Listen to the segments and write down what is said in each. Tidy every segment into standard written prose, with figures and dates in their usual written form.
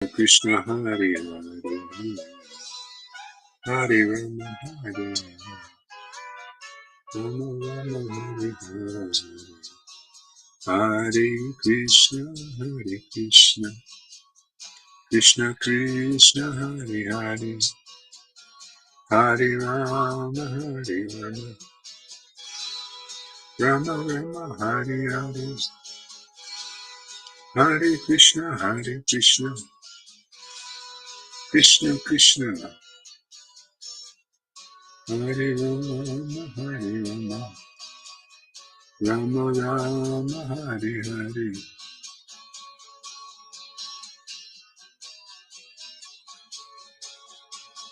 Krishna Hari Hari Hari Rama Hari Rama Rama Hari Hari Hare Krishna Krishna Krishna Hari Hari Hari Rama Rama Rama Hari Hari Hare Krishna Krishna Krishna Hare Rama Rama Rama Hare Hare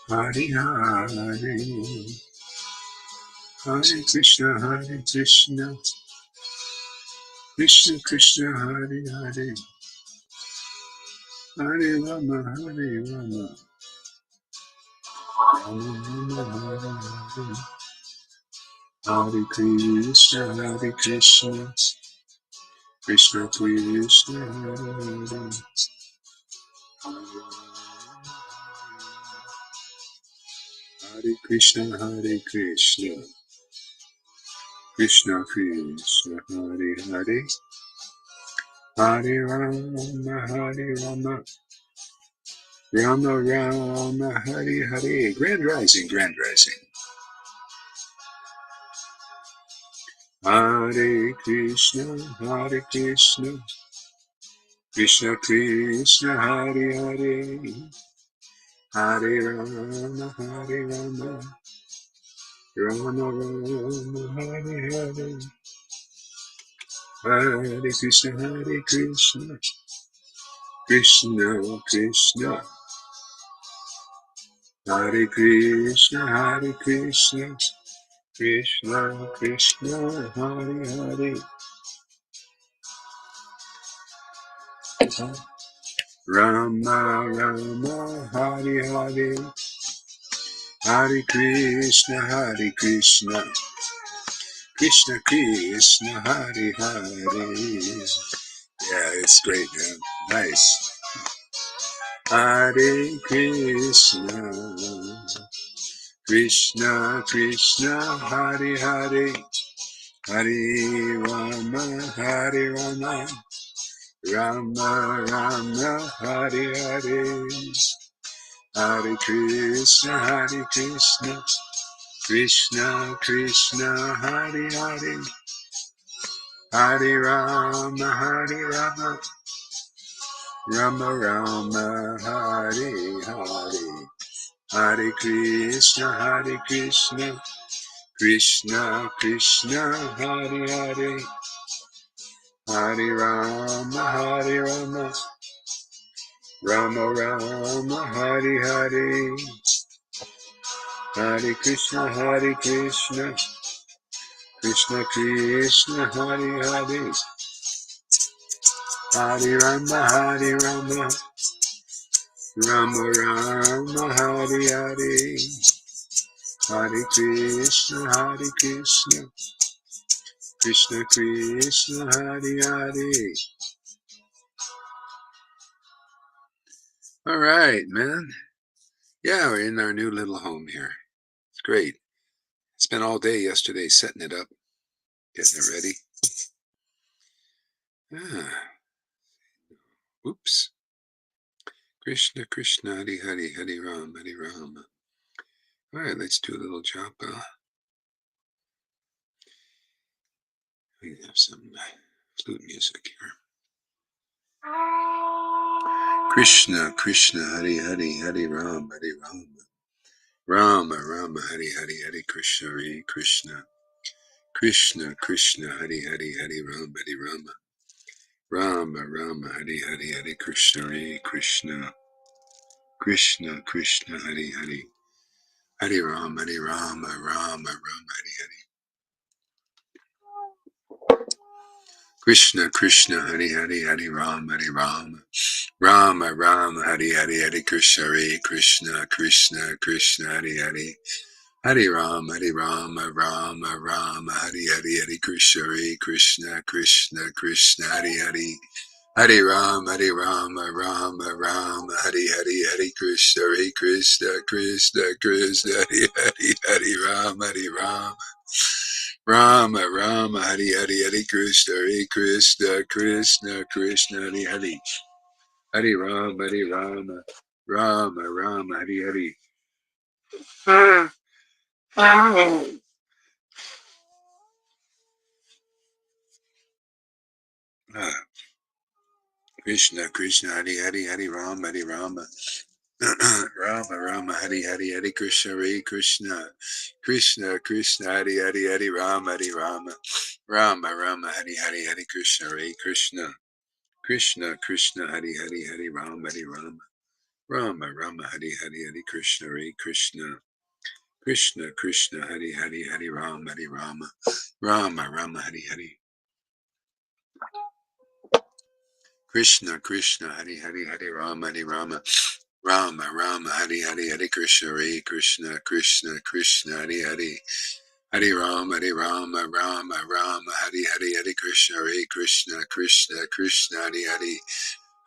Hare Hare Hare Krishna Krishna Krishna Hare Hare Hare Rama Rama Rama Hare Hare Hare Krishna Krishna Krishna Hare Hare Hare Krishna Krishna Krishna Hare Hare Hare Rama Rama Rama Hare Hare. Grand Rising Hare Krishna Krishna Krishna Hare Hare Hare Rama Rama Rama Hare Hare Hare Krishna Krishna Krishna Hare Krishna Krishna Krishna Hare Hare Rama Rama Hare Hare Hare Krishna Krishna Krishna Hare Hare. Yeah, it's great, man. Nice. Hare Krishna Krishna Krishna Hare Hare Hare Rama Rama Rama Hare Hare Hare Krishna Krishna Krishna Hare Hare Hare Rama Rama Rama Hare Hare Hare Krishna Krishna Krishna Hare Hare Hare Rama Rama Rama Hare Hare Hare Krishna Krishna Krishna Hare Hare Hare Rama Rama Rama Hare Hare Hare Krishna Krishna Krishna Hare Hare. All right, man. Yeah, we're in our new little home here. It's great. Spent all day yesterday setting it up, getting it ready. Oops. Krishna Krishna Hare Hare Hare Rama. All right, let's do a little japa. We have some flute music here. Krishna Krishna Hare Hare Hare Rama Rama Rama Hare Hare Krishna Krishna Krishna Hare Hare Rama Rama Rama Hare Hare Krishna Krishna Krishna Hare Hare Rama Rama Hare Hare Krishna Krishna Hare Hare Rama Rama Rama Hare Hare Krishna Krishna Hare Hare Rama Rama Hare Hare Krishna Krishna Hare Hare Rama, Hare Rama, Rama Rama, Hare Hare, Hare Krishna, Hare Krishna, Krishna Krishna, Hare Hare, Hare Rama, Hare Rama, Rama Rama, Hare Hare, Hare Krishna, Hare Krishna, Krishna Krishna, Hare Hare, Hare Rama, Hare Rama, Rama Rama, Hare Hare. Krishna Krishna, Hare Hare, Hare Rama, Hare Rama. Rama Rama, Hare Hare, Hare Krishna, Hare Krishna, Krishna Krishna, Hare Hare, Hare Rama, Hare Rama, Rama Rama, Hare Hare, Hare Krishna, Hare Krishna, Krishna Krishna, Hare Hare, Hare Rama, Hare Rama, Rama Rama, Hare Hare, Hare Krishna, Hare Krishna, Krishna Krishna, Hare Hare, Hare Rama, Hare Rama, Rama Rama, Hare Hare, Krishna Krishna, Hare Hare, Hare Rama, Hare Rama, Rama Rama, Hare Hare, Hare Krishna, Hare Krishna, Krishna Krishna, Hare Hare, Hare Rama, Hare Rama, Rama Rama, Hare Hare, Hare Krishna, Hare Krishna, Krishna Krishna, Hare Hare,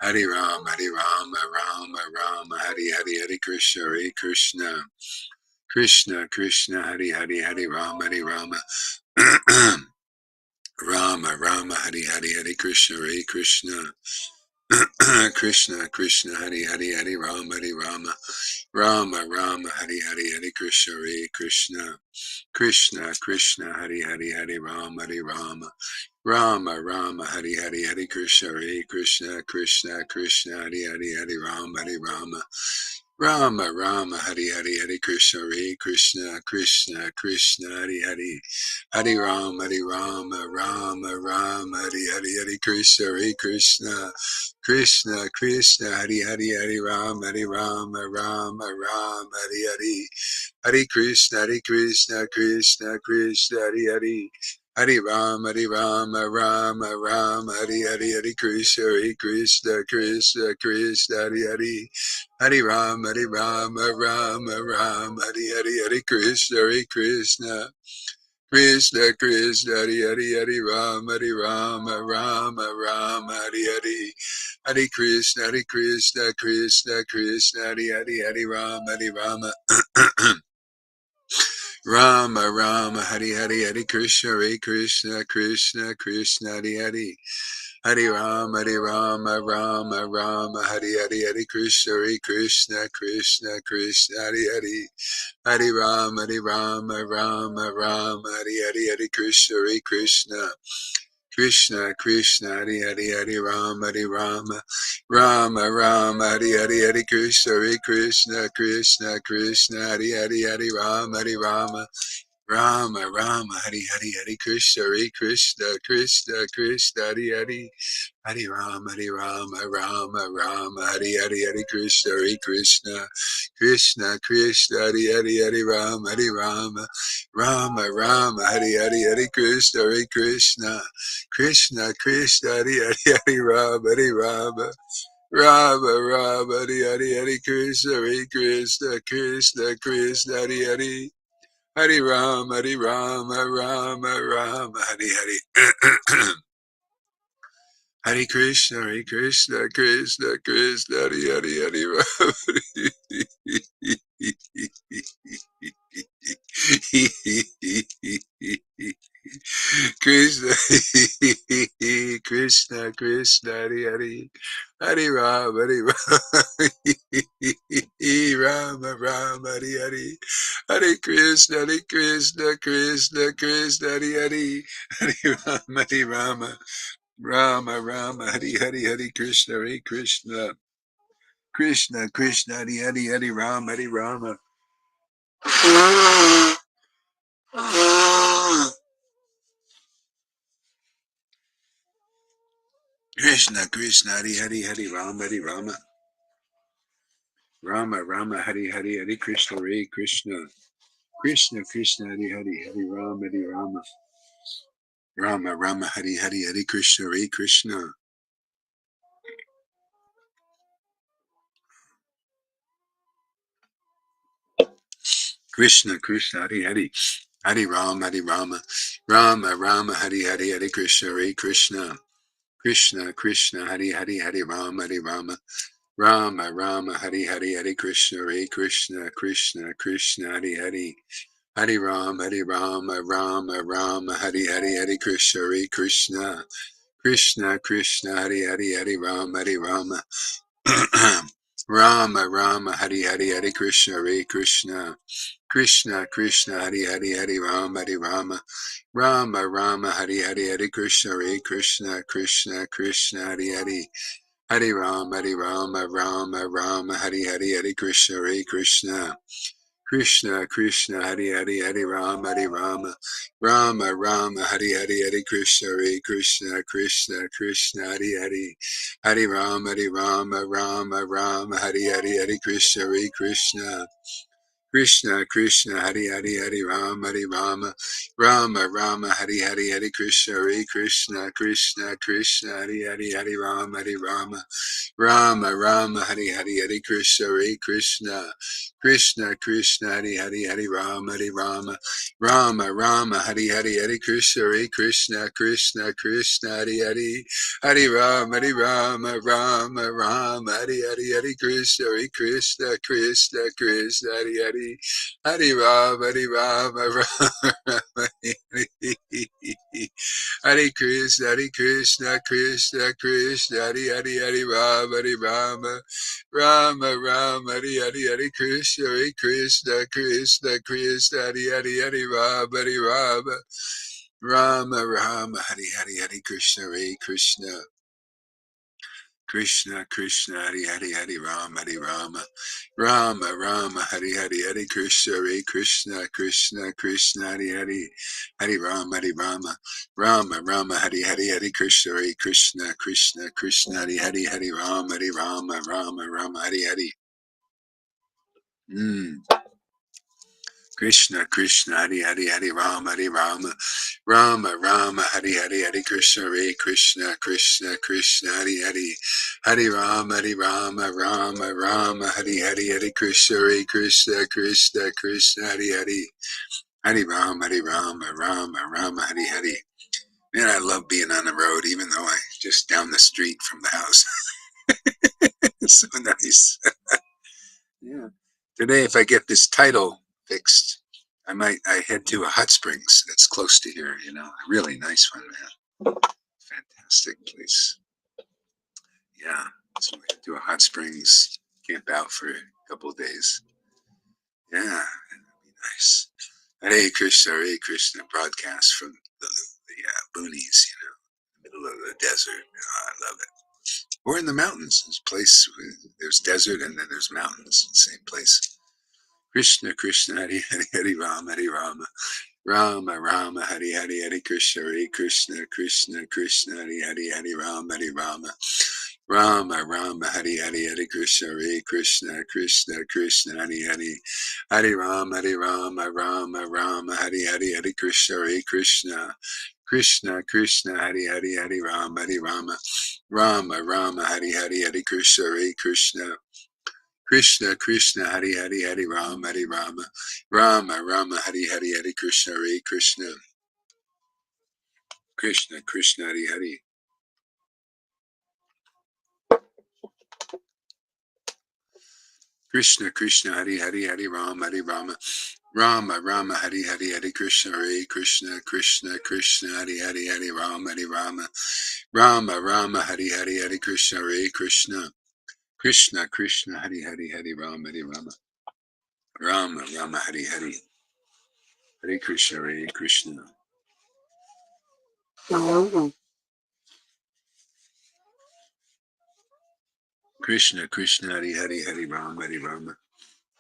Hare Rama, Hare Rama, Rama Rama, Hare Hare, Hare Krishna, Hare Krishna, Krishna Krishna, Hare Hare, Hare Rama, Hare Rama, Rama Rama, Hare Hare, Hare Krishna, Hare Krishna, Krishna Krishna, Hare Hare, Hare Rama, Hare Rama, Rama Rama, Hare Hare, Hare Krishna, Hare Krishna, Krishna Krishna, Hare Hare, Hare Rama, Hare Rama, Rama Rama, Hare Hare, Hare Krishna, Hare Krishna, Krishna Krishna, Hare Hare, Hare Rama, Hare Rama, Rama Rama, Hare Hare, Hare Krishna, Hare Krishna, Krishna Krishna, Hare Hare, Hare Rama, Hare Rama, Rama Rama, Hare Hare, Hare Krishna, Hare Krishna, Krishna Krishna, Hare Hare, Hare Rama, Hare Rama, Rama Rama, Hare Hare, Hare Krishna, Hare Krishna, Krishna Krishna, Hare Hare, Hare Rama, Hare Rama, Rama Rama, Hare Hare, Hare Krishna, Hare Krishna, Krishna Krishna, Hare Hare, Hare Rama, Hare Rama, Rama Rama, Hare Hare, Hare Krishna, Hare Krishna, Krishna Krishna, Hare Hare, Hare Rama, Hare Rama, Rama Rama, Hare Hare, Hare Krishna, Hare Krishna, Krishna Krishna, Hare Hare, Hare Rama, Hare Rama, Rama Rama, Hare Hare, Hare Krishna, Hare Krishna, Krishna Krishna, Hare Hare, Hare Rama, Hare Rama, Rama Rama, Hare Hare, Hare Krishna, Hare Krishna, Krishna Krishna, Hare Hare, Hare Rama, Hare Rama, Rama Rama, Hare Hare, Hare Krishna, Hare Krishna, Krishna Krishna, Hare Hare, Hare Rama, Hare Rama, Rama Rama, Hare Hare, Hare Krishna, Hare Krishna, Krishna Krishna, Hare Hare, Hare Rama, Hare Rama, Rama Rama, Hare Hare, Hare Krishna, Hare Krishna, Krishna Krishna, Hare Hare, Hare Rama, Hare Rama, Rama Rama, Hare Hare, Hare Krishna, Hare Krishna, Krishna Krishna, Hare Hare, Hare Rama, Hare Rama, Rama Rama, Hare Hare, Hare Krishna, Hare Krishna, Krishna Krishna, Hare Hare, Hare Rama, Hare Rama, Rama Rama, Hare Hare, Hare Krishna, Hare Krishna, Krishna Krishna, Hare Hare, Hare Rama, Hare Rama, Rama Rama, Hare Hare. Hare Krishna, Hare Krishna, Krishna Krishna, Hare Hare, Hare Rama. Krishna, Krishna, Krishna, Hare Hare, Hare Rama, Hare Rama, Rama, Rama, Hare Hare, Hare Krishna, Hare Krishna, Krishna, Krishna, Hare Hare, Hare Rama, Hare Rama, Rama, Rama, Hare Hare, Hare Krishna, Hare Krishna, Krishna, Krishna, Hare Hare, Hare Rama, Hare Rama. Krishna, Krishna, Hare Hare, Hare Rama, Hare Rama. Rama, Rama, Hare Hare, Hare Krishna, Hare Krishna. Krishna, Krishna, Hare Hare, Hare Rama, Hare Rama. Rama, Rama, Hare Hare, Hare Krishna, Hare Krishna. Krishna, Krishna, Hare Hare, Hare Rama, Hare Rama. Rama, Rama, Hare Hare, Hare Krishna, Hare Krishna. Krishna Krishna Hari Hari Hari Rama Rama Rama Hari Hari Hari Krishna Krishna Krishna Krishna Hari Hari Hari Rama Rama Hari Hari Hari Krishna Krishna Krishna Krishna Hari Hari Hari Rama Rama Rama Hari Hari Hari Krishna Krishna Krishna Krishna Hari Hari Hari Rama Rama Hari Hari Hari Krishna Krishna Krishna Krishna Hari Hari Hari Rama Hari Hari Hari Krishna Krishna Krishna Krishna Hari Hari Hari Rama Rama Hari Hari Hari Krishna Krishna Krishna Krishna Hari Hari Hari Rama Hari Hari Hari Krishna Krishna Krishna Krishna Hari Hari Hari Rama Rama Hari Hari Hari Krishna Krishna Krishna Krishna Hari Hari Hari Rama Rama Hari Hari Hari Krishna Krishna Krishna Krishna Hari Hari Hari Rama Hari Hari Hari Krishna Krishna Krishna Krishna Hari Hari Hari Rama Hari Hari Hari Krishna Krishna Krishna Krishna Hari Hari Hari Rama Hare Krishna Krishna Krishna Hari Hari Hari Rama Rama Hari Hari Hari Krishna Krishna Krishna Krishna Hari Hari Hari Rama Hari Hari Hari Krishna Krishna Krishna Krishna Hari Hari Hari Rama Rama Hari Hari Hari Krishna Krishna Krishna Krishna Hari Hari Hari Rama Rama Hari Hari Hari Krishna Krishna Krishna Krishna Hari Hari Hari Rama Rama Hari Hari Krishna Krishna Hari Hari Hari Rama Rama Hari Hari Hari Krishna Krishna Krishna Krishna Hari Hari Hari Rama Rama Hari Hari Hari Krishna Krishna Krishna Krishna Hari Hari Hari Rama Hari Hari. Man, I love being on the road, even though I just down the street from the house. It's so nice. Yeah. Today, if I get this title fixed, I head to a hot springs that's close to here, a really nice one, man. Fantastic place. Yeah. So we head to a hot springs, camp out for a couple of days. Yeah, that'd be nice. Hare Krishna broadcast from the boonies, middle of the desert. Oh, I love it. Or in the mountains. There's a place, there's desert and then there's mountains. Same place. Krishna Krishna Hari Hari Hari Rama Rama Hari Hari Hari Krishna Krishna Krishna Krishna Hari Hari Hari Rama Rama Hari Hari Hari Krishna Krishna Krishna Krishna Hari Hari Hari Rama Rama Hari Hari Hari Krishna Krishna Krishna Krishna Hari Hari Hari Rama Rama Hari Hari Hari Krishna Krishna Krishna Hari Hari Hari Rama Rama Hari Hari Hari Krishna Krishna Krishna Krishna Hari Hari Krishna Krishna Hari Hari Hari Rama Rama Hari Hari Hari Krishna Krishna Krishna Krishna Hari Hari Hari Rama Rama Hari Hari Hari Krishna Krishna Krishna Krishna Hari Hari Hari Rama Rama Hari Hari Hare Krishna Krishna Krishna Krishna Hari Hari Hari Rama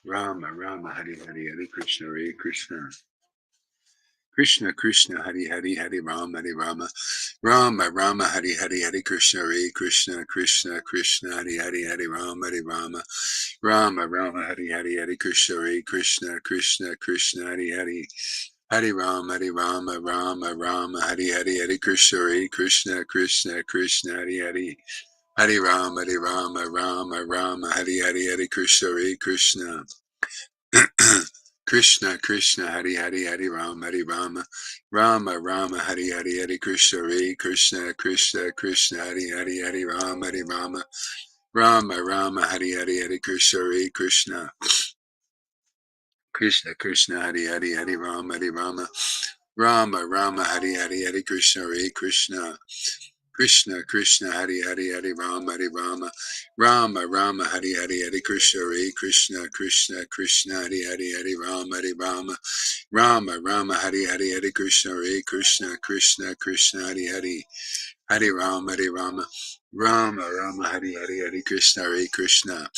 Rama Hari Hari Hari Krishna Krishna Krishna Krishna Hari Hari Hari Rama Rama Hari Hari Hari Krishna Krishna Krishna Krishna Hari Hari Hari Rama Rama Hari Hari Hari Krishna Krishna Krishna Krishna Hari Hari Hari Rama Rama Hari Hari Hari Krishna Krishna Krishna Krishna Hari Hari Hari Rama Rama Hari Hari Hari Krishna Krishna Krishna Krishna Hari Hari Hari Rama Rama Rama Hari Hari Hari Krishna Hare Krishna Krishna Krishna Hari Hari Hari Rama Rama Rama Hari Hari Hari Krishna Hare Krishna Krishna Krishna Hari Hari Hari Rama Rama Rama Hari Hari Hari Krishna Hare Krishna Krishna Krishna Hari Hari Hari Rama Rama Rama Hari Hari Hari Krishna Hare Krishna Krishna Krishna Hari Hari Hari Rama Rama Hari Hari Hari Krishna Hare Krishna Krishna Krishna Hari Hari Rama Rama Hari Hari Hari Krishna Hare Krishna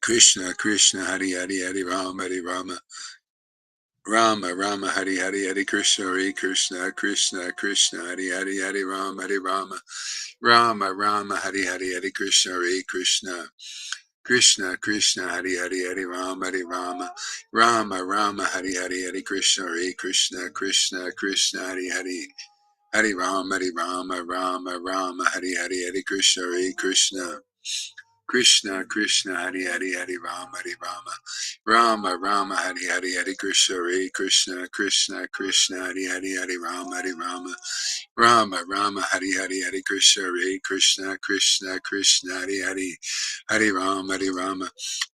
Krishna Krishna Hari Hari Hari Rama Hari Hari Hari Krishna Hare Krishna Krishna Krishna Hari Hari Rama Rama Hari Hari Hari Krishna Hare Krishna Krishna Krishna Hari Hari Hari Rama Hari Hari Hari Krishna Hare Krishna Krishna Krishna Hari Rama Hari Hari Hari Krishna Hare Krishna Krishna Krishna Hari Hari Hari Rama Hari Hari Hari Krishna Hare Krishna Krishna Krishna Hari Rama Hari Hari Hari Krishna Hare Krishna Krishna Krishna Hari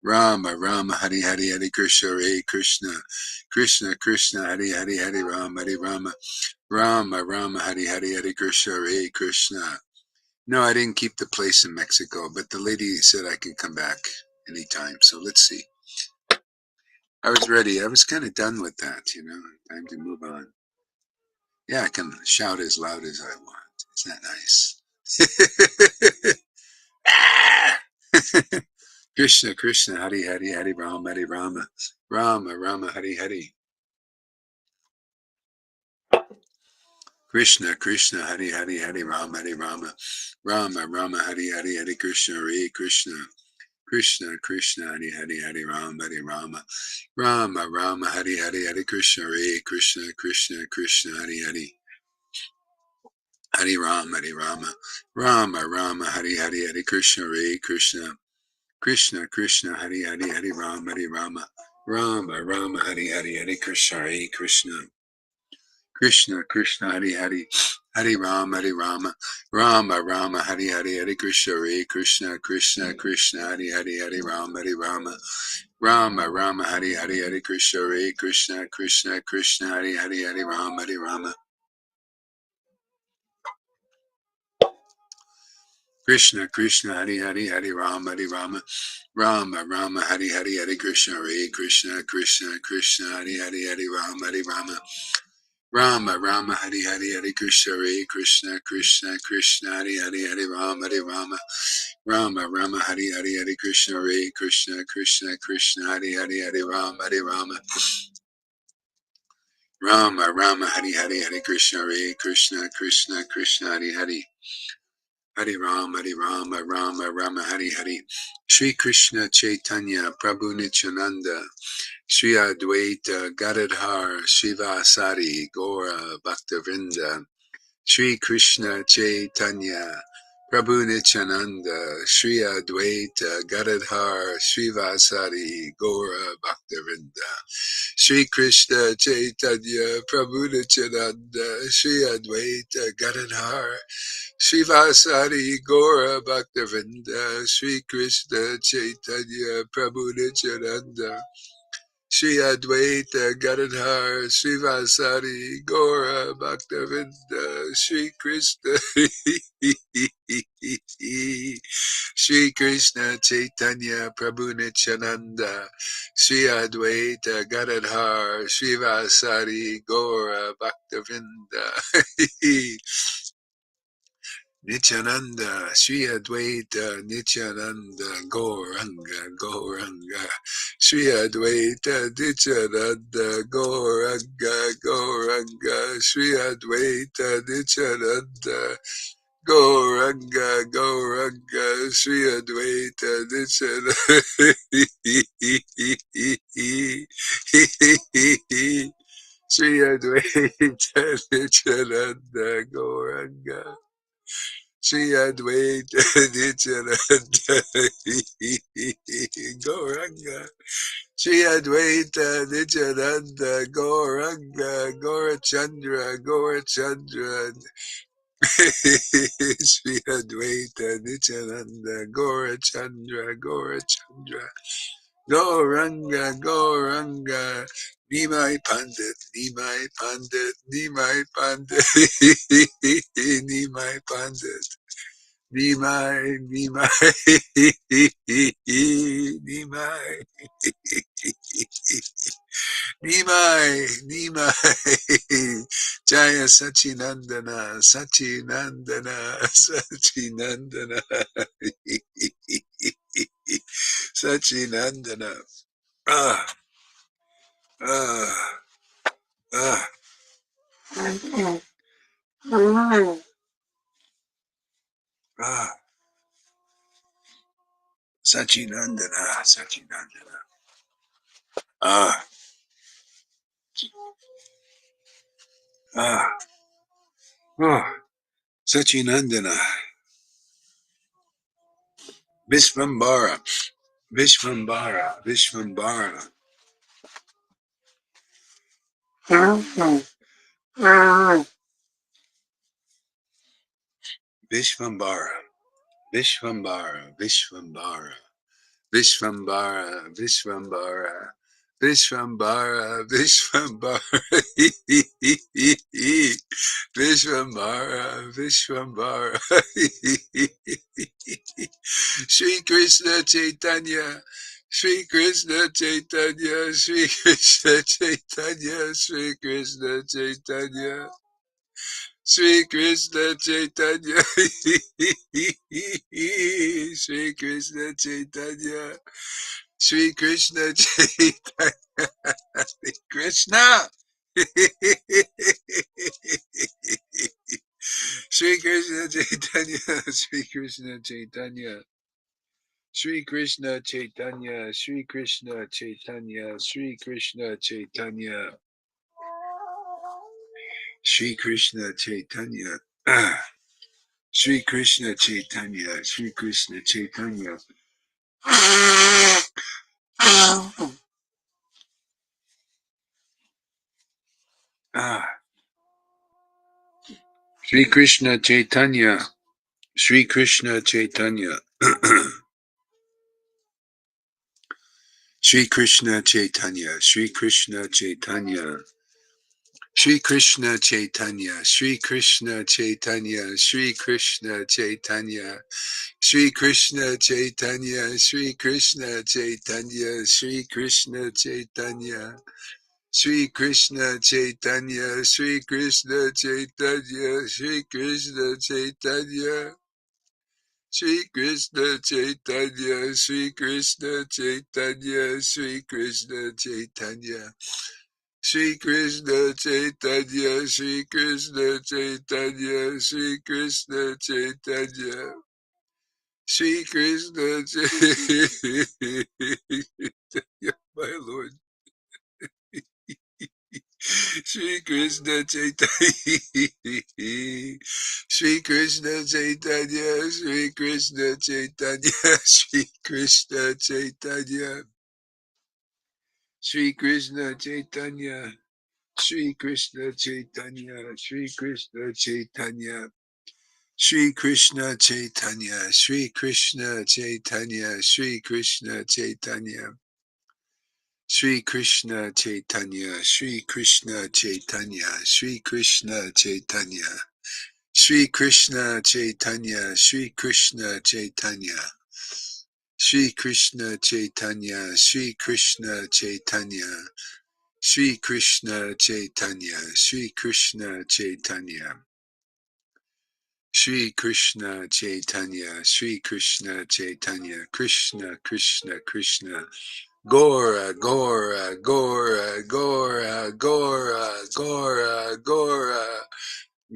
Rama Hari Hari Hari Krishna Hare Krishna Krishna Krishna Hari Rama Hari Hari Hari Krishna Hare Krishna. No, I didn't keep the place in Mexico, but the lady said I can come back anytime. So let's see. I was ready. I was kind of done with that, Time to move on. Yeah, I can shout as loud as I want. Isn't that nice? Krishna, Krishna, Hari Hari, Hari Rama, Rama, Hari Hari. Krishna, Krishna, Hari Hari, Hari Rama, Rama, Hari Hari, Hari Krishna, Hare Krishna. Krishna, Krishna, Hari Hari, Hari Rama, Rama, Hari Hari, Hari Krishna, Hare Krishna, Krishna, Krishna, Hari Hari. Hari Rama, Rama, Hari Hari, Hari Krishna, Hare Krishna, Krishna, Krishna, Hari Hari, Hari Rama, Hari Hari, Hari Krishna, Hare Krishna, Krishna, Krishna, Hari Hari, Hari Rama, Rama, Hari Hari, Hari Krishna, Hare Krishna, Krishna, Krishna, Hari Hari, Hari Rama, Hari Hari, Hari Krishna, Hare Krishna, Krishna, Krishna, Hari Rama. Krishna, Krishna, Hari Hari, Hari Rama, Rama, Hari Hari, Hari Krishna, Hare Krishna, Krishna, Krishna, Hari Rama, Rama, Hari Hari, Hari Krishna, Hare Krishna, Krishna, Krishna, Hari Rama, Hari Hari, Hari Krishna, Hare Krishna, Krishna, Krishna, Hari Rama, Hari Hari, Hari Krishna, Hare Krishna, Krishna, Krishna, Hari Rama, Hari Hari. Shri Krishna Chaitanya Prabhu Nityananda Shri Advaita Gadadhar Shivasari Gora Bhaktivinoda Shri Krishna Chaitanya Prabhu Nityananda Shri Advaita Gadadhar Shivasari Gora Bhaktivinoda Shri Krishna Chaitanya Prabhu Nityananda Shri Advaita Gadadhar Shivasari Gora Bhaktivinoda Shri Krishna Chaitanya Prabhu Nityananda Shri Advaita Gadadhar Shivasari Gora Bhaktivinoda Shri Krishna Shri Krishna Chaitanya Prabhu Nityananda Shri Advaita Gadadhar Shivasari Gora Bhaktivinoda Nityananda, Sri Advaita, Nityananda, Gauranga, Sri Advaita, Nityananda, Gauranga, Sri Advaita, Nityananda, Gauranga, Sri Advaita, Nityananda, Sri Advaita, Nityananda, Gauranga. Shri Advaita Nityananda Gauranga Shri Advaita Nityananda Gauranga Gaurachandra Gaurachandra Sri Advaita Nityananda Gaurachandra Gaurachandra Gauranga Gauranga Nimai Pandit Nimai Pandit Nimai Pandit Nimai Pandit Nimai Nimai Nimai Nimai, Nimai, Jaya Sachinandana, Sachinandana, Sachinandana, Sachinandana. Ah, ah, ah, ah, Sachinandana, Sachinandana. Ah, ah, ah, Sachinandana, Vishvambara, Vishvambara, Vishvambara, Vishvambara, Vishvambara, Vishvambara. Vishvambara, Vishvambara, Vishvambara, Vishvambara, Vishvambara, Vishvambara, Shri Krishna Chaitanya, Shri Krishna Chaitanya, Shri Krishna Chaitanya, Shri Krishna Chaitanya. Shri Krishna Chaitanya, Shri Krishna Chaitanya, Shri Krishna Chaitanya, Krishna, Shri Krishna Chaitanya, Shri Krishna Chaitanya, Shri Krishna Chaitanya, Shri Krishna Chaitanya, Shri Krishna Chaitanya, Shri Krishna Chaitanya. Shri Krishna Chaitanya, Shri Krishna Chaitanya. Shri Krishna Chaitanya, Shri Krishna Chaitanya. Shri Krishna Chaitanya, Shri Krishna Chaitanya. Shri Krishna Chaitanya, Shri Krishna Chaitanya, Shri Krishna Chaitanya. Shri Krishna Chaitanya, Shri Krishna Chaitanya, Shri Krishna Chaitanya. Shri Krishna Chaitanya, Shri Krishna Chaitanya, Shri Krishna Chaitanya. Shri Krishna Chaitanya, Shri Krishna Chaitanya, Shri Krishna Chaitanya. Shri Krishna Chaitanya, Shri Krishna Chaitanya, Shri Krishna Chaitanya. Shri Krishna Chaitanya, my Lord. Shri Krishna Chaitanya, Shri Krishna Chaitanya, Shri Krishna Chaitanya, Shri Krishna Chaitanya, Shri Krishna Chaitanya, Shri Krishna Chaitanya, Shri Krishna Chaitanya, Shri Krishna Chaitanya, Shri Krishna Chaitanya, Shri Krishna Chaitanya. Shri Krishna Chaitanya, Shri Krishna Chaitanya, Shri Krishna Chaitanya, Shri Krishna Chaitanya, Shri Krishna Chaitanya, Shri Krishna Chaitanya, Shri Krishna Chaitanya, Shri Krishna Chaitanya, Shri Krishna Chaitanya, Shri Krishna Chaitanya, Shri Krishna Chaitanya, Krishna Krishna Krishna. Gora, Gora, Gora, Gora, Gora, Gora, Gora,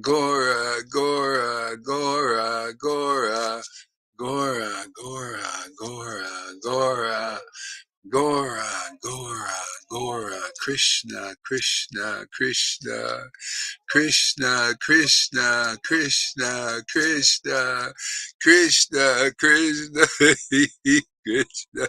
Gora, Gora, Gora, Gora, Gora, Gora, Gora, Gora, Gora, Gora, Gora, Krishna, Krishna, Krishna, Krishna, Krishna, Krishna, Krishna, Krishna, Krishna, Krishna.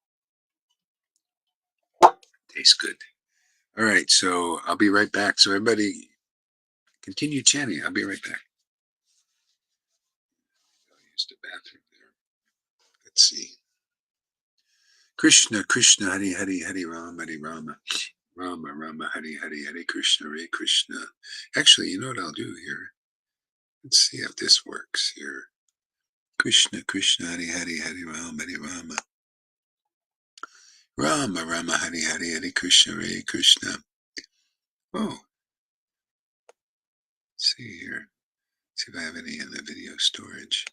Tastes good. All right, so I'll be right back. So everybody continue chanting. I'll be right back. I'll use the bathroom there. Let's see. Krishna, Krishna, Hari Hari, Hari Rama, Hari Rama. Rama, Rama, Hari Hari, Hare Krishna, Hare Krishna. Actually, you know what I'll do here? Let's see if this works here. Krishna, Krishna, Hari Hari, Hare Rama, Hare Rama. Rama, Rama, Hari Hari, Hare Krishna, Hare Krishna. Oh, let's see here. See if I have any in the video storage.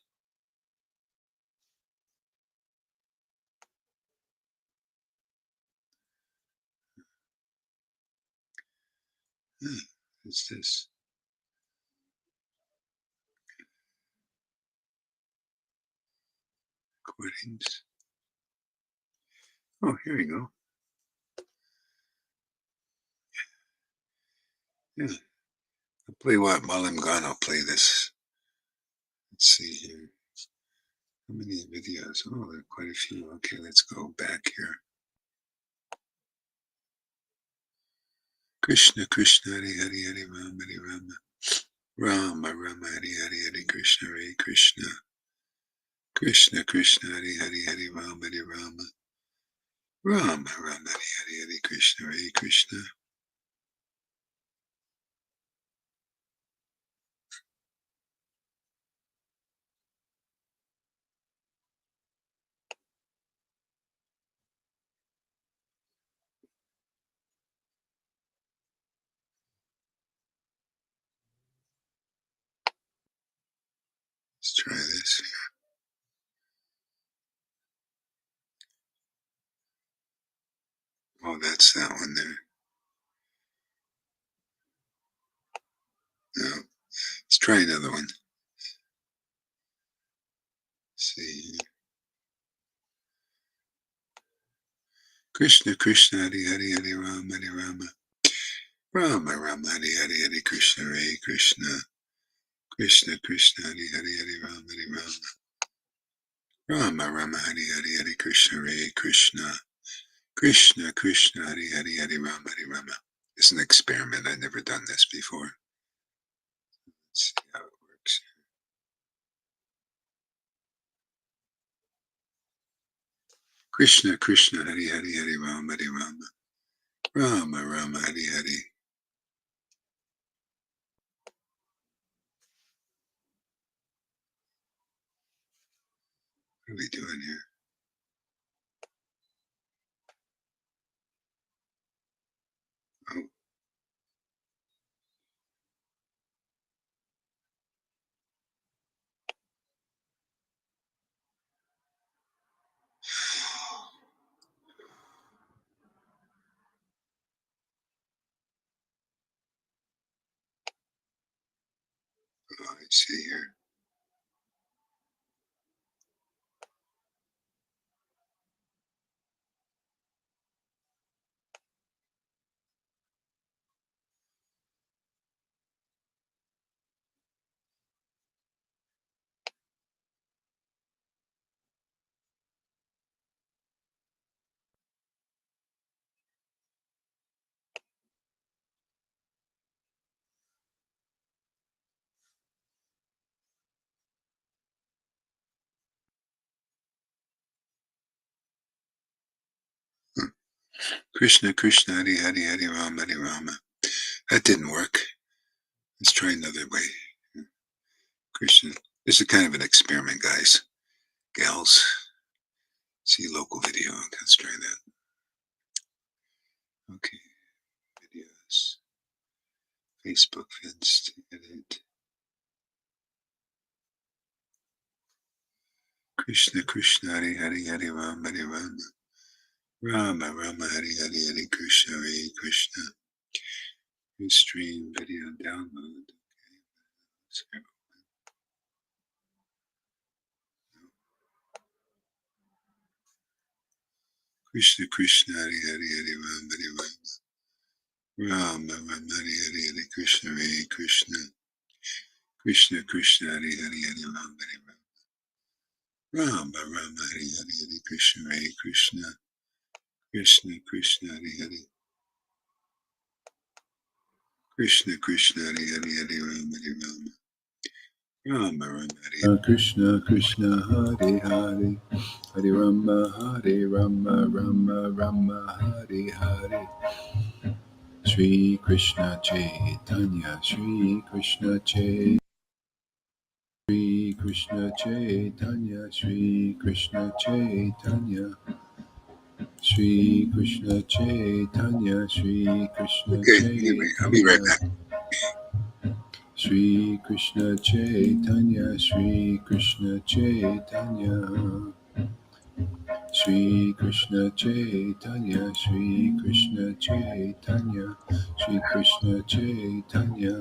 What's this? Recordings. Oh, here we go. Yeah. I'll play while I'm gone. I'll play this. Let's see here. How many videos? Oh, there are quite a few. Okay, let's go back here. Krishna, Krishna, Hare Hare, Hare Rama, Hare Rama. Rama, Rama, Hare Hare, Hare Krishna, Hare Krishna. Krishna, Krishna, Hare Hare, Hare Rama, Hare Rama. Rama, Rama, Hare Hare, Hare Krishna, Hare Krishna. Let's try this. Oh, that's that one there. No, let's try another one. Let's see. Krishna, Krishna, Hare Hare, Hare Rama, Hare Rama. Rama, Rama, Hare Hare, Hare Krishna, Hare Krishna. Krishna, Krishna, Hare Hare, Hare Rama, Hare Rama. Rama, Rama, Hare Hare, Hare Krishna, Hare Krishna. Krishna, Krishna, Hare Hare, Hare Rama, Hare Rama. It's an experiment. I've never done this before. Let's see how it works. Krishna, Krishna, Hare Hare, Hare Rama, Hare Rama. Rama, Rama, Hare Hare. What are we doing here? Oh. Oh, I see here. Krishna, Krishna, Hare Hare, Hare Rama, Hare Rama. That didn't work. Let's try another way. Krishna. This is kind of an experiment, guys. Gals. See local video. Let's try that. Okay. Videos. Facebook feeds. Edit. Krishna, Krishna, Hare Hare, Hare Rama, Hare Rama. Rama, Rama, Hare Hare, Hare Krishna, Hare Krishna. Stream video download. Okay. Krishna, Krishna, Hare Hare, Hare Rama, Hare Rama. Rama, Rama, Hare Hare, Hare Krishna, Hare Krishna. Krishna, Krishna, Hare Hare, Hare Rama, Hare Rama. Rama, Rama, Hare Hare, Hare Krishna, Hare Krishna. Krishna Krishna Hare Hare. Krishna Krishna Hare Hare Hare Rama Hare Rama. Rama Rama Hare Krishna Krishna Hare Hare. Hare Rama Hare Rama Rama Rama Hare Hare. Shri Krishna Chaitanya Shri Krishna Chaitanya Shri Krishna Chaitanya Shri Krishna Chaitanya Shri Krishna Chaitanya Shri Krishna Chaitanya I'll be right back. Shri Krishna Chaitanya Shri Krishna Chaitanya Shri Krishna Chaitanya Shri Krishna Chaitanya Shri Krishna Chaitanya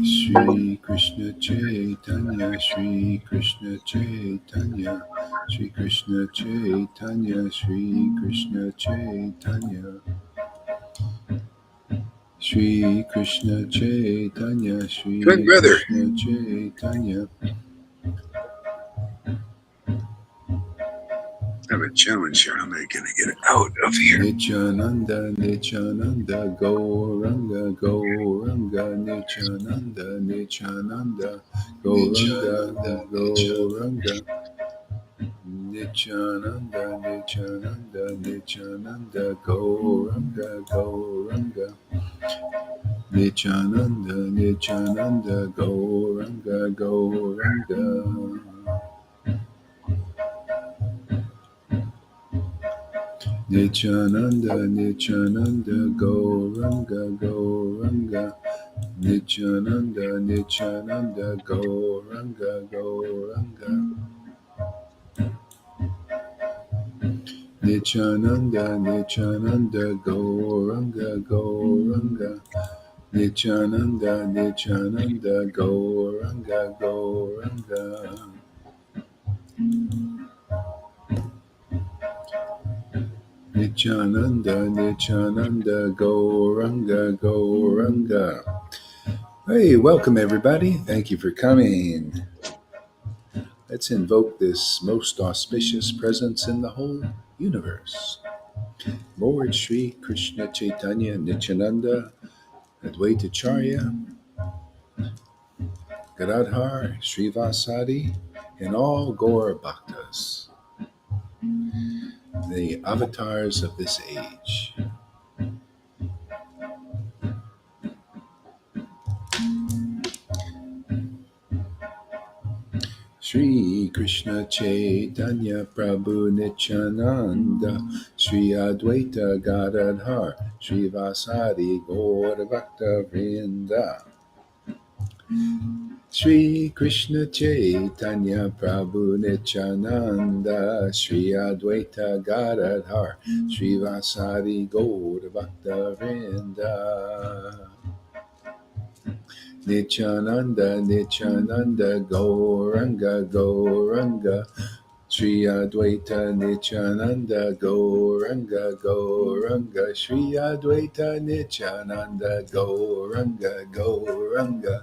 Shri Krishna Chaitanya Shri Krishna Chaitanya Shri Krishna Chaitanya Shri Krishna Chaitanya Shri Krishna Chaitanya Shri Krishna Chaitanya. I have a challenge here. I'm going to get it out of here. Nityananda, Nityananda, Gauranga, Gauranga, Nityananda, Nityananda, Gauranga, Gauranga. Nityananda, Nityananda, Nityananda, Gauranga, Gauranga. Nityananda, Nityananda, Gauranga, Gauranga. Nityananda, Nityananda, Gauranga, Gauranga. Nityananda, Nityananda, Gauranga, Gauranga. Nityananda, Nityananda, Gauranga, Gauranga. Nityananda, Nityananda, Gauranga, Gauranga. Nityananda, Nityananda, Gauranga, Gauranga. Hey, welcome everybody. Thank you for coming. Let's invoke this most auspicious presence in the whole universe. Lord Sri Krishna Chaitanya Nityananda Advaitacharya Gadadhar Srivasadi and all Gaur Bhaktas, the avatars of this age. Shri Krishna Chaitanya Prabhu Nityananda Shri Advaita Gadadhar Shri Vasadi Gaura Bhakta Vrinda Shri Krishna Chaitanya Prabhu Nityananda Shri Advaita Gadadhar Shri Vasadi Gaura Bhakta Vrinda Nityananda, Nityananda, Gauranga, Gauranga, Shri Advaita Nityananda, Gauranga, Gauranga, Shri Advaita Nityananda, Gauranga, Gauranga,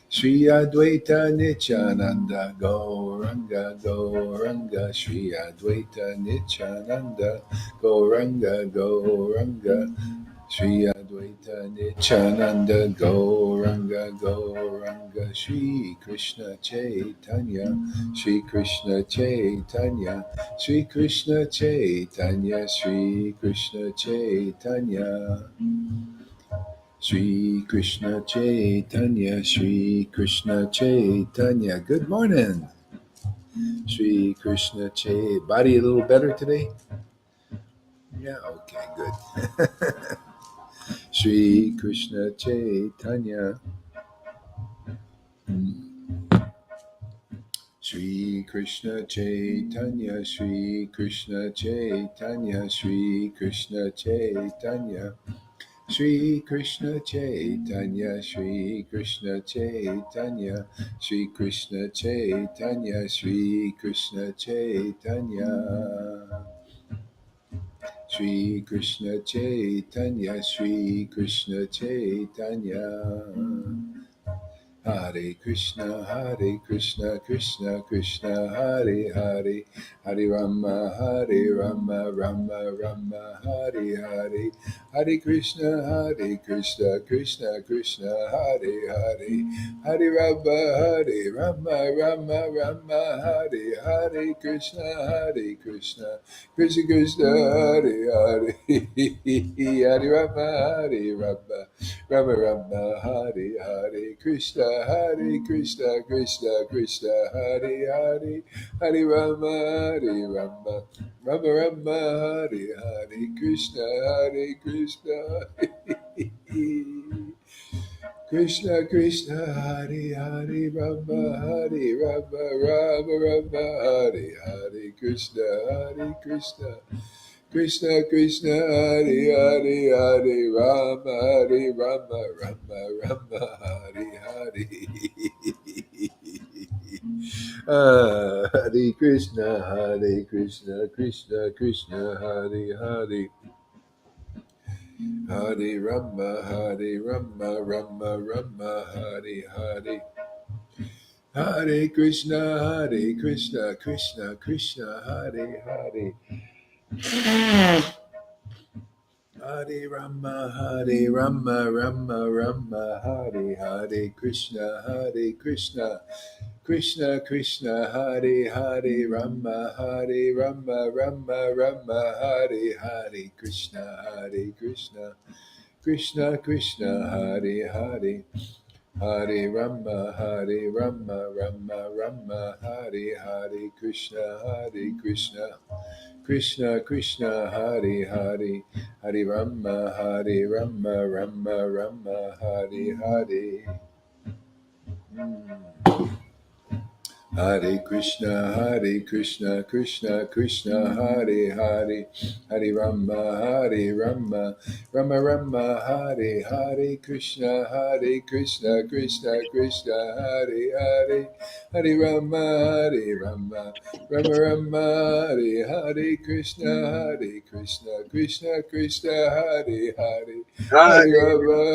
Shri Advaita Nityananda, Gauranga, Gauranga, Shri Advaita Nityananda, Gauranga, Gauranga, Shri Advaita Nityananda Gauranga Gauranga Shri Krishna Chaitanya Shri Krishna Chaitanya Shri Krishna Chaitanya Shri Krishna Chaitanya Shri Krishna Chaitanya Shri Krishna Chaitanya. Good morning. Shri Krishna Chaitanya. Body a little better today? Yeah, okay, good. Shri Krishna Chaitanya Shri Krishna Chaitanya Shri Krishna Chaitanya Shri Krishna Chaitanya Shri Krishna Chaitanya Shri Krishna Chaitanya Shri Krishna Chaitanya Shri Krishna Chaitanya Shri Krishna Chaitanya Shri Krishna Chaitanya Hare Krishna, Krishna Krishna, Hare Hare, Hare Rama, Rama Rama, Hare Hare, Hare Krishna, Krishna Krishna, Hare Hare, Hare Rama, Rama Rama, Hare Hare Krishna, Krishna Krishna, Hare Hare, Hare Rama, Rama Rama, Hare Hare Krishna, Krishna Krishna, Hare Hare, Hare Rama, Rama Rama, Hare Hare Krishna, Krishna Krishna, Hare Hare, Rama Hare Rama, Rama Rama, Hare Hare Krishna, Krishna Krishna Krishna, Hare Hare, Hare Rama, Hare Rama, Rama Rama, Hare Hare. Hare Krishna, Krishna Krishna, Hare Hare. Hare Rama, Rama Rama, Hare Hare. Hare Krishna, Krishna Krishna, Hare Hare. Hare Rama, Rama Rama, Hare Hare. Krishna, Krishna Krishna, Hare Hare. Rama, Rama, Hare Hare. Krishna, Krishna Krishna, Hare Hare. Hare Rama, Rama Rama, Hare Hare. Krishna, Krishna Krishna, Hare Hare. Hare Rama, Rama Rama, Hare Hare. Hare Krishna, Krishna Krishna, Hare Hare. Hare Rama, Rama Rama, Hare Hare. Krishna, Krishna Krishna, Hare Hare. Hare Rama, Rama Rama, Hare Hare. Krishna, Krishna Krishna, Hare Hare. Hare Rama,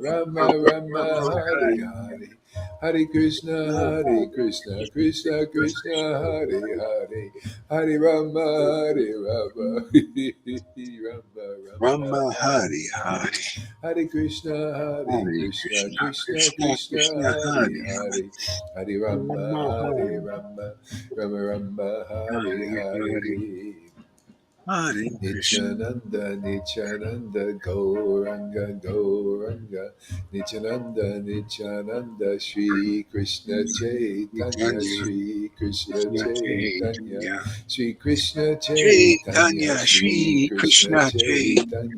Rama Rama, Hare Hare. Hare Krishna, Krishna Krishna, Hare Hare, Hare Rama, Rama, Rama, Rama Hare Hari Hare, Hari Hare Krishna, Hari Krishna Krishna Krishna, Krishna Hare Hari Hari Hare, Hare Rama Rama, Hari Rama, Hare Hari Hari Hare. Hare Krishna Nityananda, Gauranga, Nityananda, Shri Krishna Chaitanya, Chaitanya Shri Krishna Krishna Chaitanya, Chaitanya Shri Krishna Chaitanya, Chaitanya Shri Shri Krishna Krishna Chaitanya,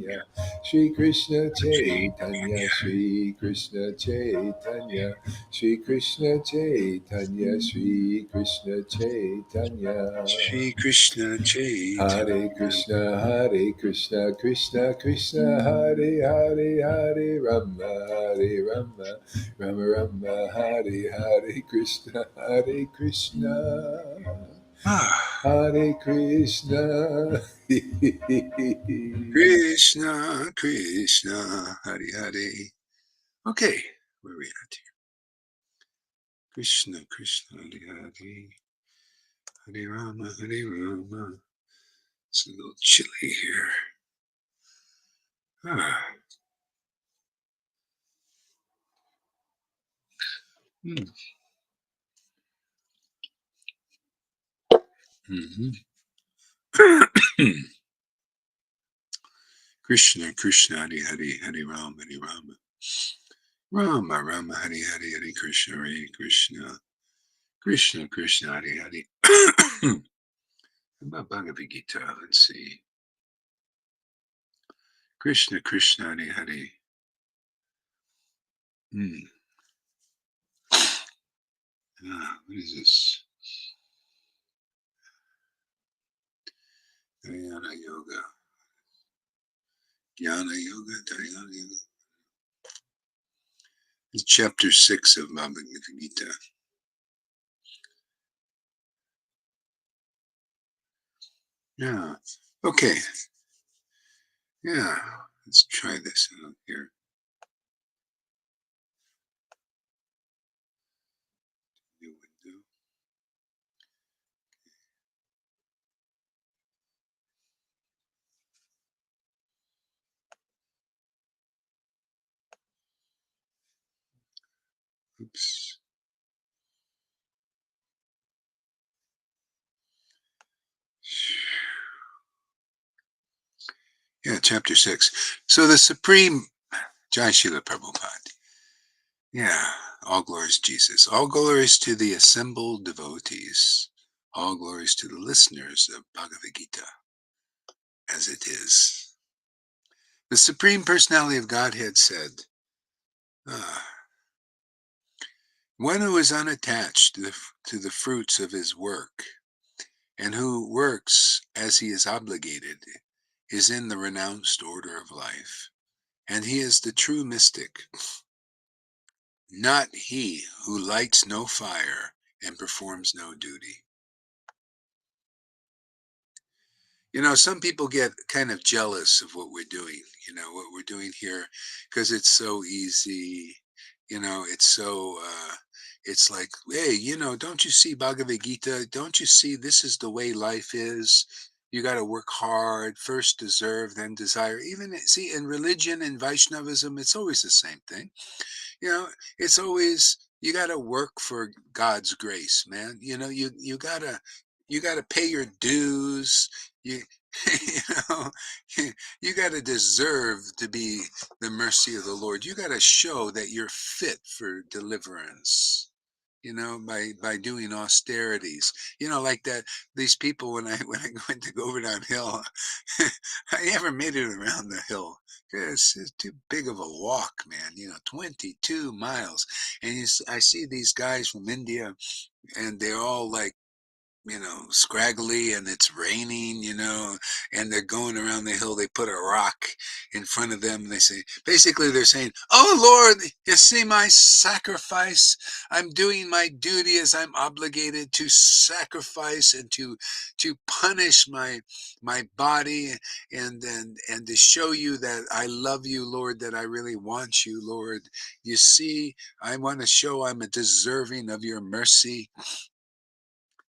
Chaitanya Shri Krishna Chaitanya, Chaitanya Shri Krishna Chaitanya, Shri Krishna Chaitanya, Shri Krishna Chaitanya. Shri Krishna Hare Chaitanya Krishna, Krishna Krishna, Hare Hare, Hare Rama, Rama Rama, Hare Hare. Krishna, Ah Hare Krishna. Krishna Krishna Hari Hari. Okay, where are we at here? Krishna Krishna Hari Hari Hare Rama Hare Rama. It's a little chilly here. Ah. Mm. Mm-hmm. Krishna Krishna Hari Hari Hare Rama Hare Rama. Rama Rama Hari Hari Hare Krishna Hare Krishna. Krishna Krishna Hari Hari. About Bhagavad Gita, let's see. Krishna Krishna Hari Hari. What is this? Dhyana Yoga. Jnana Yoga, Dhyana Yoga. It's chapter 6 of Bhagavad Gita. Yeah. Okay. Yeah. Let's try this out here. Yeah, chapter 6. So the Supreme Jai Srila Prabhupada. Yeah, all glories Jesus. All glories to the assembled devotees. All glories to the listeners of Bhagavad Gita, as it is. The Supreme Personality of Godhead said, one who is unattached to the fruits of his work, and who works as he is obligated, is in the renounced order of life, and he is the true mystic, not he who lights no fire and performs no duty. You know, some people get kind of jealous of what we're doing, what we're doing here, because it's so easy. It's so, it's like, hey, don't you see Bhagavad Gita? Don't you see this is the way life is? You got to work hard, first deserve, then desire. Even, see, in religion and Vaishnavism, it's always the same thing. You know, it's always you got to work for God's grace, man. You got to pay your dues. You you know you got to deserve to be the mercy of the Lord. You got to show that you're fit for deliverance. By doing austerities. Like that. These people when I went to go over downhill, I never made it around the hill. It's too big of a walk, man. 22 miles, and I see these guys from India, and they're all like scraggly, and it's raining, and they're going around the hill. They put a rock in front of them, and basically they're saying, "Oh Lord, you see my sacrifice. I'm doing my duty as I'm obligated to sacrifice and to punish my body and to show you that I love you, Lord, that I really want you, Lord. You see, I want to show I'm a deserving of your mercy."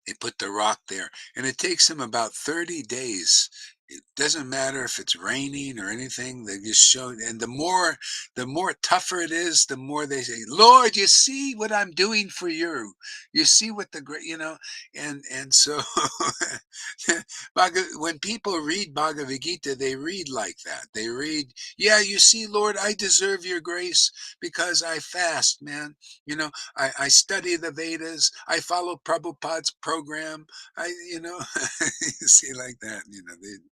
They put the rock there, and it takes them about 30 days. It doesn't matter if it's raining or anything. They just show, and the more tougher it is, the more they say, "Lord, you see what I'm doing for you. You see what the great, and so when people read Bhagavad Gita, they read like that. They read, "Yeah, you see, Lord, I deserve your grace because I fast, man. I study the Vedas. I follow Prabhupada's program. You see, like that,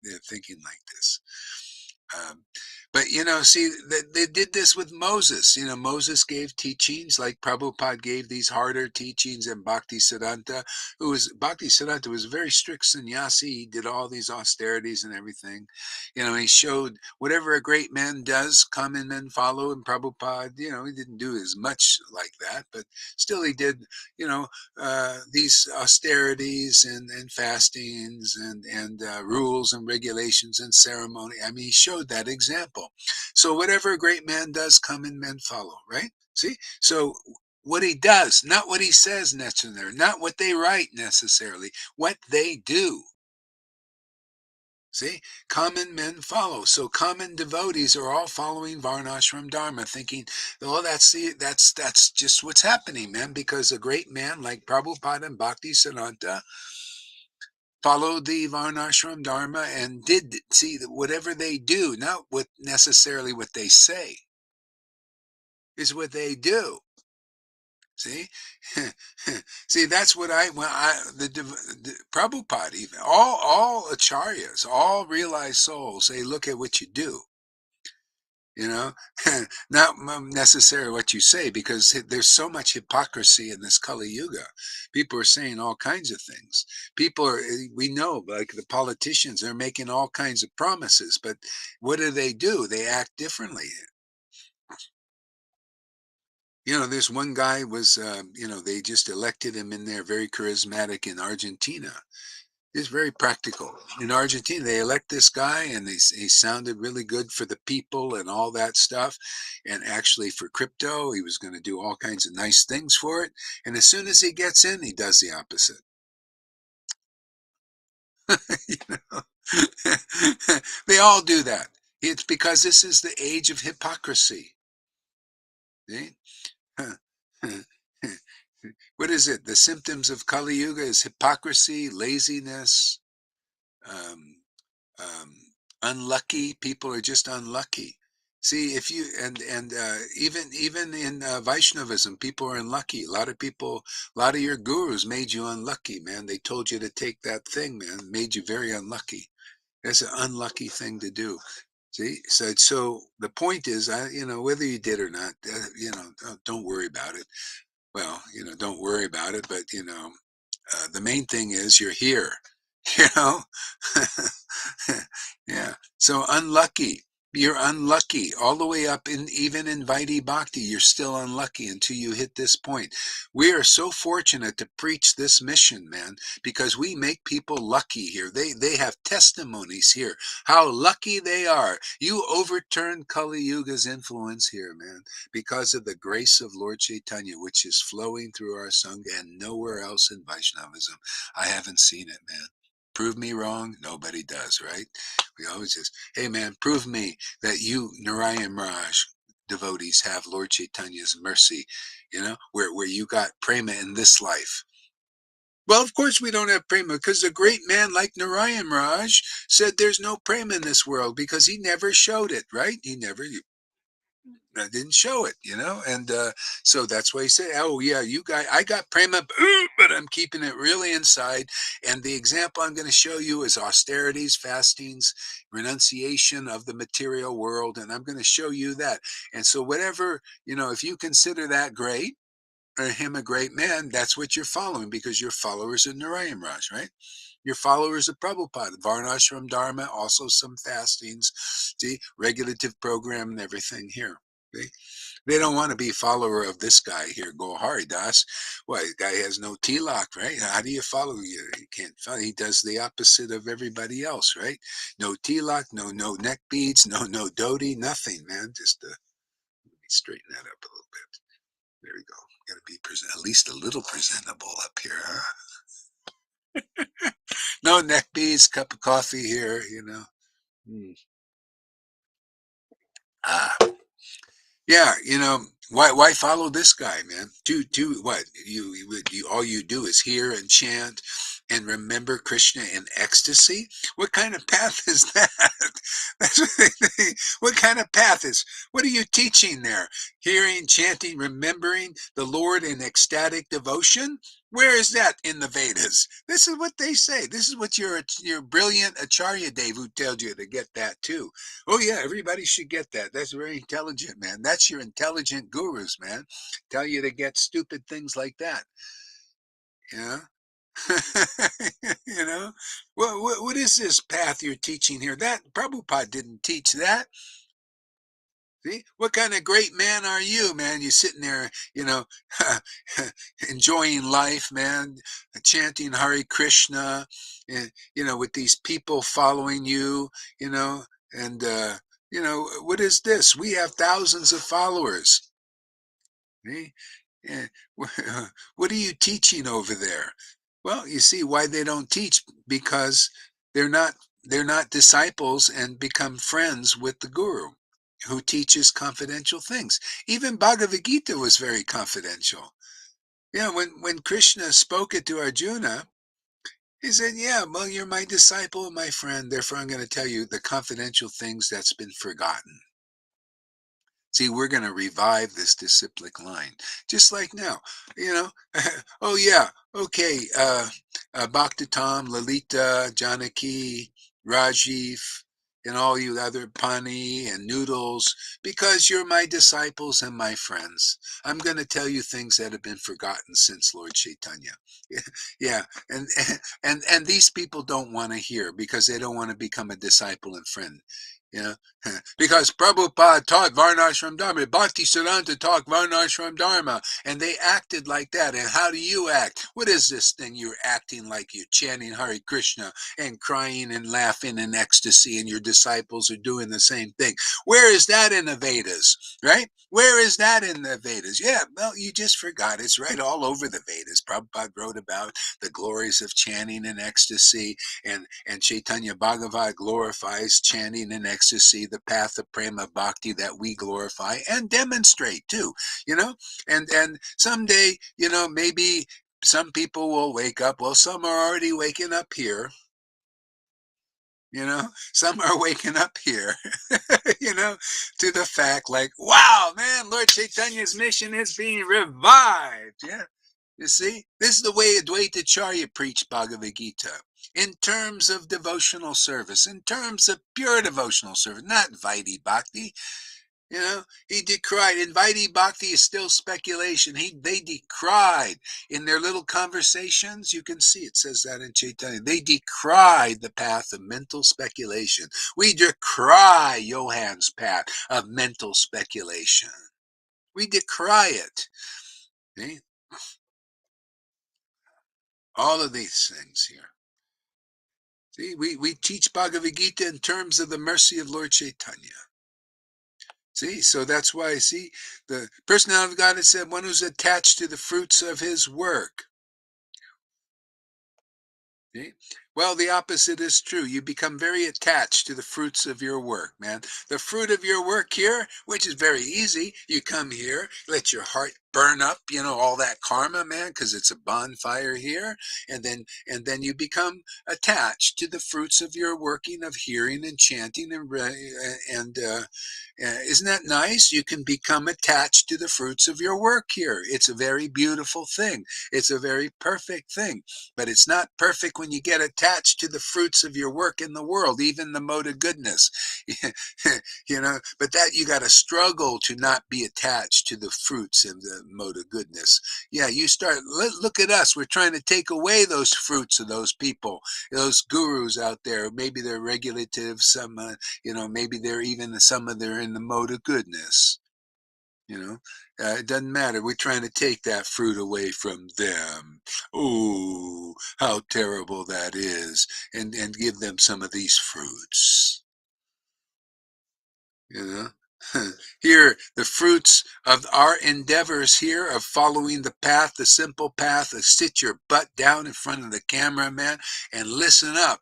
they're thinking like this. Um, but, see, they did this with Moses. Moses gave teachings like Prabhupada gave these harder teachings, and Bhakti Siddhanta was a very strict sannyasi. He did all these austerities and everything. He showed whatever a great man does, common men follow. And Prabhupada, he didn't do as much like that, but still he did, these austerities and fastings and rules and regulations and ceremony. I mean, he showed that example. So whatever a great man does, common men follow, right? See? So what he does, not what he says necessarily, not what they write necessarily, what they do. See, common men follow. So common devotees are all following Varnashram Dharma, thinking, "Oh, that's just what's happening, man." Because a great man like Prabhupada and Bhakti Siddhanta followed the Varnashram Dharma and did see that whatever they do, not what necessarily what they say, is what they do. See, see, that's what the Prabhupada, even all acharyas, all realized souls say, "Look at what you do." You know, not necessarily what you say, because there's so much hypocrisy in this Kali Yuga. People are saying all kinds of things. We know, like the politicians, they're making all kinds of promises, but what do? They act differently. This one guy was, they just elected him in there, very charismatic in Argentina. He's very practical. In Argentina, they elect this guy, and he sounded really good for the people and all that stuff. And actually, for crypto, he was going to do all kinds of nice things for it. And as soon as he gets in, he does the opposite. you know? They all do that. It's because this is the age of hypocrisy. See? What is it? The symptoms of Kali Yuga is hypocrisy, laziness, um, um, Unlucky people are just unlucky. See, if you and even in Vaishnavism, people are unlucky. A lot of people, a lot of your gurus made you unlucky, man. They told you to take that thing, man. Made you very unlucky. That's an unlucky thing to do. See, so the point is, whether you did or not, don't worry about it. Well, don't worry about it, but the main thing is you're here, you know? Yeah. So unlucky. You're unlucky all the way up in even in Vaidhi Bhakti. You're still unlucky until you hit this point. We are so fortunate to preach this mission, man, because we make people lucky here. They have testimonies here how lucky they are. You overturned Kali Yuga's influence here, man, because of the grace of Lord Chaitanya, which is flowing through our Sangha and nowhere else in Vaishnavism. I haven't seen it, man. Prove me wrong. Nobody does, right? We always just, hey, man, prove me that you, Narayan Raj devotees, have Lord Chaitanya's mercy, where you got prema in this life. Well, of course we don't have prema because a great man like Narayan Raj said there's no prema in this world because he never showed it, right? He never didn't show it, and so that's why he said, "Oh yeah, you guys, I got prema, but I'm keeping it really inside." And the example I'm going to show you is austerities, fastings, renunciation of the material world, and I'm going to show you that. And so, whatever if you consider that great or him a great man, that's what you're following because you're followers of Narayan Raj, right? You're followers of Prabhupada, Varnashram Dharma, also some fastings, see, regulative program and everything here. See? They don't want to be a follower of this guy here, Gohari Das. Well, the guy has no tilak, right? How do you follow you? You can't follow. He does the opposite of everybody else, right? No tilak, no neck beads, no dhoti, nothing, man. Just let me straighten that up a little bit. There we go. Got to be at least a little presentable up here, huh? No neck beads, cup of coffee here. Mm. Ah, yeah, why follow this guy, man? Do what? You all you do is hear and chant and remember Krishna in ecstasy? What kind of path is that? That's what they think. What kind of path is? What are you teaching there? Hearing, chanting, remembering the Lord in ecstatic devotion? Where is that in the Vedas? This is what they say. This is what your brilliant Acharya Dev who tells you to get that too. Oh yeah, everybody should get that. That's very intelligent, man. That's your intelligent gurus, man. Tell you to get stupid things like that. Yeah. you know, what is this path you're teaching here? That Prabhupada didn't teach that. See, what kind of great man are you, man? You sitting there, enjoying life, man, chanting Hare Krishna, and with these people following you, you know, and what is this? We have thousands of followers. See? Eh, What are you teaching over there? Well, you see why they don't teach because they're not they're not disciples and become friends with the guru who teaches confidential things. Even Bhagavad Gita was very confidential. Yeah, when Krishna spoke it to Arjuna, he said, "Yeah, well, you're my disciple, my friend. Therefore, I'm going to tell you the confidential things that's been forgotten." See, we're going to revive this disciplic line, just like now. You know, oh yeah, okay. Bhakti Tom, Lalita, Janaki, Rajiv, and all you other Pani and Noodles, because you're my disciples and my friends. I'm going to tell you things that have been forgotten since Lord Chaitanya. Yeah, and these people don't want to hear because they don't want to become a disciple and friend. Yeah, because Prabhupada taught Varnashram Dharma, Bhakti Siddhanta taught Varnashram Dharma, and they acted like that. And how do you act? What is this thing you're acting like you're chanting Hare Krishna and crying and laughing in ecstasy, and your disciples are doing the same thing? Where is that in the Vedas, right? Where is that in the Vedas? Yeah, well, you just forgot. It's right all over the Vedas. Prabhupada wrote about the glories of chanting in ecstasy, and Chaitanya Bhagavat glorifies chanting in ecstasy, the path of prema bhakti that we glorify and demonstrate too, and someday, maybe some people will wake up. Well, some are already waking up here. Some are waking up here, you know, to the fact like, wow, man, Lord Chaitanya's mission is being revived. Yeah. You see, this is the way Advaita Acharya preached Bhagavad Gita. In terms of devotional service, in terms of pure devotional service, not Vaidhi Bhakti. He decried. In Vaidhi Bhakti is still speculation. They decried in their little conversations. You can see it says that in Chaitanya. They decried the path of mental speculation. We decry Johan's path of mental speculation. We decry it. See? All of these things here. See, we teach Bhagavad Gita in terms of the mercy of Lord Chaitanya. See, so that's why, see, the personality of God has said, one who's attached to the fruits of his work. See? Well, the opposite is true. You become very attached to the fruits of your work, man. The fruit of your work here, which is very easy, you come here, let your heart burn up, all that karma, man, because it's a bonfire here, and then you become attached to the fruits of your working of hearing and chanting and isn't that nice? You can become attached to the fruits of your work here. It's a very beautiful thing. It's a very perfect thing. But it's not perfect when you get attached to the fruits of your work in the world, even the mode of goodness. But that you got to struggle to not be attached to the fruits of the mode of goodness. Yeah, you start, look at us. We're trying to take away those fruits of those people, those gurus out there. Maybe they're regulative, some, maybe they're even some of they're in the mode of goodness. It doesn't matter. We're trying to take that fruit away from them. Oh, how terrible that is. And give them some of these fruits. You know? Here, the fruits of our endeavors here of following the path, the simple path of sit your butt down in front of the camera, man, and listen up.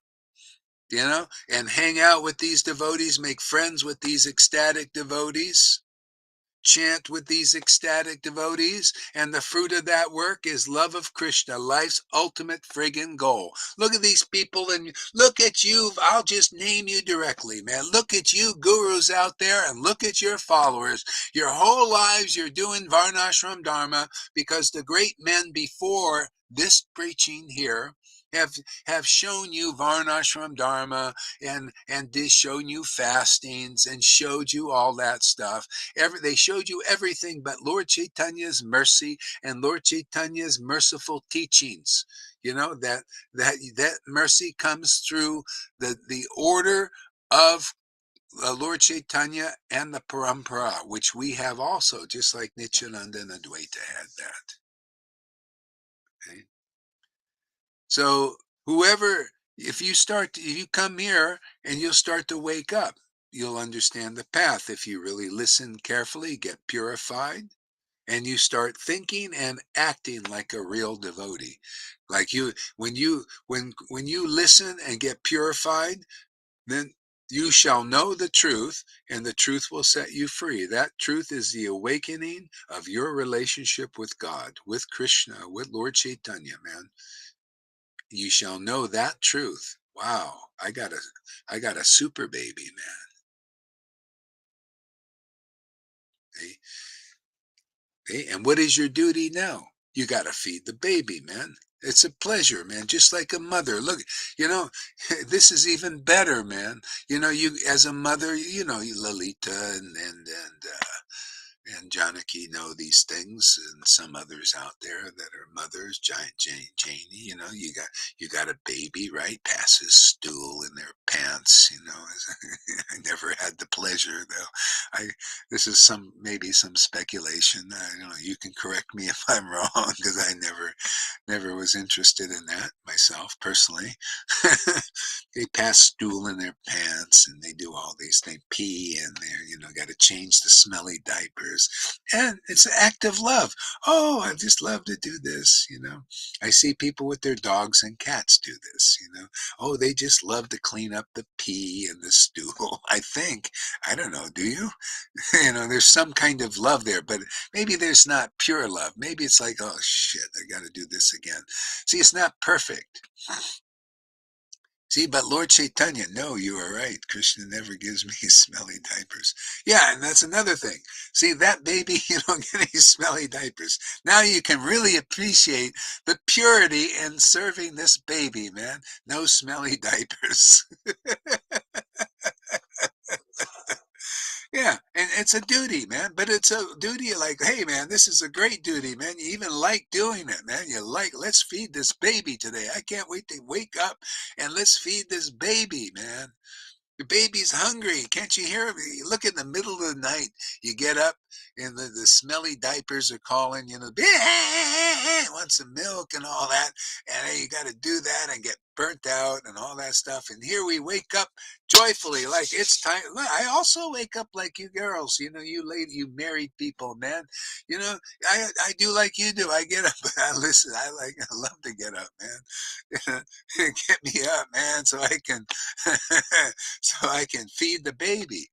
And hang out with these devotees, make friends with these ecstatic devotees. Chant with these ecstatic devotees, and the fruit of that work is love of Krishna, life's ultimate friggin' goal. Look at these people, and look at you. I'll just name you directly, man. Look at you gurus out there, and look at your followers. Your whole lives you're doing Varnashram Dharma because the great men before this preaching here have shown you Varnashram Dharma and shown you fastings and showed you all that stuff. They showed you everything but Lord Chaitanya's mercy and Lord Chaitanya's merciful teachings. That mercy comes through the order of Lord Chaitanya and the Parampara, which we have also, just like Nityananda and Advaita had that. Okay? So if you come here and you'll start to wake up, you'll understand the path. If you really listen carefully, get purified, and you start thinking and acting like a real devotee. Like when you listen and get purified, then you shall know the truth, and the truth will set you free. That truth is the awakening of your relationship with God, with Krishna, with Lord Chaitanya, man. You shall know that truth. Wow, I got a super baby, man. See? Okay, and what is your duty now? You got to feed the baby, man. It's a pleasure, man. Just like a mother. Look, you know, this is even better, man. You as a mother, Lalita and Janaki know these things, and some others out there that are mothers, Janie. You got a baby, right? Passes stool in their pants. I never had the pleasure though. I This is maybe some speculation. I don't know. You can correct me if I'm wrong because I never was interested in that myself personally. They pass stool in their pants and they do all these things, pee, and they're got to change the smelly diapers, and it's an act of love. Oh, I just love to do this. I see people with their dogs and cats do this. Oh, they just love to clean up the pee and the stool. I don't know, do you? There's some kind of love there, but maybe there's not pure love. Maybe it's like, oh shit, I got to do this again. See, it's not perfect. See, but Lord Chaitanya, no, you are right. Krishna never gives me smelly diapers. Yeah, and that's another thing. See, that baby, you don't get any smelly diapers. Now you can really appreciate the purity in serving this baby, man. No smelly diapers. Yeah, and it's a duty, man. But it's a duty like, hey, man, this is a great duty, man. You even like doing it, man. You like, let's feed this baby today. I can't wait to wake up and let's feed this baby, man. The baby's hungry. Can't you hear him? You look in the middle of the night, you get up and the smelly diapers are calling, you know, wants some milk and all that. And hey, you got to do that and get burnt out and all that stuff. And here we wake up joyfully, like it's time. I also wake up like you girls, you know, you lady, you married people, man. You know, I do like you do. I get up, I listen, I love to get up, man. Get me up, man, so I can so I can feed the baby.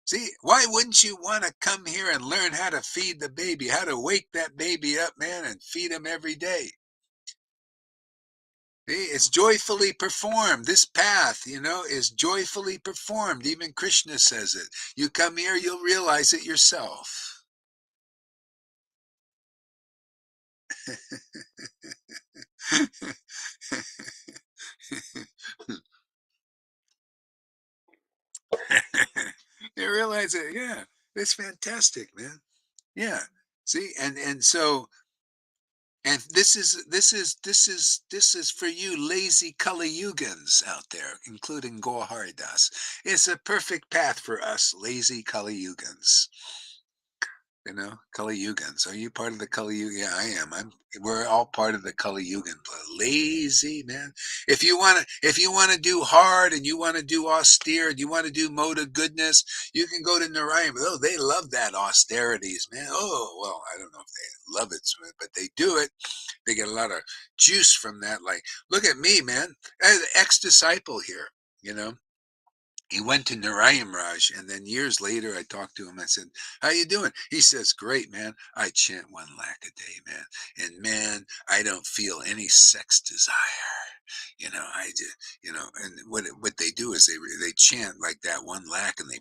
See, why wouldn't you want to come here and learn how to feed the baby, how to wake that baby up, man, and feed him every day? See, it's joyfully performed. This path, you know, is joyfully performed. Even Krishna says it. You come here, you'll realize it yourself. You realize it, yeah. It's fantastic, man. Yeah. See, and so and this is for you lazy Kali Yugans out there, including Gaur Haridas. It's a perfect path for us lazy Kali Yugans. You know, Kali Yugans. Are you part of the Kali Yugan? Yeah, I am. We're all part of the Kali Yugan. Lazy man. If you wanna do hard and you wanna do austere and you wanna do mode of goodness, you can go to Narayan. Oh, they love that austerities, man. Oh, well, I don't know if they love it, but they do it. They get a lot of juice from that. Like, look at me, man. An ex-disciple here, you know. He went to Narayan Raj, and then years later, I talked to him. I said, "How you doing?" He says, "Great, man. I chant 1 lakh a day, man, and man, I don't feel any sex desire. You know, I just, you know, and what they do is they chant like that 1 lakh, and they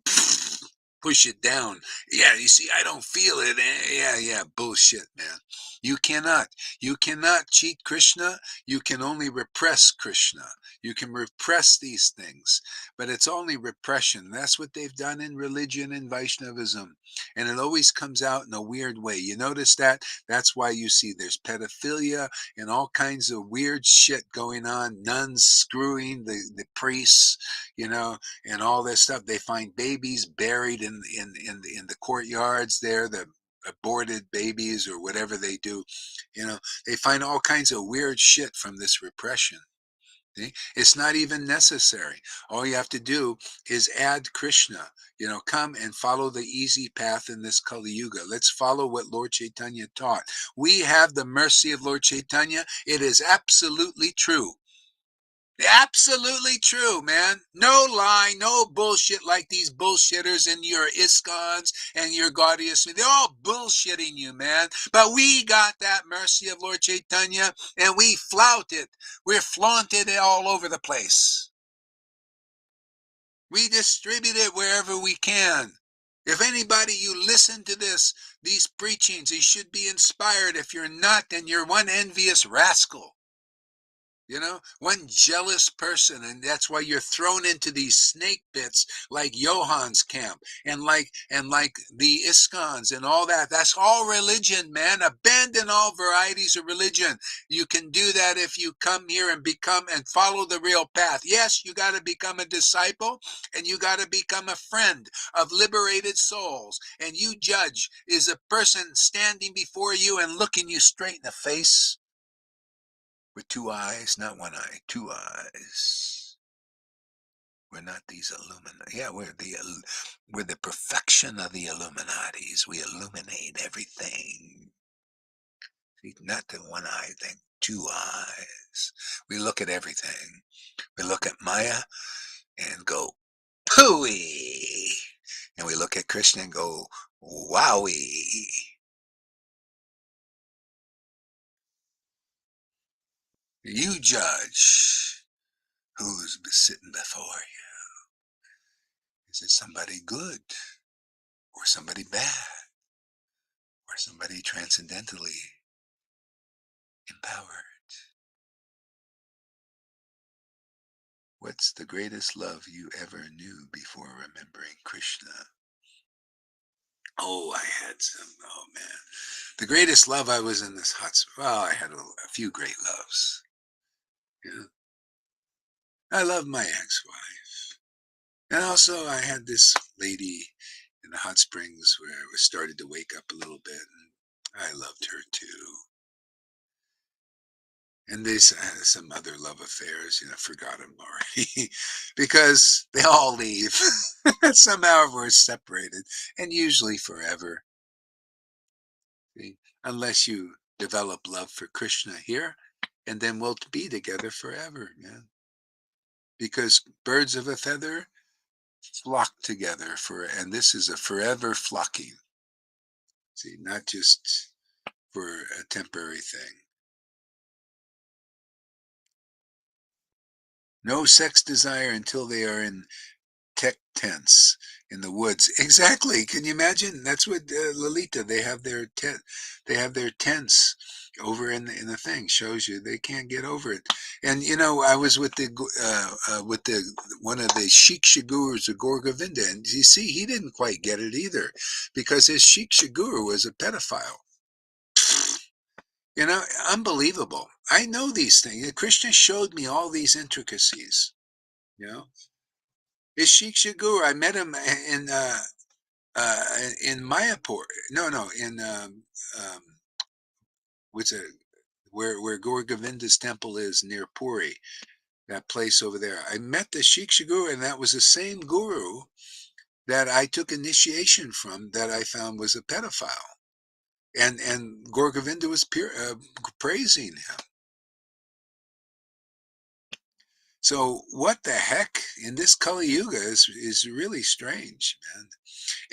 push it down. Yeah, you see, I don't feel it. Yeah, yeah, bullshit, man. You cannot, you cannot cheat Krishna. You can only repress Krishna. You can repress these things, but it's only repression. That's what they've done in religion and Vaishnavism. And it always comes out in a weird way. You notice that? That's why you see there's pedophilia and all kinds of weird shit going on. Nuns screwing the priests, you know, and all this stuff. They find babies buried in the courtyards there, the aborted babies or whatever they do. You know, they find all kinds of weird shit from this repression. See? It's not even necessary. All you have to do is add Krishna. You know, come and follow the easy path in this Kali Yuga. Let's follow what Lord Chaitanya taught. We have the mercy of Lord Chaitanya. It is absolutely true. Absolutely true, man. No lie, no bullshit like these bullshitters in your ISKCONs and your Gaudius. They're all bullshitting you, man. But we got that mercy of Lord Chaitanya and we flout it. We're flaunted it all over the place. We distribute it wherever we can. If anybody, you listen to these preachings, you should be inspired. If you're not, then you're one envious rascal. You know, one jealous person, and that's why you're thrown into these snake bits like Johan's camp and like the ISKCONs and all that. That's all religion, man. Abandon all varieties of religion. You can do that if you come here and become and follow the real path. Yes, you got to become a disciple and you got to become a friend of liberated souls. And you judge, is a person standing before you and looking you straight in the face with 2 eyes, not 1 eye, 2 eyes. We're not these Illuminati. Yeah, we're the perfection of the Illuminatis. We illuminate everything. See, not the 1 eye thing, 2 eyes. We look at everything. We look at Maya and go, pooey. And we look at Krishna and go, wowie. You judge. Who's sitting before you? Is it somebody good or somebody bad or somebody transcendentally empowered? What's the greatest love you ever knew before remembering Krishna? Oh, I had some. Oh man, the greatest love I was in this hot. Well, I had a few great loves. Yeah, I loved my ex-wife, and also I had this lady in the hot springs where I was started to wake up a little bit, and I loved her too. And there's some other love affairs, forgot them already, because they all leave. Somehow we're separated, and usually forever. See? Unless you develop love for Krishna here, and then we'll be together forever, man. Because birds of a feather flock together and this is a forever flocking. See, not just for a temporary thing. No sex desire until they are in tech tents in the woods. Exactly. Can you imagine? That's what Lalita. They have their tent. They have their tents over in the thing. Shows you they can't get over it. And I was with the one of the Shiksha gurus of Gaur Govinda, and you see, he didn't quite get it either, because his Shiksha guru was a pedophile. Unbelievable. I know these things. Krishna showed me all these intricacies. You know, his Shiksha guru. I met him in Mayapur. No, in um, what's it? Where Gaur Govinda's temple is near Puri, that place over there. I met the Shiksha guru, and that was the same guru that I took initiation from, that I found was a pedophile, and Gaur Govinda was praising him. So what the heck in this Kali Yuga is really strange,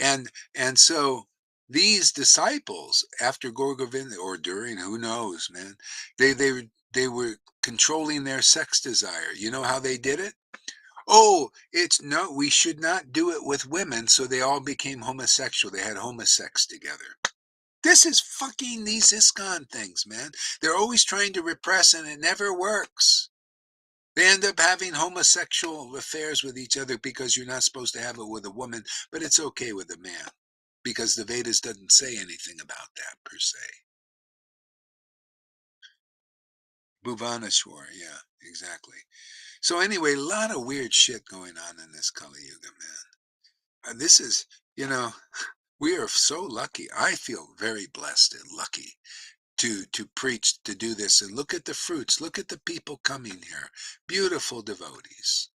man. And so these disciples, after Gaur Govinda, or during, who knows, man, they were controlling their sex desire. You know how they did it? Oh, it's no, we should not do it with women, so they all became homosexual. They had homosex together. This is fucking these ISKCON things, man. They're always trying to repress, and it never works. They end up having homosexual affairs with each other because you're not supposed to have it with a woman, but it's okay with a man, because the Vedas doesn't say anything about that per se. Bhuvaneshwar, yeah, exactly. So anyway, a lot of weird shit going on in this Kali Yuga, man. This is, you know, we are so lucky. I feel very blessed and lucky to preach, to do this, and look at the fruits. Look at the people coming here. Beautiful devotees,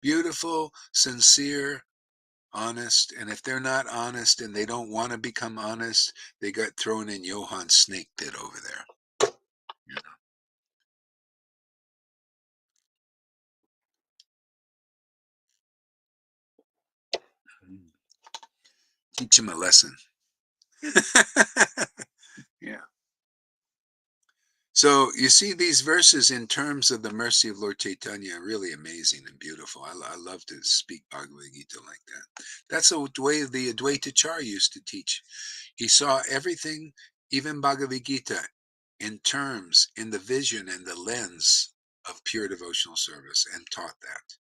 beautiful, sincere, honest. And if they're not honest and they don't want to become honest, they got thrown in Johan's snake pit over there. You know? Teach them a lesson. Yeah. So you see these verses in terms of the mercy of Lord Chaitanya are really amazing and beautiful. I love to speak Bhagavad Gita like that. That's the way the Advaita Char used to teach. He saw everything, even Bhagavad Gita, in terms, in the vision and the lens of pure devotional service, and taught that.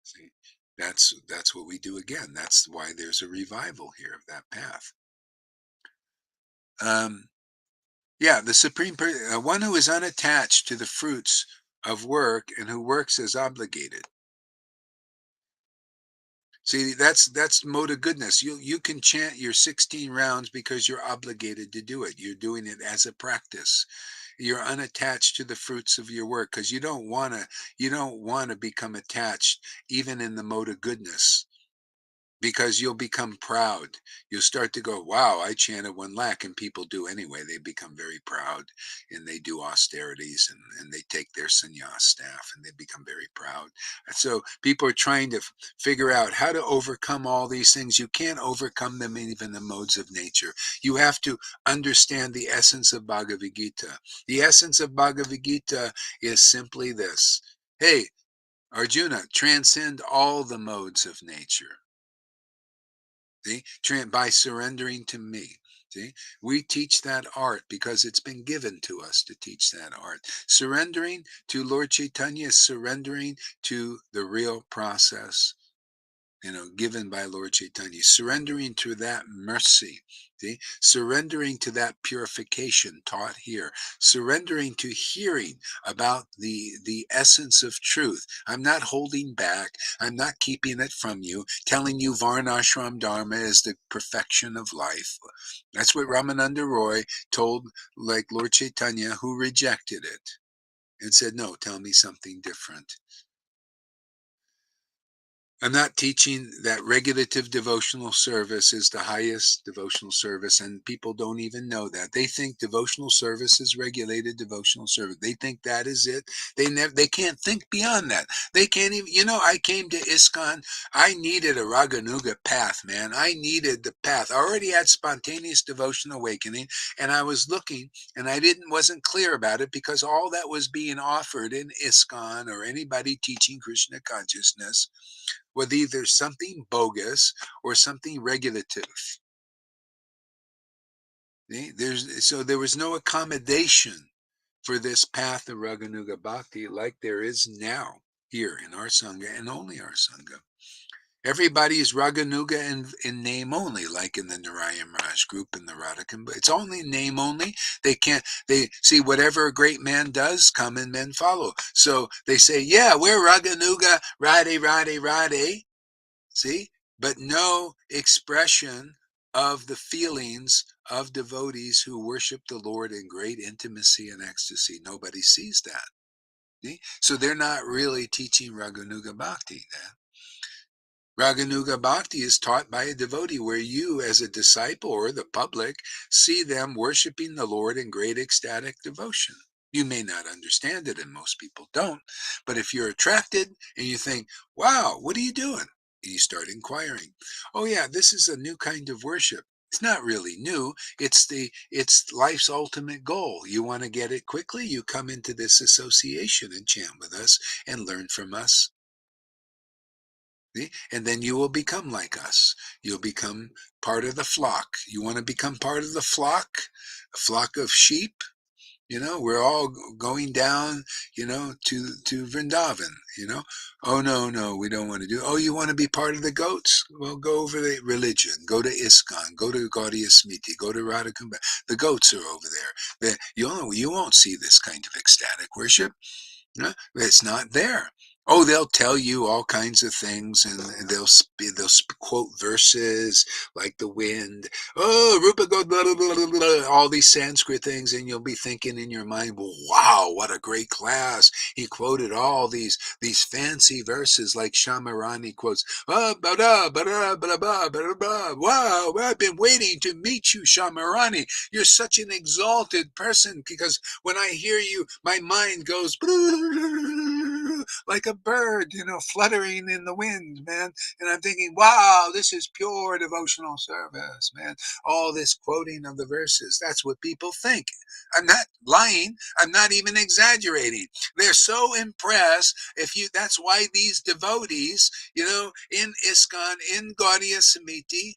See, that's what we do again. That's why there's a revival here of that path. Yeah, the one who is unattached to the fruits of work and who works as obligated. See, that's mode of goodness. You can chant your 16 rounds because you're obligated to do it. You're doing it as a practice. You're unattached to the fruits of your work because you don't want to become attached even in the mode of goodness, because you'll become proud. You'll start to go, wow, I chanted 1 lakh, and people do anyway. They become very proud, and they do austerities, and they take their sannyas staff, and they become very proud. And so people are trying to figure out how to overcome all these things. You can't overcome them in even the modes of nature. You have to understand the essence of Bhagavad Gita. The essence of Bhagavad Gita is simply this. Hey, Arjuna, transcend all the modes of nature. See, by surrendering to me. See, we teach that art because it's been given to us to teach that art. Surrendering to Lord Chaitanya is surrendering to the real process, given by Lord Chaitanya, surrendering to that mercy, see, surrendering to that purification taught here, surrendering to hearing about the essence of truth. I'm not holding back. I'm not keeping it from you, telling you Varnashram Dharma is the perfection of life. That's what Ramananda Roy told, like Lord Chaitanya, who rejected it and said, no, tell me something different. I'm not teaching that regulative devotional service is the highest devotional service, and people don't even know that. They think devotional service is regulated devotional service. They think that is it. They can't think beyond that. They can't even, I came to ISKCON. I needed a Raganuga path, man. I needed the path. I already had spontaneous devotion awakening, and I was looking, and I wasn't clear about it because all that was being offered in ISKCON or anybody teaching Krishna consciousness with either something bogus or something regulative. So there was no accommodation for this path of Raganuga Bhakti like there is now here in our Sangha and only our Sangha. Everybody is Raganuga in name only, like in the Narayan Raj group in the Radhakan, but it's only name only. They see whatever a great man does, come and men follow. So they say, yeah, we're Raganuga, Radhe, Radhe, Radhe. See, but no expression of the feelings of devotees who worship the Lord in great intimacy and ecstasy. Nobody sees that. See? So they're not really teaching Raganuga Bhakti then. Raganuga Bhakti is taught by a devotee where you, as a disciple or the public, see them worshiping the Lord in great ecstatic devotion. You may not understand it, and most people don't, but if you're attracted and you think, wow, what are you doing? And you start inquiring. Oh yeah, this is a new kind of worship. It's not really new. It's life's ultimate goal. You want to get it quickly, you come into this association and chant with us and learn from us. See? And then you will become like us. You'll become part of the flock. You want to become part of the flock, a flock of sheep. We're all going down, to Vrindavan. Oh no, no, we don't want to do. Oh, you want to be part of the goats? Well, go over the religion. Go to ISKCON. Go to Gaudiya Smiti. Go to Radha Kumbh. The goats are over there. You won't see this kind of ecstatic worship. It's not there. Oh, they'll tell you all kinds of things, and they'll quote verses like the wind. Oh, Rupa go blah, blah, blah, blah, all these Sanskrit things, and you'll be thinking in your mind, "Well, wow, what a great class!" He quoted all these fancy verses like Shamarani quotes. Oh, blah, blah, blah, blah, blah, blah, blah. Wow, I've been waiting to meet you, Shamarani. You're such an exalted person because when I hear you, my mind goes like a bird, fluttering in the wind, man. And I'm thinking, wow, this is pure devotional service, man. All this quoting of the verses, that's what people think. I'm not lying. I'm not even exaggerating. They're so impressed. That's why these devotees, in ISKCON, in Gaudiya Samiti,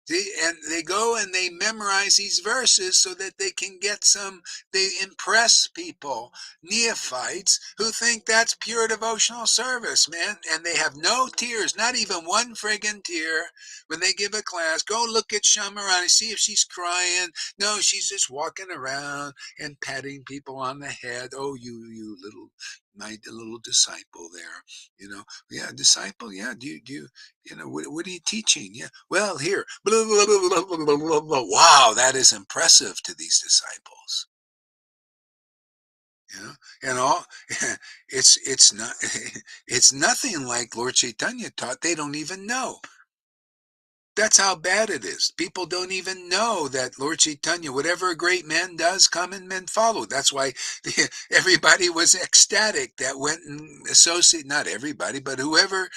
see, and they go and they memorize these verses so that they impress people, neophytes, who think that's pure devotional service, man. And they have no tears, not even one friggin' tear when they give a class. Go look at Shamarani, see if she's crying. No, she's just walking around and patting people on the head. Oh, you little, my little disciple there, yeah, disciple, yeah, what are you teaching? Yeah, well, here, blah, blah, blah, blah, blah, blah, blah. Wow, that is impressive to these disciples. And all it's not it's nothing like Lord Chaitanya taught. They don't even know. That's how bad it is. People don't even know that Lord Chaitanya, whatever a great man does, come and men follow. That's why everybody was ecstatic that went and associated, not everybody, but whoever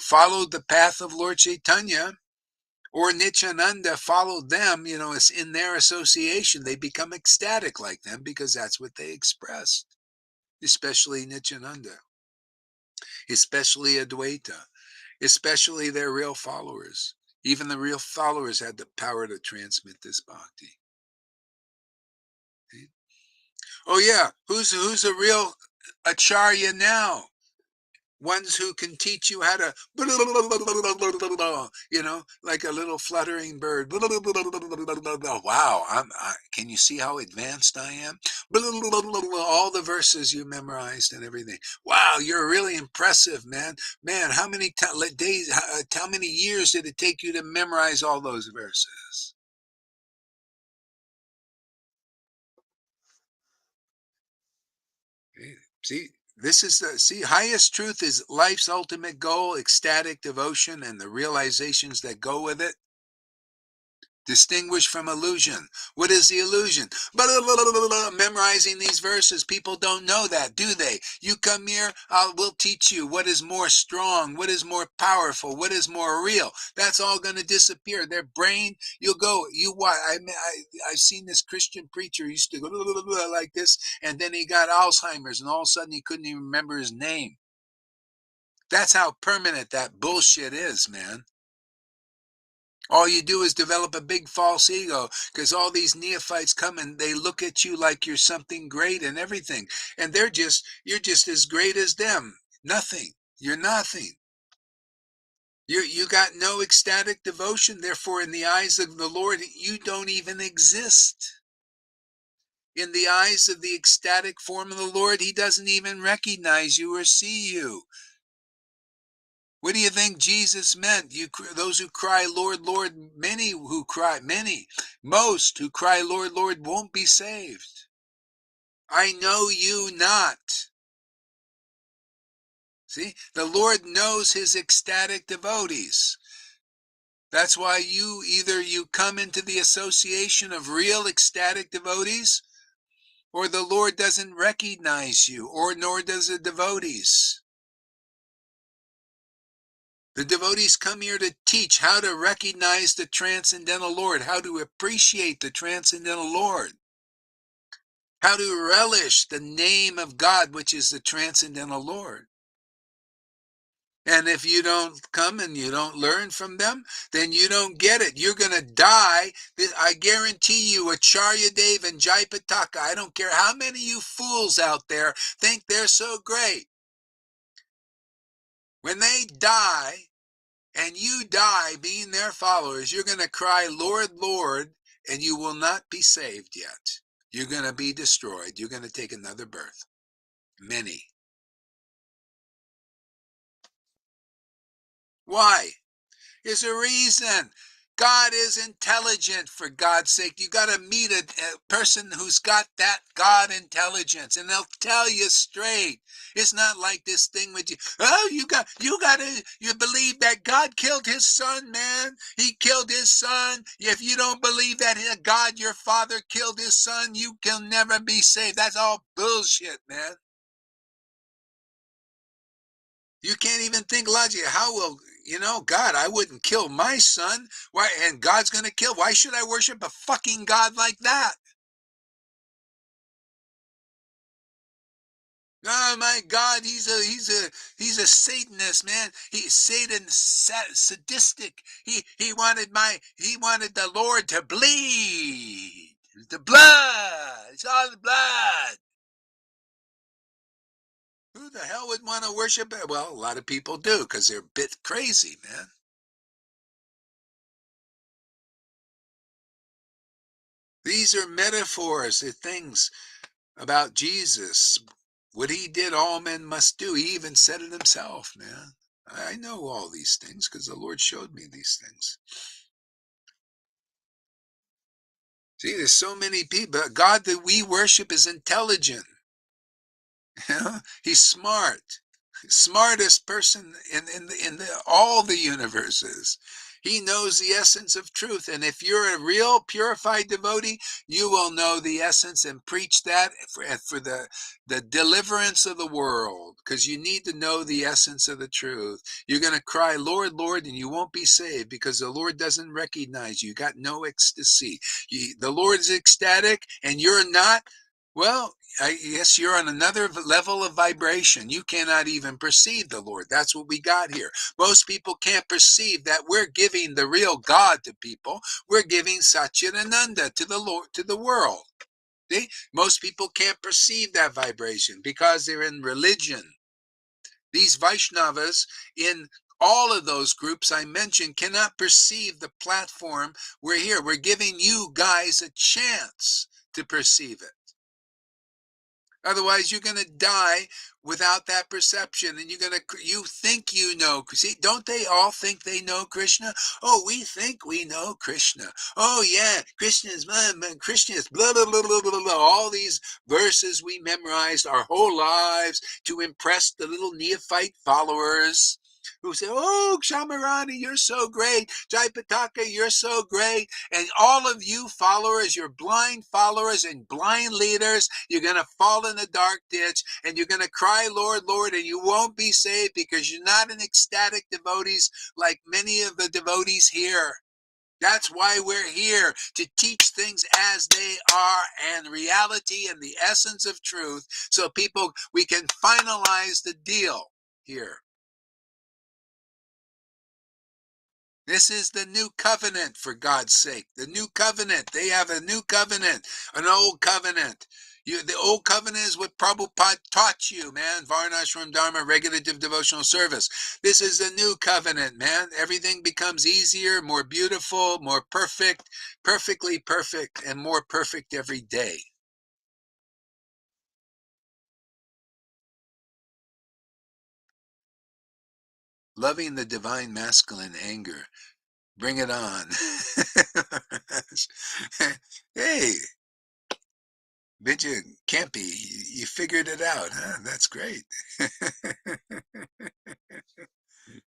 followed the path of Lord Chaitanya or Nityananda followed them, it's in their association. They become ecstatic like them because that's what they expressed, especially Nityananda. especially Advaita, especially their real followers. Even the real followers had the power to transmit this bhakti. See? Oh yeah, who's a real acharya now? Ones who can teach you how to, like a little fluttering bird. Wow, can you see how advanced I am? All the verses you memorized and everything. Wow, you're really impressive, man. Man, how many days, how many years did it take you to memorize all those verses? See, this is the highest truth is life's ultimate goal, ecstatic devotion, and the realizations that go with it. Distinguished from illusion. What is the illusion? Memorizing these verses. People don't know that, do they? You come here, we'll teach you what is more strong, what is more powerful, what is more real. That's all going to disappear. Their brain, you'll go, you what? I've seen this Christian preacher used to go like this, and then he got Alzheimer's, and all of a sudden he couldn't even remember his name. That's how permanent that bullshit is, man. All you do is develop a big false ego because all these neophytes come and they look at you like you're something great and everything. And you're just as great as them. Nothing. You're nothing. You got no ecstatic devotion. Therefore, in the eyes of the Lord, you don't even exist. In the eyes of the ecstatic form of the Lord, he doesn't even recognize you or see you. What do you think Jesus meant? Those who cry, Lord, Lord, most who cry, Lord, Lord, won't be saved. I know you not. See, the Lord knows his ecstatic devotees. That's why you come into the association of real ecstatic devotees, or the Lord doesn't recognize you, or nor does the devotees. The devotees come here to teach how to recognize the transcendental Lord, how to appreciate the transcendental Lord, how to relish the name of God, which is the transcendental Lord. And if you don't come and you don't learn from them, then you don't get it. You're going to die. I guarantee you, Acharya Dev and Jaipataka, I don't care how many you fools out there think they're so great. When they die, and you die being their followers, you're going to cry, Lord, Lord, and you will not be saved yet. You're going to be destroyed. You're going to take another birth. Many. Why? There's a reason. God is intelligent, for God's sake. You got to meet a person who's got that God intelligence, and they'll tell you straight. It's not like this thing with you. Oh, you believe that God killed his son, man. He killed his son. If you don't believe that God, your father, killed his son, you can never be saved. That's all bullshit, man. You can't even think logically. How will, God, I wouldn't kill my son. Why? And God's going to kill. Why should I worship a fucking God like that? Oh my God, he's a Satanist, man. Satan's sadistic. He wanted the Lord to bleed. The blood. It's all the blood. Who the hell would want to worship it? Well, a lot of people do because they're a bit crazy, man. These are metaphors, they're things about Jesus. What he did, all men must do. He even said it himself, man. I know all these things because the Lord showed me these things. See, there's so many people. God that we worship is intelligent. He's smart. Smartest person in all the universes. He knows the essence of truth. And if you're a real purified devotee, you will know the essence and preach that for the deliverance of the world. Because you need to know the essence of the truth. You're going to cry, Lord, Lord, and you won't be saved because the Lord doesn't recognize you. You got no ecstasy. The Lord is ecstatic and you're not. Well, I guess you're on another level of vibration. You cannot even perceive the Lord. That's what we got here. Most people can't perceive that we're giving the real God to people. We're giving Satchitananda to the Lord, to the world. See? Most people can't perceive that vibration because they're in religion. These Vaishnavas in all of those groups I mentioned cannot perceive the platform we're here. We're giving you guys a chance to perceive it. Otherwise, you're going to die without that perception, and you think you know. See, don't they all think they know Krishna? Oh, we think we know Krishna. Oh, yeah, Krishna is blah blah blah blah blah blah. All these verses we memorized our whole lives to impress the little neophyte followers who say, "Oh, Shamarani, you're so great. Jaipataka, you're so great." And all of you followers, you're blind followers and blind leaders, you're going to fall in the dark ditch and you're going to cry, Lord, Lord, and you won't be saved because you're not an ecstatic devotees like many of the devotees here. That's why we're here, to teach things as they are and reality and the essence of truth, so people, we can finalize the deal here. This is the new covenant, for God's sake. The new covenant. They have a new covenant, an old covenant. The old covenant is what Prabhupada taught you, man. Varnashram Dharma, regulative devotional service. This is the new covenant, man. Everything becomes easier, more beautiful, more perfect, perfectly perfect, and more perfect every day. Loving the divine masculine anger. Bring it on. Hey, Vidya Campy, you figured it out, huh? That's great.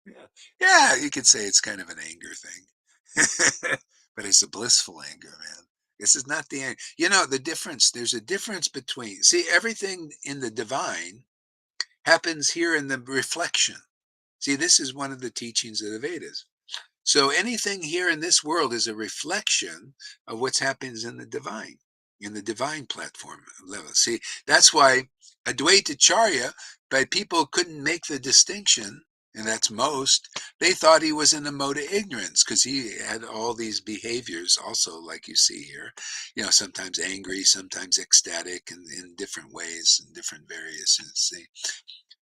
Yeah. Yeah, you could say it's kind of an anger thing. But it's a blissful anger, man. This is not the anger. You know, the difference, there's a difference between, see, everything in the divine happens here in the reflection. See, this is one of the teachings of the Vedas. So anything here in this world is a reflection of what's happens in the divine platform level. See, that's why Advaita Charya, but people couldn't make the distinction, and that's most. They thought he was in a mode of ignorance because he had all these behaviors also, like you see here. You know, sometimes angry, sometimes ecstatic, and in different ways and different variations. See,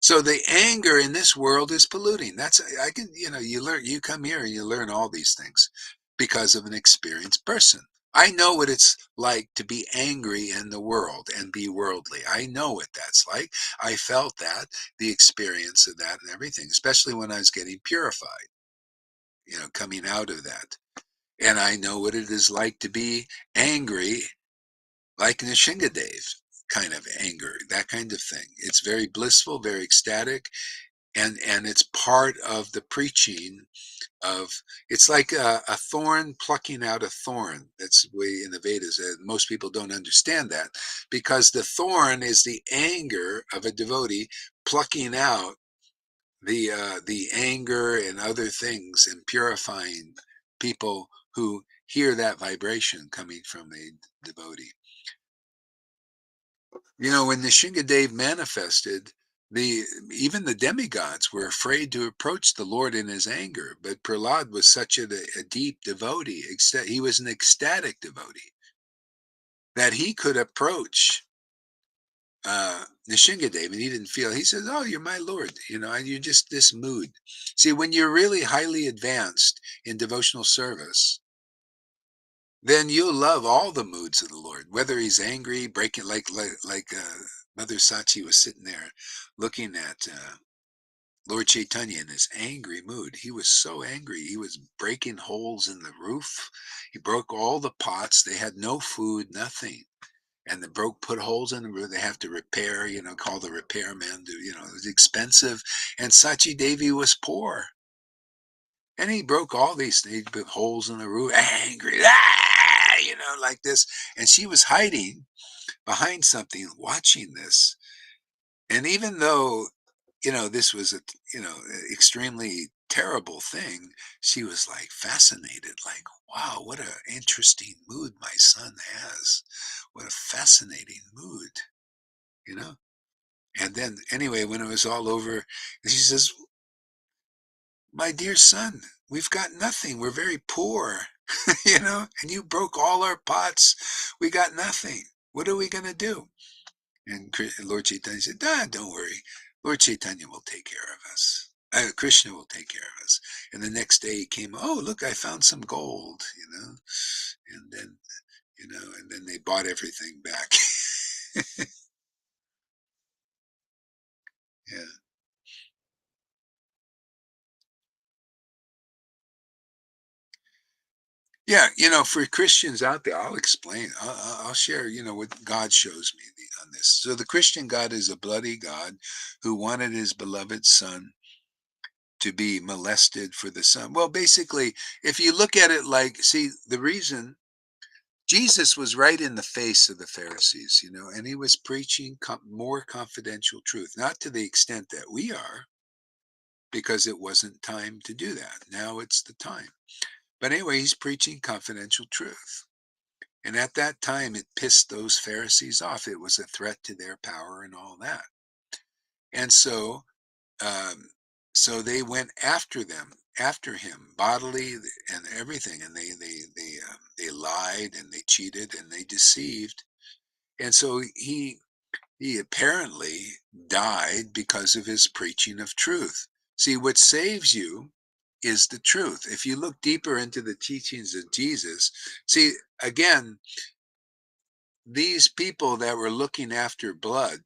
so the anger in this world is polluting. That's, I can, you know, you learn, you come here and you learn all these things because of an experienced person. I know what it's like to be angry in the world and be worldly. I know what that's like. I felt that, the experience of that and everything, especially when I was getting purified, you know, coming out of that. And I know what it is like to be angry, like Nishingadev kind of anger, that kind of thing. It's very blissful, very ecstatic, and it's part of the preaching of, it's like a thorn plucking out a thorn. That's the way in the Vedas, most people don't understand that, because the thorn is the anger of a devotee plucking out the anger and other things and purifying people who hear that vibration coming from a devotee. You know, when Nishingadev manifested, the even the demigods were afraid to approach the Lord in his anger. But Prahlad was such a deep devotee, he was an ecstatic devotee, that he could approach Nishingadev, and he didn't feel. He says, "Oh, you're my Lord. You know, you're just this mood." See, when you're really highly advanced in devotional service, then you'll love all the moods of the Lord, whether he's angry, breaking like Mother Sachi was sitting there looking at Lord Chaitanya in his angry mood. He was so angry. He was breaking holes in the roof. He broke all the pots. They had no food, nothing. And put holes in the roof. They have to repair, you know, call the repairman to, you know, it was expensive. And Sachi Devi was poor. And he broke all these things. He put holes in the roof, angry, you know, like this. And she was hiding behind something, watching this. And even though, you know, this was a, you know, extremely terrible thing, she was like fascinated, like, wow, what an interesting mood my son has. What a fascinating mood, you know? And then, anyway, when it was all over, she says, my dear son, we've got nothing. We're very poor, and you broke all our pots. We got nothing. What are we going to do? And Lord Chaitanya said, don't worry. Lord Chaitanya will take care of us. Krishna will take care of us. And the next day he came, oh, look, I found some gold, and then, and then they bought everything back. Yeah. Yeah, for Christians out there, I'll explain. I'll share, what God shows me on this. So the Christian God is a bloody God who wanted his beloved son to be molested for the son. Well, basically, if you look at it like, see, the reason Jesus was right in the face of the Pharisees, and he was preaching more confidential truth, not to the extent that we are, because it wasn't time to do that. Now it's the time. But anyway, he's preaching confidential truth. And at that time, it pissed those Pharisees off. It was a threat to their power and all that. And um, so they went after him, bodily and everything. And they lied and they cheated and they deceived. And so he apparently died because of his preaching of truth. See, what saves you is the truth. If you look deeper into the teachings of Jesus, see, again, these people that were looking after blood,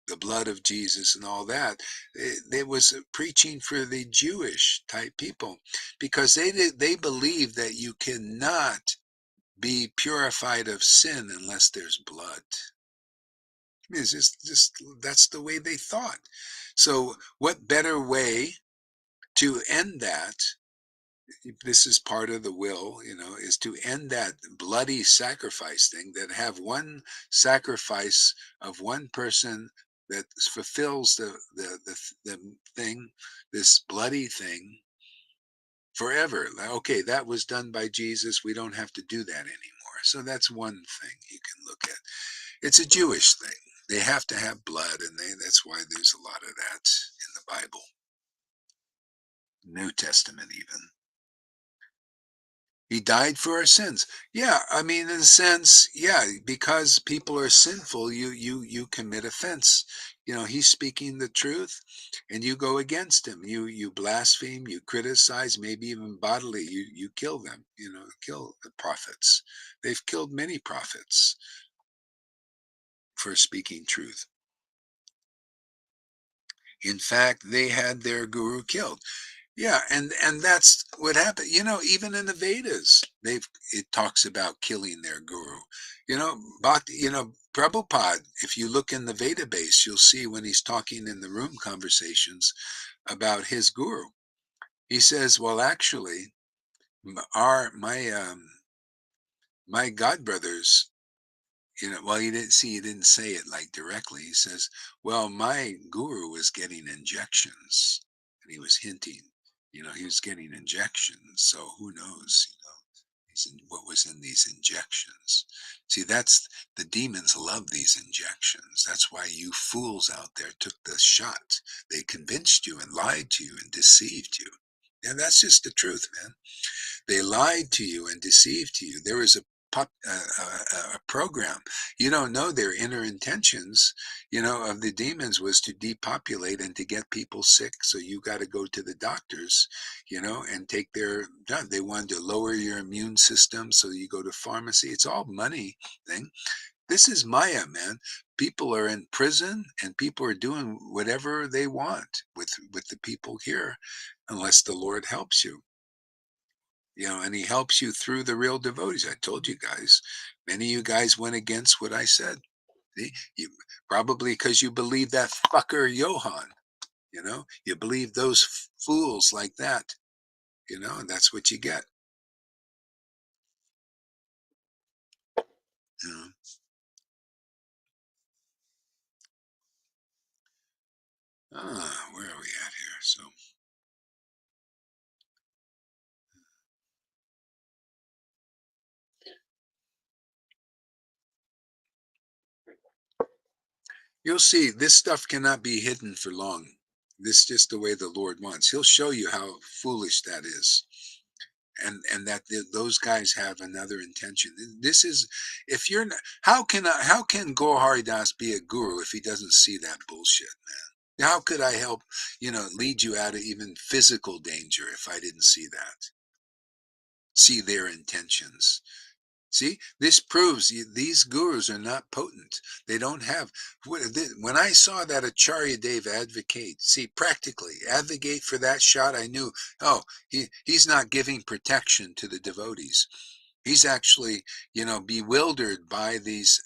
the blood of Jesus and all that, it was preaching for the Jewish type people, because they believe that you cannot be purified of sin unless there's blood. It's just that's the way they thought. So what better way to end that, this is part of the will, is to end that bloody sacrifice thing, that have one sacrifice of one person that fulfills the thing, this bloody thing forever. Okay, that was done by Jesus. We don't have to do that anymore. So that's one thing you can look at. It's a Jewish thing. They have to have blood, and that's why there's a lot of that in the Bible, New Testament even. He died for our sins. Yeah, I mean, in a sense, yeah, because people are sinful, you commit offense. He's speaking the truth, and you go against him. You blaspheme, you criticize, maybe even bodily. You kill them. Kill the prophets. They've killed many prophets for speaking truth. In fact, they had their guru killed. Yeah, and that's what happened. Even in the Vedas, it talks about killing their guru. Prabhupada, if you look in the Veda base, you'll see when he's talking in the room conversations about his guru. He says, well, actually, my god brothers, well, he didn't say it like directly. He says, well, my guru was getting injections, and he was hinting, he was getting injections. So who knows, what was in these injections. See, that's the demons love these injections. That's why you fools out there took the shot. They convinced you and lied to you and deceived you. And that's just the truth, man. They lied to you and deceived you. There was a program. You don't know their inner intentions, of the demons was to depopulate and to get people sick. So you got to go to the doctors, and take their done. They wanted to lower your immune system. So you go to pharmacy. It's all money thing. This is Maya, man. People are in prison and people are doing whatever they want with the people here, unless the Lord helps you. And he helps you through the real devotees. I told you guys, many of you guys went against what I said. See? Probably because you believe that fucker Johann, you believe those fools like that, and that's what you get. You know? Where are we at here? So You'll see this stuff cannot be hidden for long. This is just the way the Lord wants. He'll show you how foolish that is. And that those guys have another intention. This is, if you're not, how can Gohari Das be a guru if he doesn't see that bullshit, man? How could I help, lead you out of even physical danger if I didn't see that? See their intentions. See, this proves these gurus are not potent. They don't have. When I saw that Acharya Dev advocate, see, practically advocate for that shot, I knew, oh, he's not giving protection to the devotees. He's actually, bewildered by these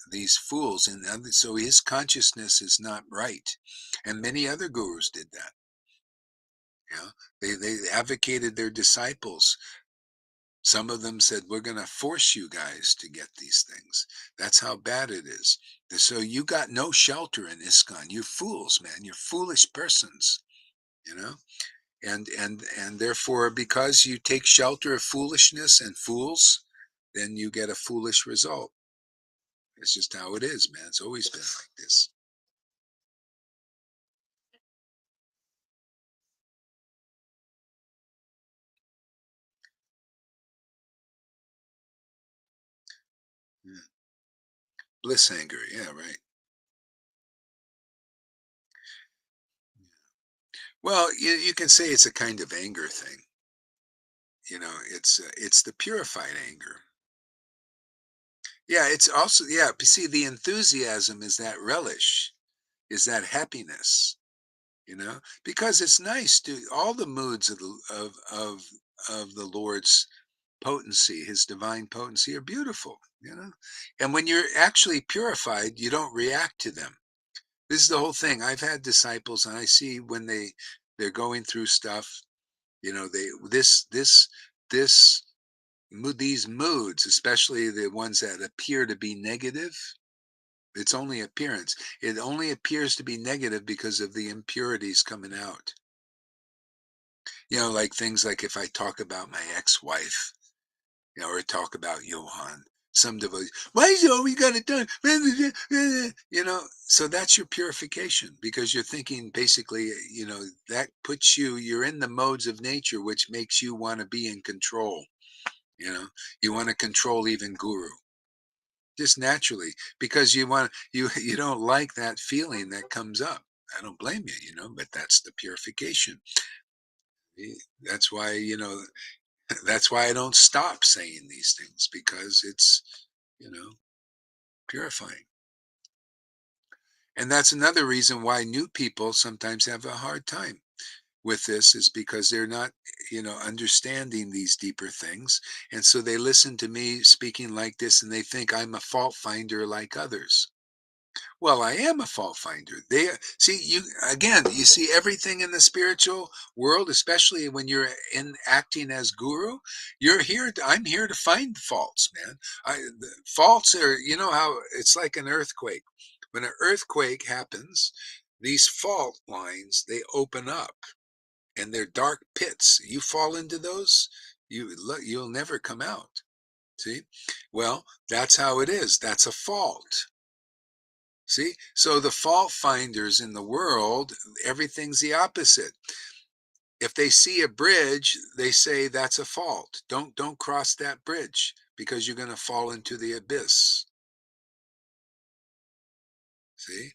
fools, and so his consciousness is not right. And many other gurus did that. They advocated their disciples. Some of them said, we're going to force you guys to get these things. That's how bad it is. So you got no shelter in ISKCON. You're fools, man. You're foolish persons, you know? And therefore, because you take shelter of foolishness and fools, then you get a foolish result. It's just how it is, man. It's always been like this. Yeah. Bliss anger. Yeah, right. Well, you can say it's a kind of anger thing. It's the purified anger. Yeah, it's also, yeah, see, the enthusiasm is that relish, is that happiness, because it's nice to all the moods of the Lord's potency, his divine potency are beautiful. And when you're actually purified, you don't react to them. This is the whole thing. I've had disciples and I see when they're going through stuff, they this these moods, especially the ones that appear to be negative, it's only appearance. It only appears to be negative because of the impurities coming out. Like things like if I talk about my ex-wife, or talk about Johann, some devotees, why is it always got it done? So that's your purification because you're thinking basically, that puts you're in the modes of nature, which makes you want to be in control. You know, you want to control even guru just naturally because you don't like that feeling that comes up. I don't blame you, but that's the purification. That's why, that's why I don't stop saying these things because it's, you know, purifying. And that's another reason why new people sometimes have a hard time with this is because they're not, understanding these deeper things. And so they listen to me speaking like this and they think I'm a fault finder like others. Well, I am a fault finder. They see you again, you see everything in the spiritual world, especially when you're in acting as guru, I'm here to find faults, man. The faults are, how it's like an earthquake. When an earthquake happens, these fault lines, they open up and they're dark pits. You fall into those, you'll never come out. See? Well, that's how it is. That's a fault. See, so the fault finders in the world, everything's the opposite. If they see a bridge, they say that's a fault. Don't cross that bridge because you're going to fall into the abyss. See,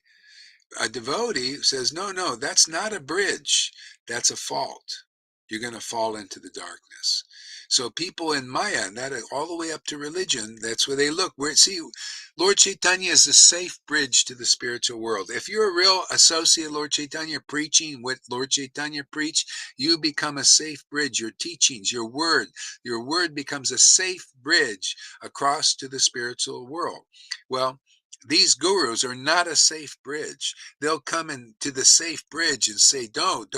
a devotee says, no, that's not a bridge. That's a fault. You're going to fall into the darkness. So people in Maya, and that all the way up to religion, that's where they look. Lord Chaitanya is a safe bridge to the spiritual world. If you're a real associate Lord Chaitanya preaching what Lord Chaitanya preached, you become a safe bridge. Your teachings, your word becomes a safe bridge across to the spiritual world. Well, these gurus are not a safe bridge. They'll come into the safe bridge and say, don't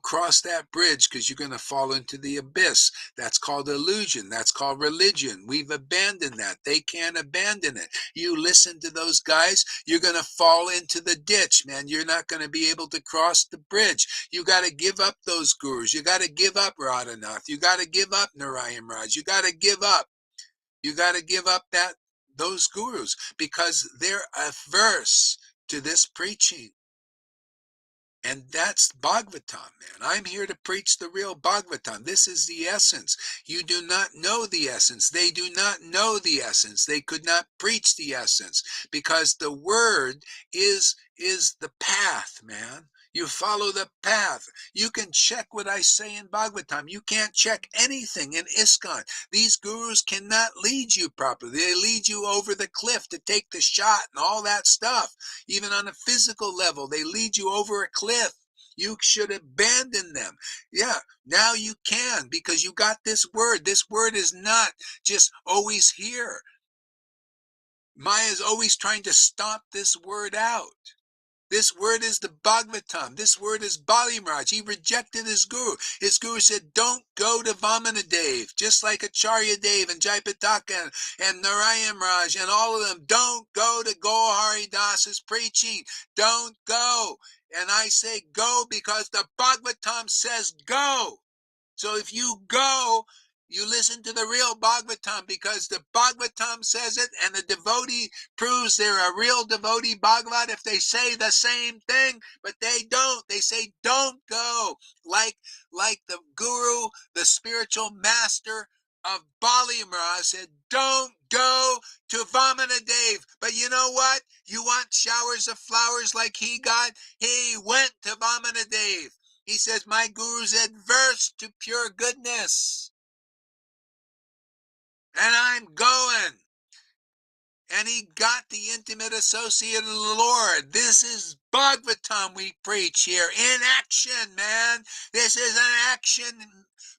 cross that bridge because you're going to fall into the abyss. That's called illusion. That's called religion. We've abandoned that. They can't abandon it. You listen to those guys, you're going to fall into the ditch, man. You're not going to be able to cross the bridge. You got to give up those gurus. You got to give up Radhanath. You got to give up Narayan Raj. You got to give up. You got to give up those gurus because they're averse to this preaching. And that's Bhagavatam, man. I'm here to preach the real Bhagavatam. This is the essence. You do not know the essence. They do not know the essence. They could not preach the essence because the word is the path, man. You follow the path. You can check what I say in Bhagavatam. You can't check anything in ISKCON. These gurus cannot lead you properly. They lead you over the cliff to take the shot and all that stuff. Even on a physical level, they lead you over a cliff. You should abandon them. Yeah, now you can because you got this word. This word is not just always here. Maya is always trying to stomp this word out. This word is the Bhagavatam. This word is Bali Maharaj. He rejected his guru. His guru said, don't go to Vamanadev, just like Acharya Dev and Jayapataka and Narayan Raj and all of them. Don't go to Gaur Das's preaching. Don't go. And I say go because the Bhagavatam says go. So if you go, you listen to the real Bhagavatam because the Bhagavatam says it and the devotee proves they're a real devotee Bhagavat if they say the same thing, but they don't. They say don't go. Like the guru, the spiritual master of Bali Maharaj said, don't go to Vamanadev. But you know what? You want showers of flowers like he got? He went to Vamanadev. He says, my guru's adverse to pure goodness. And I'm going. And he got the intimate associate of the Lord. This is Bhagavatam we preach here in action, man. This is an action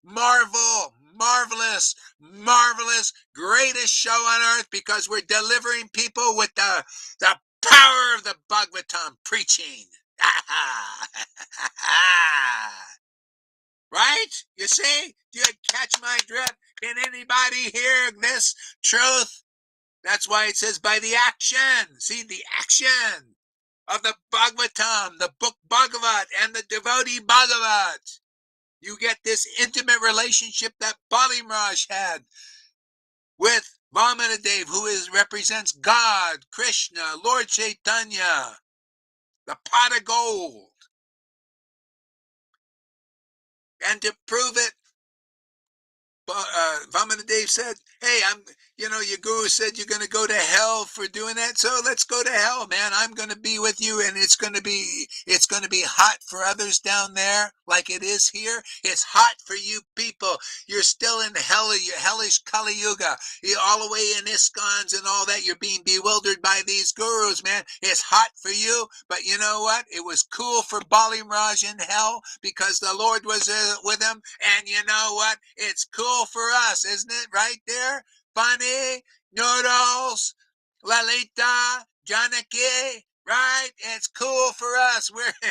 marvelous, greatest show on earth because we're delivering people with the power of the Bhagavatam preaching. Right? You see? Do you catch my drift? Can anybody hear this truth? That's why it says by the action. See, the action of the Bhagavatam, the book Bhagavat, and the devotee Bhagavat. You get this intimate relationship that Bali Maharaj had with Vamanadev, who represents God, Krishna, Lord Chaitanya, the pot of gold. And to prove it, Vamanadev said, hey, your guru said you're going to go to hell for doing that. So let's go to hell, man. I'm going to be with you. And it's going to be hot for others down there like it is here. It's hot for you people. You're still in hellish Kali Yuga. You're all the way in ISKCONs and all that. You're being bewildered by these gurus, man. It's hot for you. But you know what? It was cool for Bali Maharaj in hell because the Lord was with him. And you know what? It's cool for us, isn't it? Right there. Funny, noodles, Lalita, Janaki, right? It's cool for us.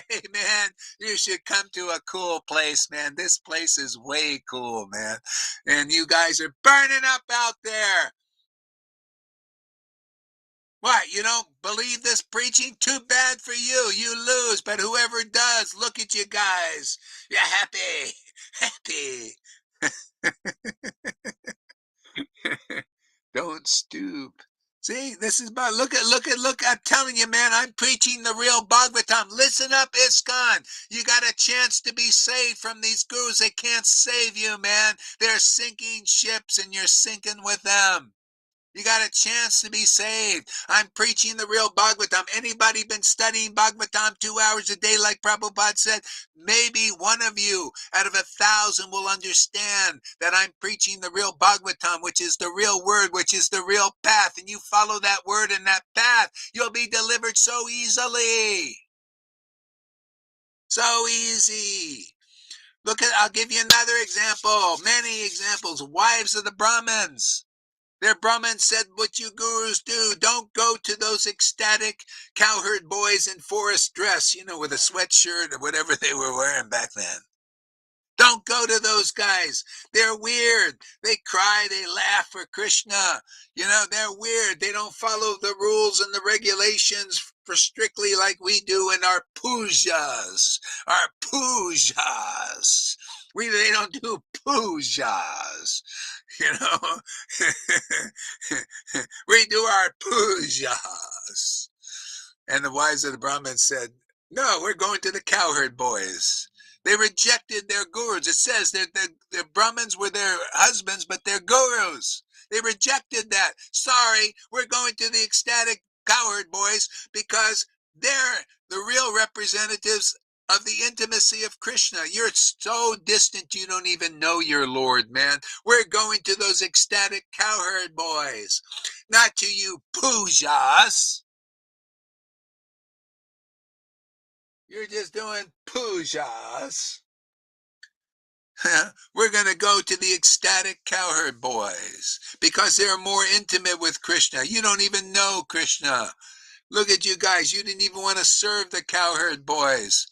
Hey, man, you should come to a cool place, man. This place is way cool, man. And you guys are burning up out there. What, you don't believe this preaching? Too bad for you. You lose. But whoever does, look at you guys. You're happy. Happy. Don't stoop. See, this is about look. I'm telling you, man, I'm preaching the real Bhagavatam. Listen up, ISKCON. You got a chance to be saved from these gurus. They can't save you, man. They're sinking ships and you're sinking with them. You got a chance to be saved. I'm preaching the real Bhagavatam. Anybody been studying Bhagavatam 2 hours a day like Prabhupada said? Maybe one of you out of 1,000 will understand that I'm preaching the real Bhagavatam, which is the real word, which is the real path. And you follow that word and that path, you'll be delivered so easily. So easy. I'll give you another example. Many examples. Wives of the Brahmins. Their Brahmin said what you gurus do. Don't go to those ecstatic cowherd boys in forest dress, with a sweatshirt or whatever they were wearing back then. Don't go to those guys. They're weird. They cry, they laugh for Krishna. They're weird. They don't follow the rules and the regulations for strictly like we do in our pujas. Our pujas. They don't do pujas. We do our pujas. And the wise of the Brahmins said, no, we're going to the cowherd boys. They rejected their gurus. It says that the Brahmins were their husbands, but they're gurus. They rejected that. Sorry, we're going to the ecstatic cowherd boys because they're the real representatives of the intimacy of Krishna. You're so distant you don't even know your Lord, man. We're going to those ecstatic cowherd boys, not to you pujas. You're just doing pujas. We're going to go to the ecstatic cowherd boys because they're more intimate with Krishna. You don't even know Krishna. Look at you guys. You didn't even want to serve the cowherd boys.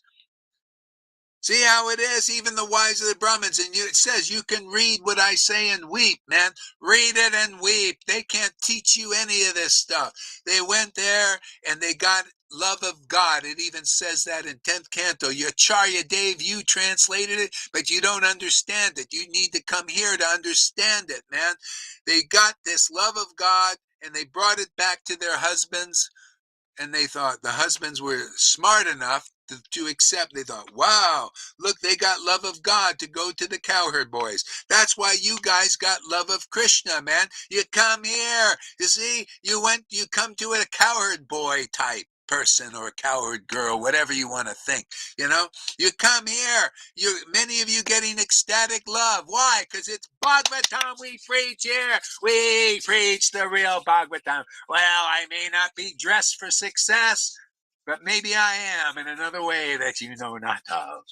See how it is? Even the wise of the Brahmins. And it says you can read what I say and weep, man. Read it and weep. They can't teach you any of this stuff. They went there and they got love of God. It even says that in 10th canto. Acharya Dave, you translated it, but you don't understand it. You need to come here to understand it, man. They got this love of God and they brought it back to their husbands, and they thought the husbands were smart enough to accept. They thought, wow, look, they got love of God to go to the cowherd boys. That's why you guys got love of Krishna, man. You come here. You see, you come to a cowherd boy type person or a cowherd girl, whatever you want to think. You come here. Many of you getting ecstatic love. Why? Because it's Bhagavatam we preach here. We preach the real Bhagavatam. Well, I may not be dressed for success, but maybe I am in another way that you know not of.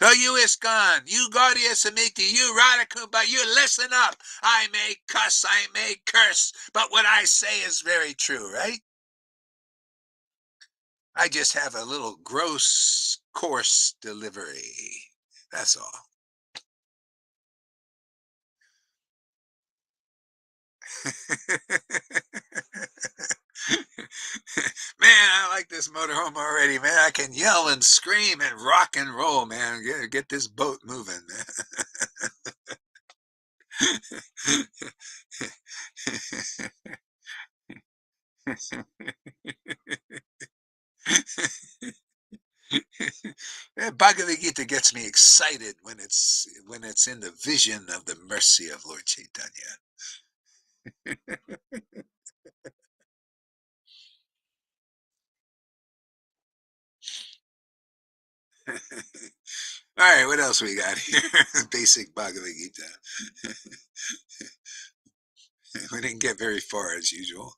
So you ISKCON, you Gaudiya Samiti, you Radhakumbha, you listen up. I may cuss, I may curse, but what I say is very true, right? I just have a little gross, coarse delivery. That's all. Man, I like this motorhome already, man. I can yell and scream and rock and roll, man. Get this boat moving, Bhagavad Gita gets me excited when it's in the vision of the mercy of Lord Chaitanya. All right, what else we got here? Basic Bhagavad Gita. We didn't get very far as usual.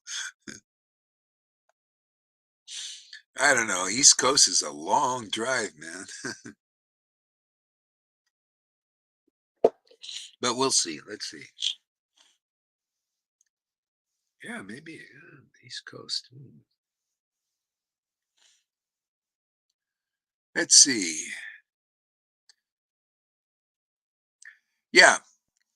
I don't know. East Coast is a long drive, man. But we'll see. Let's see. Yeah, maybe East Coast. Let's see. Yeah.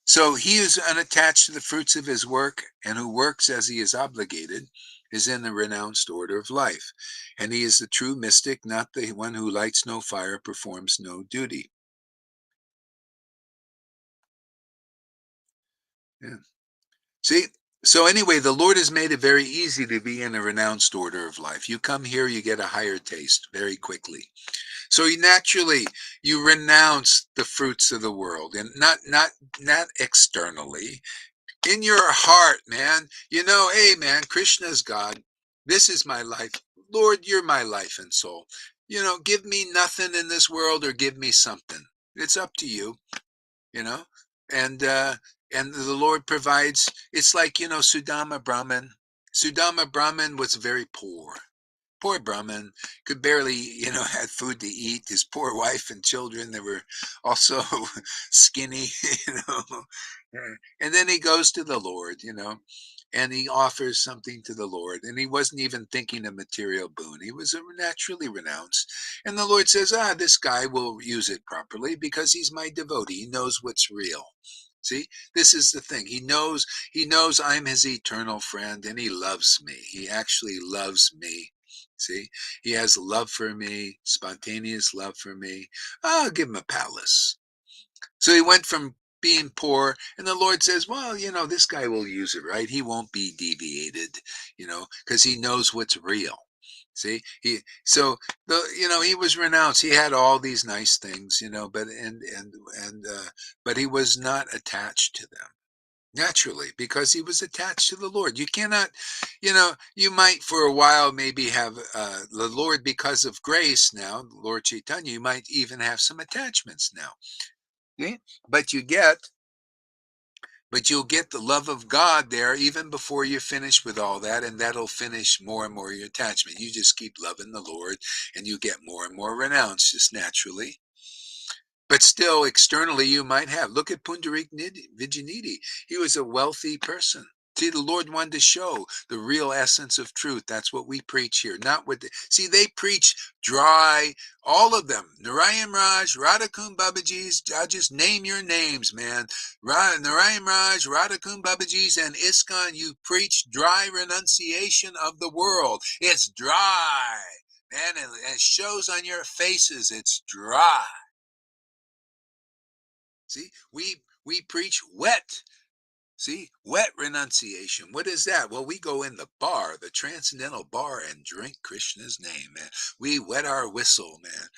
So he is unattached to the fruits of his work, and who works as he is obligated is in the renounced order of life. And he is the true mystic, not the one who lights no fire, performs no duty. Yeah. See? So anyway, the Lord has made it very easy to be in a renounced order of life. You come here, you get a higher taste very quickly. So you renounce the fruits of the world, and not externally. In your heart, man, hey man, Krishna's God. This is my life. Lord, you're my life and soul. Give me nothing in this world or give me something. It's up to you, you know. And the Lord provides. It's like, Sudama Brahman. Sudama Brahman was very poor. Poor Brahman could barely, had food to eat. His poor wife and children, they were also skinny, you know. And then he goes to the Lord, and he offers something to the Lord. And he wasn't even thinking of material boon. He was naturally renounced. And the Lord says, this guy will use it properly because he's my devotee. He knows what's real. See, this is the thing. He knows I'm his eternal friend and he loves me. He actually loves me. See, he has love for me, spontaneous love for me. I'll give him a palace. So he went from being poor. And the Lord says, well, this guy will use it, right? He won't be deviated, because he knows what's real. See, he was renounced. He had all these nice things, but he was not attached to them naturally, because he was attached to the Lord. You cannot, you might for a while maybe have the Lord because of grace now, Lord Chaitanya, you might even have some attachments now. Okay? But you'll get the love of God there even before you finish with all that, and that'll finish more and more your attachment. You just keep loving the Lord, and you get more and more renounced just naturally. But still, externally, you might have. Look at Pundarik Vijayanidhi. He was a wealthy person. See, the Lord wanted to show the real essence of truth. That's what we preach here. Not what see, they preach dry, all of them. Narayan Raj, Radhakund Babaji's, I just name your names, man. Narayan Raj, Radhakund Babaji's, and ISKCON, you preach dry renunciation of the world. It's dry, man, and it shows on your faces. It's dry. See, we preach wet. See, wet renunciation. What is that? Well, we go in the bar, the transcendental bar, and drink Krishna's name, man. We wet our whistle, man.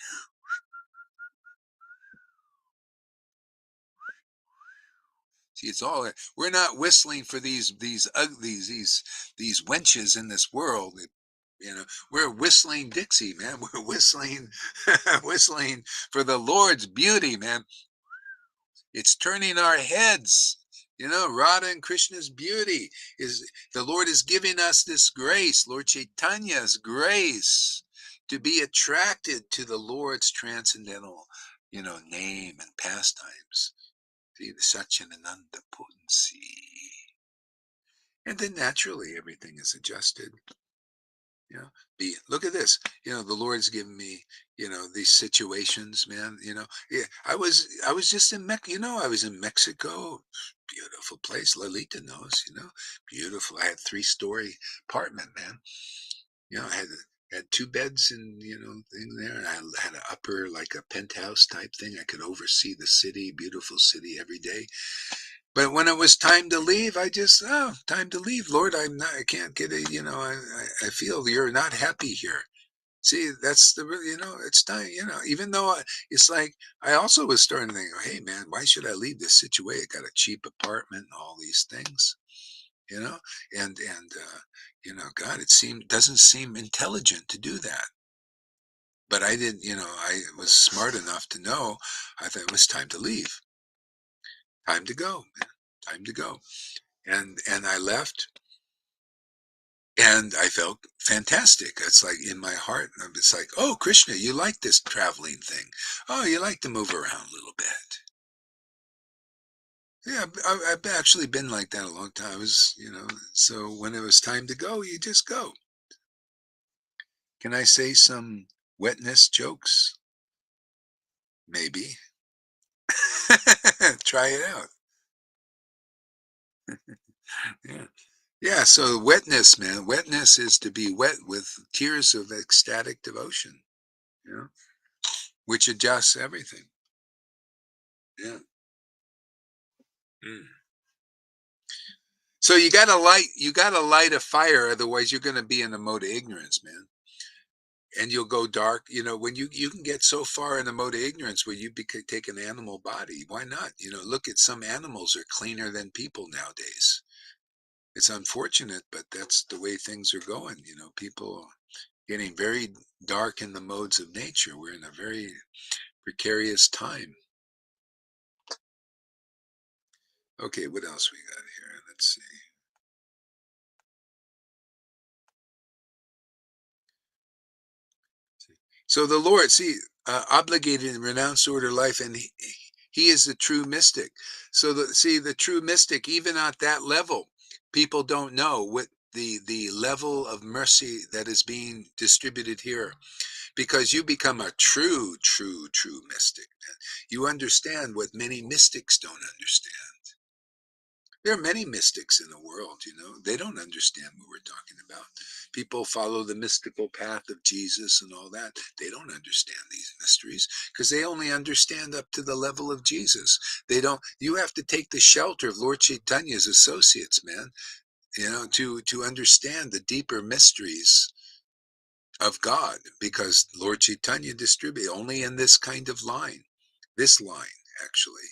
See, it's all we're not whistling for these uglies, these wenches in this world. We're whistling Dixie, man. We're whistling whistling for the Lord's beauty, man. It's turning our heads. Radha and Krishna's beauty is the Lord is giving us this grace, Lord Chaitanya's grace, to be attracted to the Lord's transcendental, name and pastimes. See, the Satchidananda potency. And then naturally everything is adjusted. Look at this. The Lord's given me, these situations, man. Yeah, I was just in I was in Mexico. Beautiful place. Lalita knows, beautiful. I had 3-story apartment, man. I had 2 beds and thing there, and I had an upper, like a penthouse type thing. I could oversee the city, beautiful city every day. But when it was time to leave, time to leave, Lord. I can't get it. I feel you're not happy here. See, that's it's time, even though it's like, I also was starting to think, hey man, why should I leave this situation? I got a cheap apartment and all these things, you know, and God, doesn't seem intelligent to do that. But I didn't, I was smart enough to know, I thought it was time to leave, time to go, man, time to go. And I left, and I felt fantastic. It's like in my heart, it's like, oh, Krishna, you like this traveling thing. Oh, you like to move around a little bit. Yeah, I've actually been like that a long time. So when it was time to go, you just go. Can I say some wetness jokes? Maybe. Try it out. Yeah. Yeah, so wetness, man. Wetness is to be wet with tears of ecstatic devotion, you know, which adjusts everything. Yeah. Mm. So you gotta light a fire, otherwise you're gonna be in a mode of ignorance, man. And you'll go dark. When you can get so far in a mode of ignorance where take an animal body. Why not? Look at some animals are cleaner than people nowadays. It's unfortunate, but that's the way things are going. People getting very dark in the modes of nature. We're in a very precarious time. Okay, what else we got here? Let's see. So the Lord, see, obligated and renounced order life, and he is the true mystic. So the true mystic, even at that level, people don't know what the level of mercy that is being distributed here, because you become a true mystic, man. You understand what many mystics don't understand. There are many mystics in the world, they don't understand what we're talking about. People follow the mystical path of Jesus and all that. They don't understand these mysteries because they only understand up to the level of Jesus. They don't, you have to take the shelter of Lord Chaitanya's associates, man, to understand the deeper mysteries of God, because Lord Chaitanya distributed only in this kind of line, this line, actually.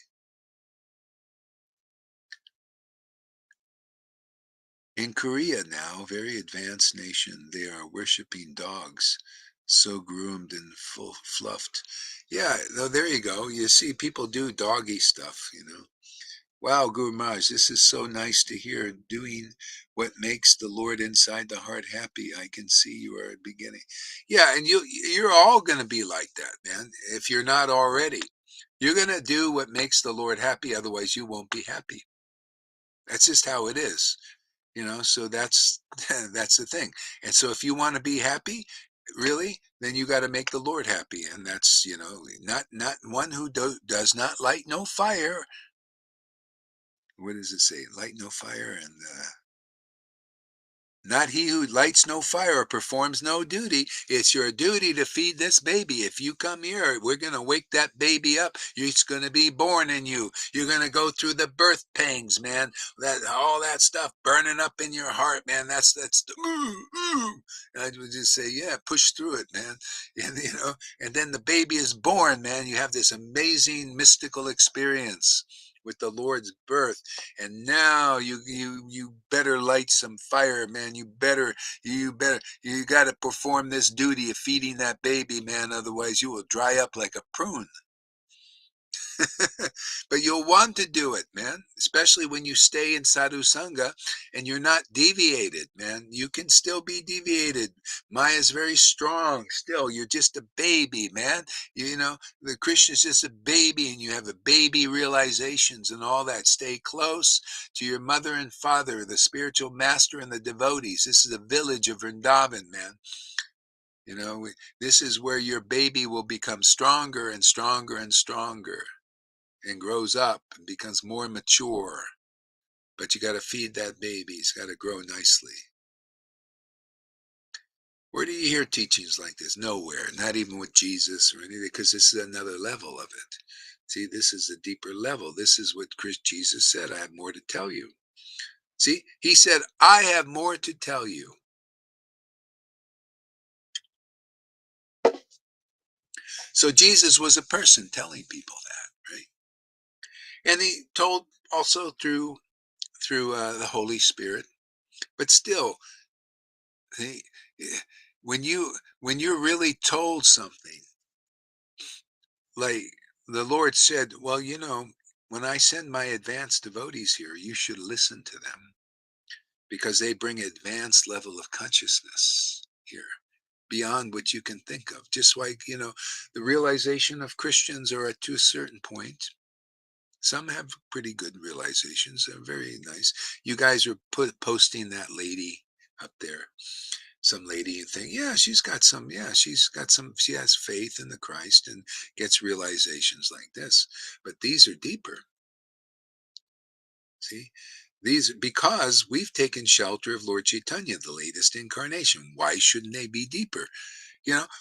In Korea now, very advanced nation, they are worshiping dogs, so groomed and full fluffed. Yeah, there you go. You see, people do doggy stuff. Wow, Guru Maharaj, this is so nice to hear. Doing what makes the Lord inside the heart happy. I can see you are beginning. Yeah, and you're all going to be like that, man. If you're not already, you're going to do what makes the Lord happy. Otherwise, you won't be happy. That's just how it is. So that's that's the thing. And so if you want to be happy, really, then you got to make the Lord happy. And that's, not one who does not light no fire. What does it say? Light no fire, and not he who lights no fire or performs no duty. It's your duty to feed this baby. If you come here, we're going to wake that baby up. It's going to be born in you. You're going to go through the birth pangs, man. All that stuff burning up in your heart, man. That's the ooh. And I would just say, yeah, push through it, man. And then the baby is born, man. You have this amazing mystical experience with the Lord's birth. And now you better light some fire, man. You got to perform this duty of feeding that baby, man. Otherwise you will dry up like a prune. But you'll want to do it, man, especially when you stay in sadhu sangha and you're not deviated, man. You can still be deviated. Maya is very strong still. You're just a baby, man. The Krishna is just a baby, and you have the baby realizations and all that. Stay close to your mother and father, the spiritual master and the devotees. This is a village of Vrindavan, man. This is where your baby will become stronger and stronger and stronger, and grows up and becomes more mature. But you got to feed that baby. He's got to grow nicely. Where do you hear teachings like this? Nowhere, not even with Jesus or anything, because this is another level of it. See, this is a deeper level. This is what Jesus said. I have more to tell you. See, he said, I have more to tell you. So Jesus was a person telling people that, right? And he told also through the Holy Spirit. But still, he, when you're really told something, like the Lord said, well, when I send my advanced devotees here, you should listen to them, because they bring advanced level of consciousness here beyond what you can think of. Just like, the realization of Christians are to a certain point. Some have pretty good realizations. They're very nice. You guys are posting that lady up there, some lady, and think, she has faith in the Christ and gets realizations like this. But these are deeper. See, these, because we've taken shelter of Lord Chaitanya, the latest incarnation. Why shouldn't they be deeper?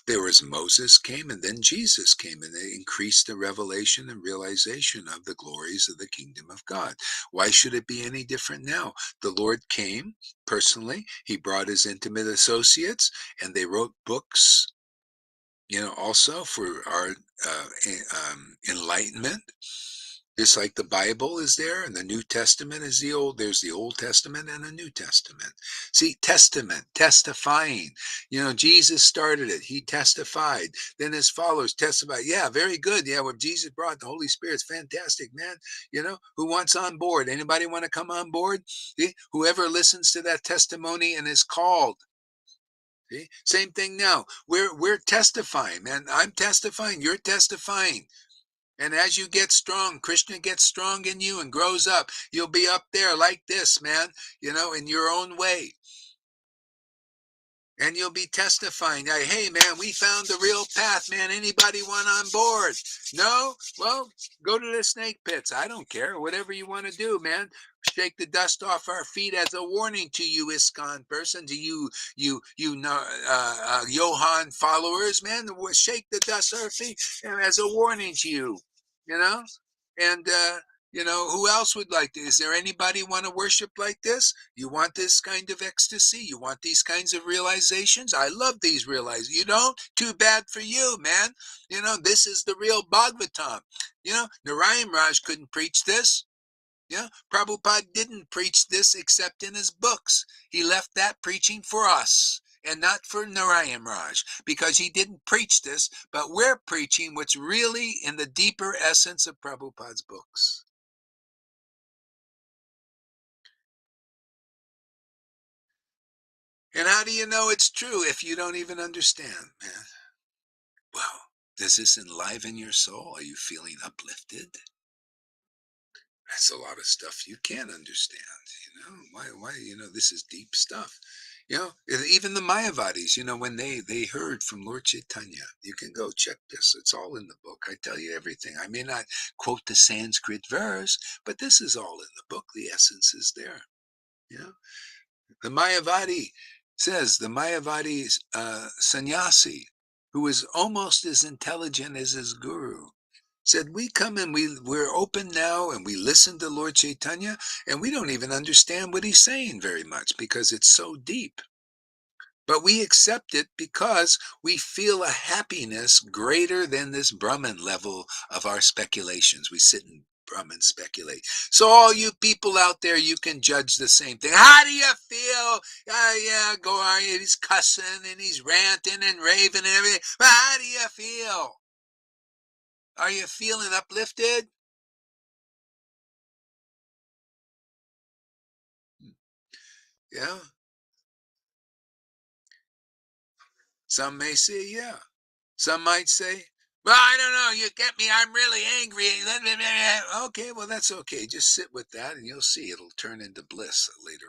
There was Moses came, and then Jesus came, and they increased the revelation and realization of the glories of the kingdom of God. Why should it be any different now? The Lord came personally. He brought his intimate associates, and they wrote books, also for our enlightenment. Just like the Bible is there, and the New Testament is there's the Old Testament and the New Testament. See, testament, testifying. Jesus started it. He testified. Then his followers testified. Yeah, very good. Yeah, what Jesus brought, the Holy Spirit's fantastic, man. Who wants on board? Anybody want to come on board? See? Whoever listens to that testimony and is called. See? Same thing now. We're testifying, man. I'm testifying. You're testifying. And as you get strong, Krishna gets strong in you and grows up. You'll be up there like this, man, in your own way. And you'll be testifying, hey man, we found the real path, man. Anybody want on board? No? Well, go to the snake pits. I don't care. Whatever you want to do, man. Shake the dust off our feet as a warning to you, ISKCON person, to you know, Johann followers, man. Shake the dust off our feet as a warning to you, you know. And who else would like to? Is there anybody want to worship like this? You want this kind of ecstasy? You want these kinds of realizations? I love these realizations. You don't? Too bad for you, man. This is the real Bhagavatam. Narayan Raj couldn't preach this. Prabhupada didn't preach this except in his books. He left that preaching for us and not for Narayan Raj because he didn't preach this, but we're preaching what's really in the deeper essence of Prabhupada's books. And how do you know it's true if you don't even understand, man? Well, does this enliven your soul? Are you feeling uplifted? That's a lot of stuff you can't understand. Why, this is deep stuff. Even the Mayavadis, when they heard from Lord Chaitanya, you can go check this. It's all in the book. I tell you everything. I may not quote the Sanskrit verse, but this is all in the book. The essence is there. The Mayavadi the Mayavadi sannyasi, who is almost as intelligent as his guru, said, we come and we're open now and we listen to Lord Chaitanya and we don't even understand what he's saying very much because it's so deep. But we accept it because we feel a happiness greater than this Brahman level of our speculations. We sit and Brahman speculate. So all you people out there, you can judge the same thing. How do you feel? Yeah, go on. He's cussing and he's ranting and raving and everything. But how do you feel? Are you feeling uplifted? Yeah. Some may say, yeah. Some might say, well, I don't know. You get me. I'm really angry. Okay, well, that's okay. Just sit with that and you'll see it'll turn into bliss later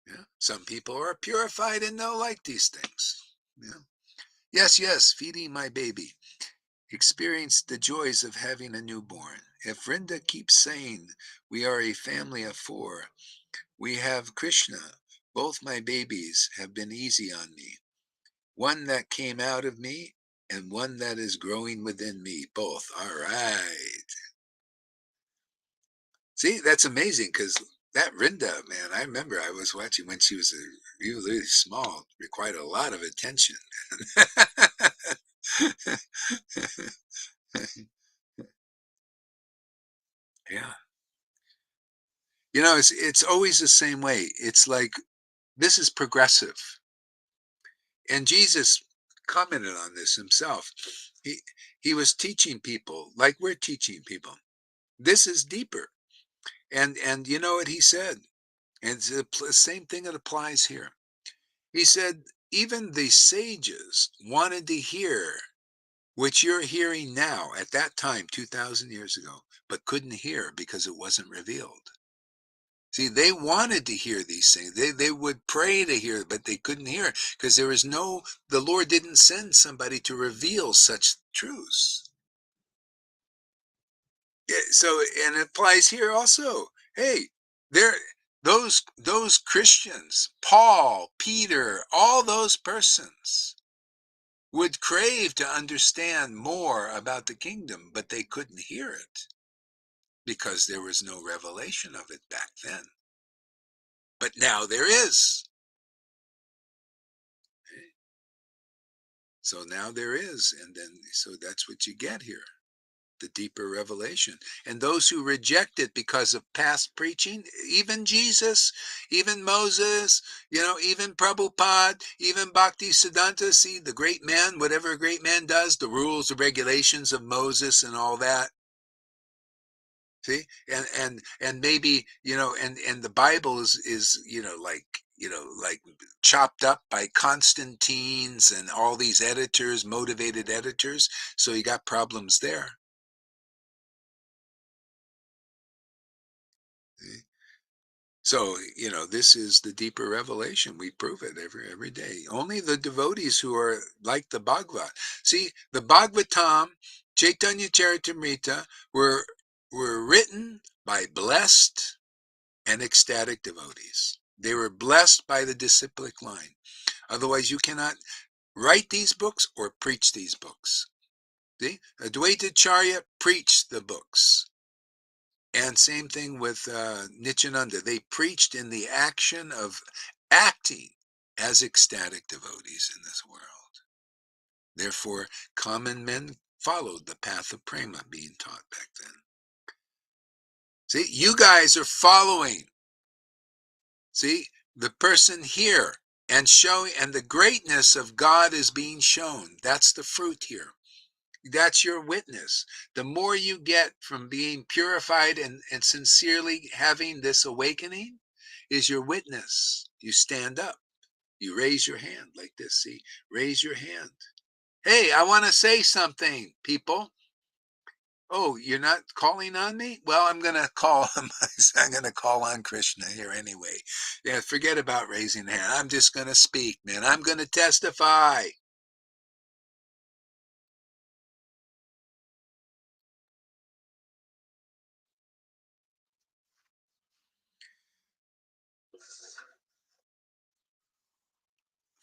on. Yeah. Some people are purified and they'll like these things. Yeah. Yes, feeding my baby. Experience the joys of having a newborn. If Vrinda keeps saying we are a family of 4, we have Krishna. Both my babies have been easy on me. One that came out of me and one that is growing within me. Both. All right. See, that's amazing because that Rinda, man, I remember I was watching when she was really small, required a lot of attention. Yeah. It's always the same way. It's like this is progressive. And Jesus commented on this himself. He he was teaching people like we're teaching people. This is deeper. And you know what he said? And it's the same thing that applies here. He said, even the sages wanted to hear what you're hearing now at that time, 2,000 years ago, but couldn't hear because it wasn't revealed. See, they wanted to hear these things. They would pray to hear it, but they couldn't hear it because the Lord didn't send somebody to reveal such truths. Yeah, so, and it applies here also. Hey, there, those Christians, Paul, Peter, all those persons would crave to understand more about the kingdom, but they couldn't hear it because there was no revelation of it back then. But now there is. So now there is, and then so that's what you get here. The deeper revelation. And those who reject it because of past preaching, even Jesus, even Moses, even Prabhupada, even Bhakti Siddhanta, see the great man, whatever a great man does, the rules, the regulations of Moses and all that. See, and maybe and the Bible is like chopped up by Constantines and all these editors, motivated editors. So you got problems there. See? So, this is the deeper revelation. We prove it every day. Only the devotees who are like the Bhagavad. See, the Bhagavatam, Chaitanya Charitamrita were written by blessed and ecstatic devotees. They were blessed by the disciplic line. Otherwise, you cannot write these books or preach these books. See, Advaita Charya preached the books. And same thing with Nityananda. They preached in the action of acting as ecstatic devotees in this world. Therefore, common men followed the path of prema being taught back then. See, you guys are following. See, the person here and showing, and the greatness of God is being shown. That's the fruit here. That's your witness. The more you get from being purified and sincerely having this awakening is your witness. You stand up. You raise your hand like this. See, raise your hand. Hey, I want to say something, people. Oh, you're not calling on me? Well, I'm going to call him. I'm going to call on Krishna here anyway. Yeah, forget about raising a hand. I'm just going to speak, man. I'm going to testify.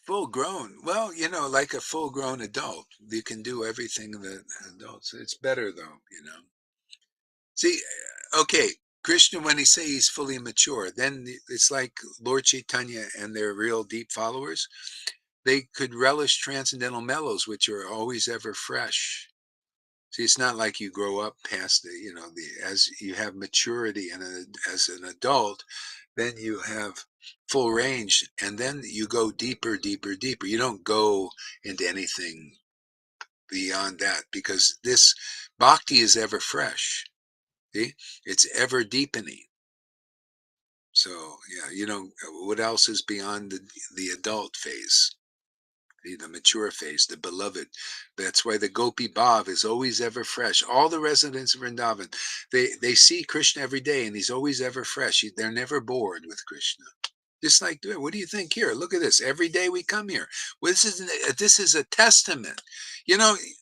Full grown. Well, like a full grown adult. You can do everything that adults. It's better though. See, okay, Krishna, when he say he's fully mature, then it's like Lord Chaitanya and their real deep followers. They could relish transcendental mellows, which are always ever fresh. See, it's not like you grow up past as you have maturity and as an adult, then you have full range, and then you go deeper, deeper, deeper. You don't go into anything beyond that because this bhakti is ever fresh. See, it's ever deepening. So yeah, what else is beyond the adult phase? The mature phase, the beloved. That's why the Gopi Bhav is always ever fresh. All the residents of Vrindavan, they see Krishna every day, and he's always ever fresh. They're never bored with Krishna. Just like, what do you think here? Look at this. Every day we come here. Well, this is a testament.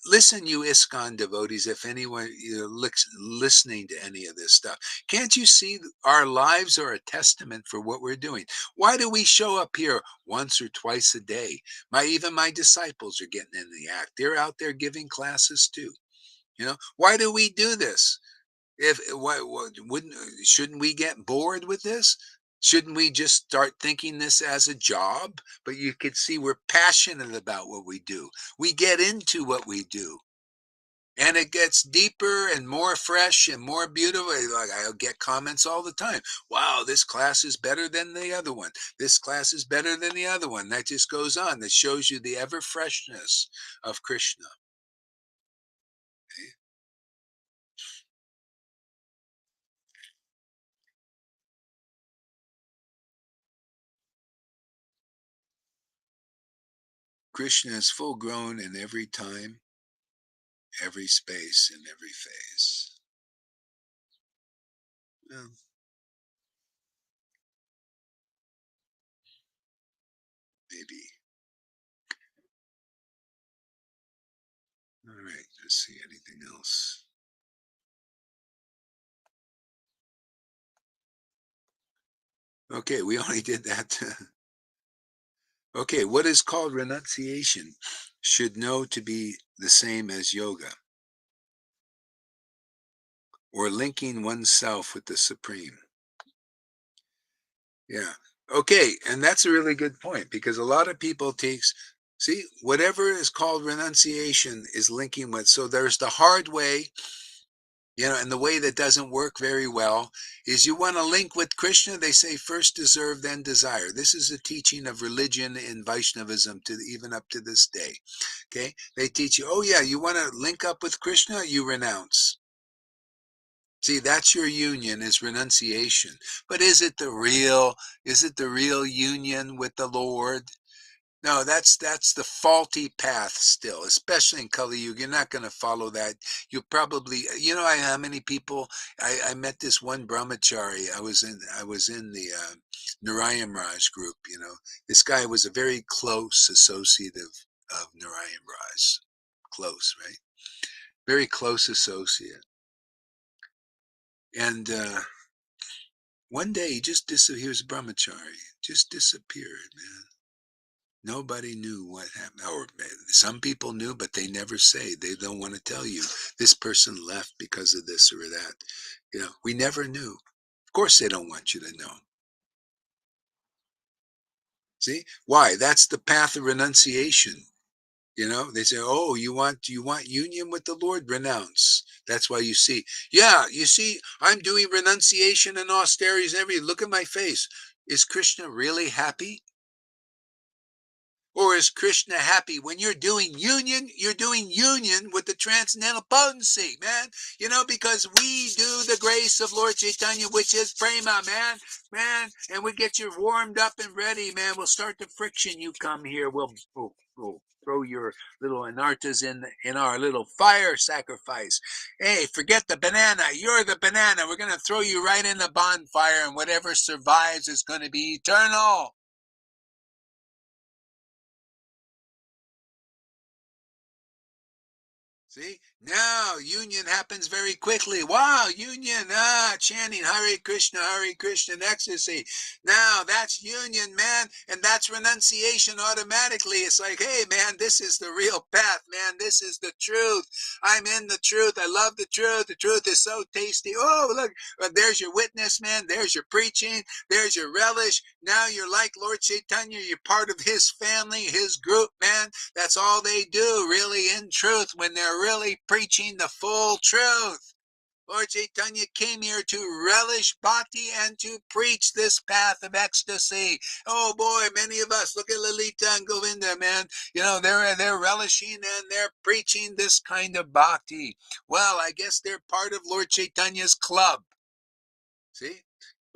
Listen, you ISKCON devotees, if anyone listening to any of this stuff, can't you see our lives are a testament for what we're doing? Why do we show up here once or twice a day? Even my disciples are getting in the act. They're out there giving classes too. Why do we do this? If wouldn't shouldn't we get bored with this? Shouldn't we just start thinking this as a job? But you could see we're passionate about what we do. We get into what we do. And it gets deeper and more fresh and more beautiful. Like I get comments all the time. Wow, this class is better than the other one. This class is better than the other one. That just goes on. That shows you the ever freshness of Krishna. Krishna is full grown in every time, every space, in every phase. Well, maybe. All right, let's see anything else. Okay, we only did that. Okay, what is called renunciation should know to be the same as yoga or linking oneself with the Supreme. Yeah. Okay, and that's a really good point because a lot of people see, whatever is called renunciation is linking with, so there's the hard way. And the way that doesn't work very well is you want to link with Krishna. They say first deserve, then desire. This is a teaching of religion in Vaishnavism to even up to this day. Okay, they teach you, oh yeah, you want to link up with Krishna, you renounce. See, that's your union is renunciation. But is it the real union with the Lord? No, that's the faulty path still, especially in Kali Yuga. You're not going to follow that. You probably, how many people I met this one brahmachari. I was in the Narayan Raj group. This guy was a very close associate of Narayan Raj. Close, right? Very close associate. And one day he just disappeared. He was a brahmachari, just disappeared, man. Nobody knew what happened. Or some people knew, but they never say. They don't want to tell you this person left because of this or that. We never knew. Of course, they don't want you to know. See why? That's the path of renunciation. They say, "Oh, you want union with the Lord? Renounce." That's why you see. Yeah, you see, I'm doing renunciation and austerities and everything. Look at my face. Is Krishna really happy? Or is Krishna happy? When you're doing union with the transcendental potency, man. Because we do the grace of Lord Chaitanya, which is prema, man, and we get you warmed up and ready, man. We'll start the friction. You come here, we'll throw your little anartas in our little fire sacrifice. Hey, forget the banana. You're the banana. We're going to throw you right in the bonfire, and whatever survives is going to be eternal. See, now union happens very quickly. Wow, union, chanting Hare Krishna in ecstasy. Now that's union, man, and that's renunciation automatically. It's like, hey, man, this is the real path, man. This is the truth. I'm in the truth. I love the truth. The truth is so tasty. Oh, look, there's your witness, man. There's your preaching. There's your relish. Now you're like Lord Chaitanya. You're part of his family, his group, man. That's all they do, really, in truth, when they're really preaching the full truth. Lord Chaitanya came here to relish bhakti and to preach this path of ecstasy. Oh boy, many of us, look at Lalita and Govinda, man. They're relishing and they're preaching this kind of bhakti. Well, I guess they're part of Lord Chaitanya's club. See?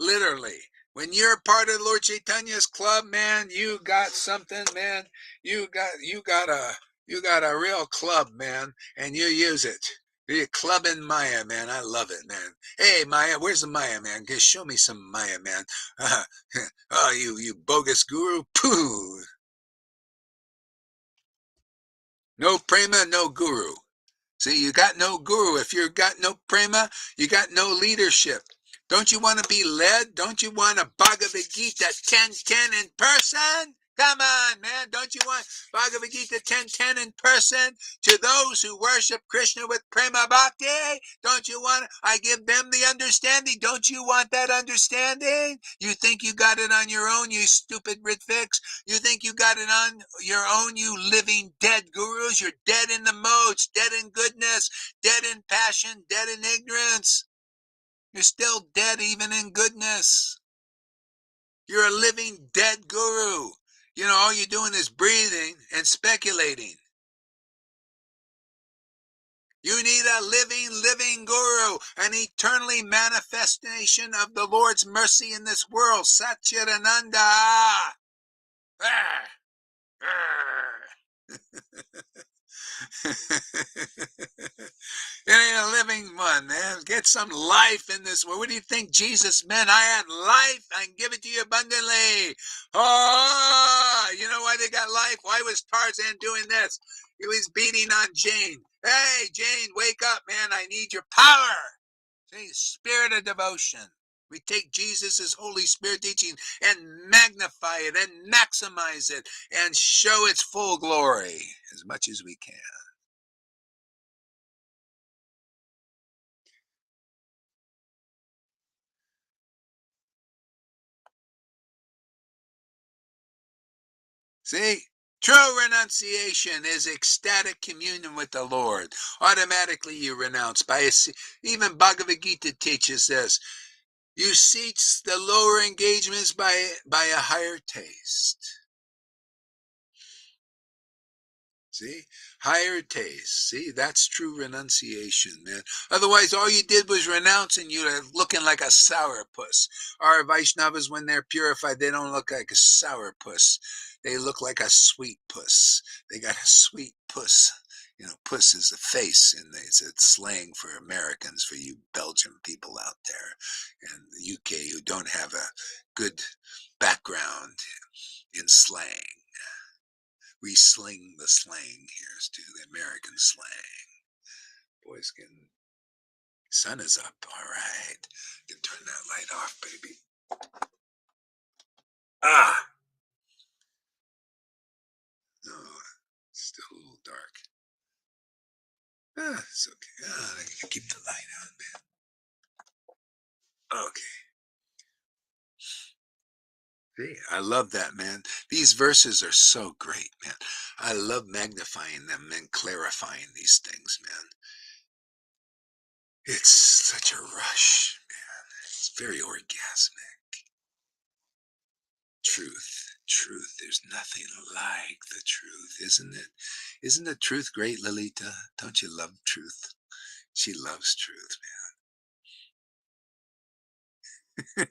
Literally. When you're part of Lord Chaitanya's club, man, you got something, man. You got a real club, man, and you use it. You're clubbing Maya, man. I love it, man. Hey, Maya, where's the Maya, man? Just show me some Maya, man. Oh, you bogus guru. Pooh. No prema, no guru. See, you got no guru. If you got no prema, you got no leadership. Don't you want to be led? Don't you want a Bhagavad Gita 10:10 in person? Come on, man. Don't you want Bhagavad Gita 10:10 in person to those who worship Krishna with prema bhakti? Don't you want, I give them the understanding. Don't you want that understanding? You think you got it on your own, you stupid Ritvix? You think you got it on your own, you living dead gurus? You're dead in the modes, dead in goodness, dead in passion, dead in ignorance. You're still dead even in goodness. You're a living dead guru. All you're doing is breathing and speculating. You need a living guru, an eternally manifestation of the Lord's mercy in this world. Satchidananda. Ah, It ain't a living one, man. Get some life in this world. What do you think Jesus meant? I had life. I can give it to you abundantly. Oh, you know why they got life? Why was Tarzan doing this? He was beating on Jane. Hey, Jane, wake up, man. I need your power. See, spirit of devotion. We take Jesus' Holy Spirit teaching and magnify it and maximize it and show its full glory as much as we can. See? True renunciation is ecstatic communion with the Lord. Automatically you renounce. Even Bhagavad Gita teaches this. You cease the lower engagements by a higher taste. See, higher taste. See, that's true renunciation, man. Otherwise, all you did was renounce, and you're looking like a sourpuss. Our Vaishnavas, when they're purified, they don't look like a sourpuss. They look like a sweet puss. They got a sweet puss. You know, puss is a face, and it's slang for Americans, for you Belgian people out there in the UK who don't have a good background in slang. We sling the slang here to the American slang. Boys can. Sun is up. All right. You can turn that light off, baby. Ah! No, it's still a little dark. Ah, it's okay. Ah, I can keep the light on, man. Okay. See, I love that, man. These verses are so great, man. I love magnifying them and clarifying these things, man. It's such a rush, man. It's very orgasmic. Truth. There's nothing like the truth, isn't it? Isn't the truth great, Lolita? Don't you love truth? She loves truth, man.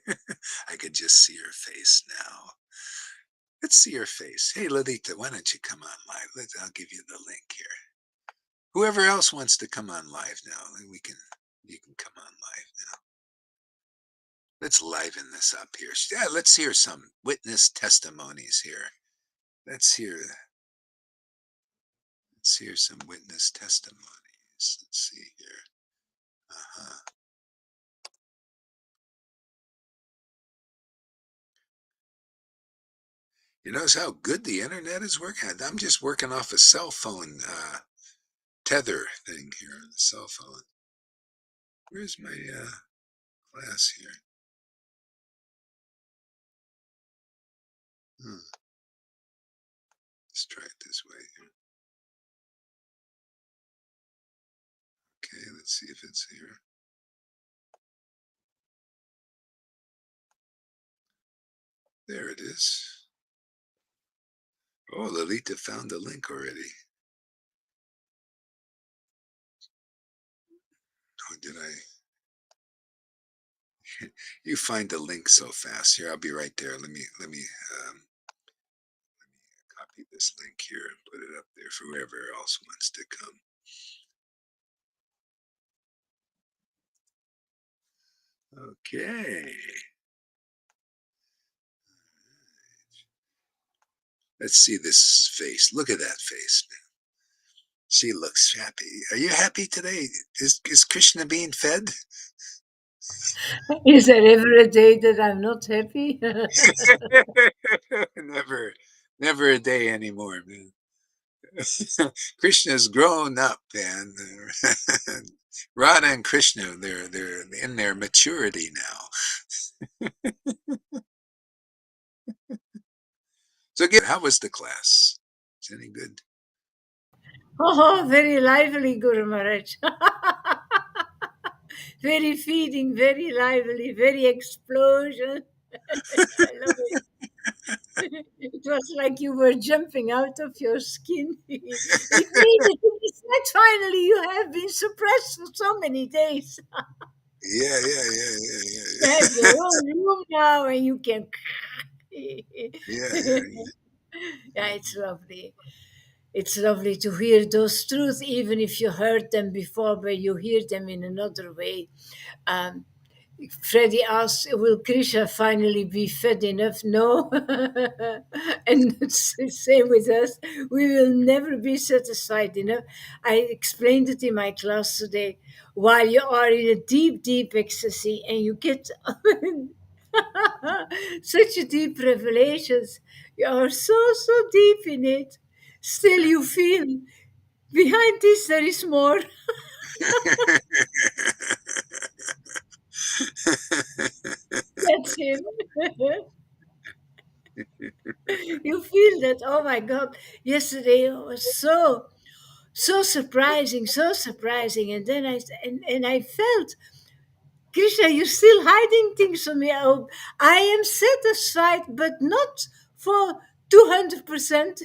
I could just see her face now. Let's see her face. Hey, Lolita, why don't you come on live? I'll give you the link here. Whoever else wants to come on live now, you can come on live now. Let's liven this up here. Yeah, let's hear some witness testimonies here. Let's hear some witness testimonies. Let's see here. Uh-huh. You notice how good the internet is working? I'm just working off a cell phone tether thing here on the cell phone. Where's my class here? Let's try it this way here. Okay, let's see if it's here. There it is. Oh, Lolita found the link already. Oh, did I? You find the link so fast. Here, I'll be right there. Let me copy this link here and put it up there for whoever else wants to come. Okay. Let's see this face. Look at that face, man. She looks happy. Are you happy today? Is Krishna being fed? Is there ever a day that I'm not happy? never, never a day anymore, man. Krishna's grown up, man. Radha and Krishna, they're in their maturity now. So, how was the class? Is any good? Oh, very lively, Guru Maharaj. Very feeding, very lively, very explosion. I love it. It was like you were jumping out of your skin. It made it. It's like finally you have been suppressed for so many days. You have Yeah. your own room now and you can. Yeah. Yeah, it's lovely. It's lovely to hear those truths, even if you heard them before, but you hear them in another way. Um, Freddie asked, "Will Krishna finally be fed enough?" No, and it's the same with us. We will never be satisfied enough. I explained it in my class today. While you are in a deep, deep ecstasy, and you get such a deep revelations, you are so deep in it. Still, you feel behind this there is more. That's him. You feel that, oh my God, yesterday was so surprising, so surprising. And then and I felt, Krishna, you're still hiding things from me. Oh, I am satisfied, but not for 200%.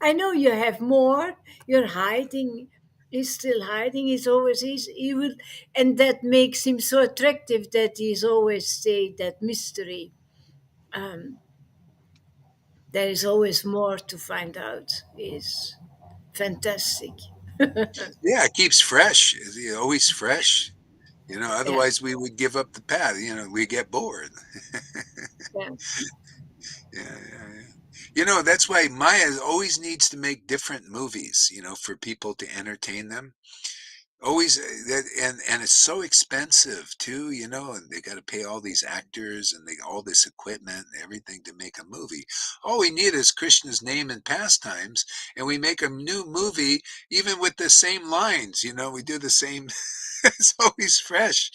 I know you have more. You're hiding. He's still hiding. He's always he will, and that makes him so attractive that he's always stayed that mystery. Um, there is always more to find out. Is fantastic. Yeah, it keeps fresh. It's, always fresh. Yeah, Otherwise we would give up the path. We get bored. yeah, Yeah, yeah, yeah. That's why Maya always needs to make different movies, for people to entertain them. Always, and it's so expensive too, and they got to pay all these actors and all this equipment and everything to make a movie. All we need is Krishna's name and pastimes, and we make a new movie, even with the same lines. We do the same. It's always fresh.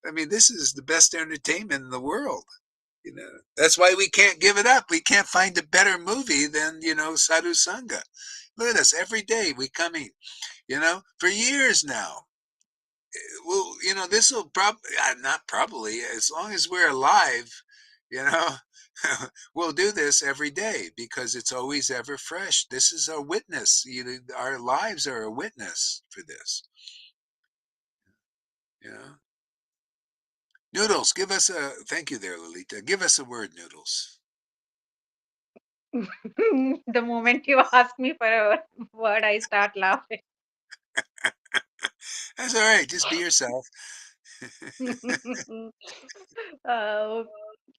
I mean, this is the best entertainment in the world. That's why we can't give it up. We can't find a better movie than Sadhu Sangha. Look at us every day. We coming, for years now. Well, this will probably not probably as long as we're alive, you know, we'll do this every day because it's always ever fresh. This is a witness. Our lives are a witness for this. You know, Noodles, give us a thank you there, Lolita. Give us a word, Noodles. The moment you ask me for a word, I start laughing. That's all right. Just be yourself. uh,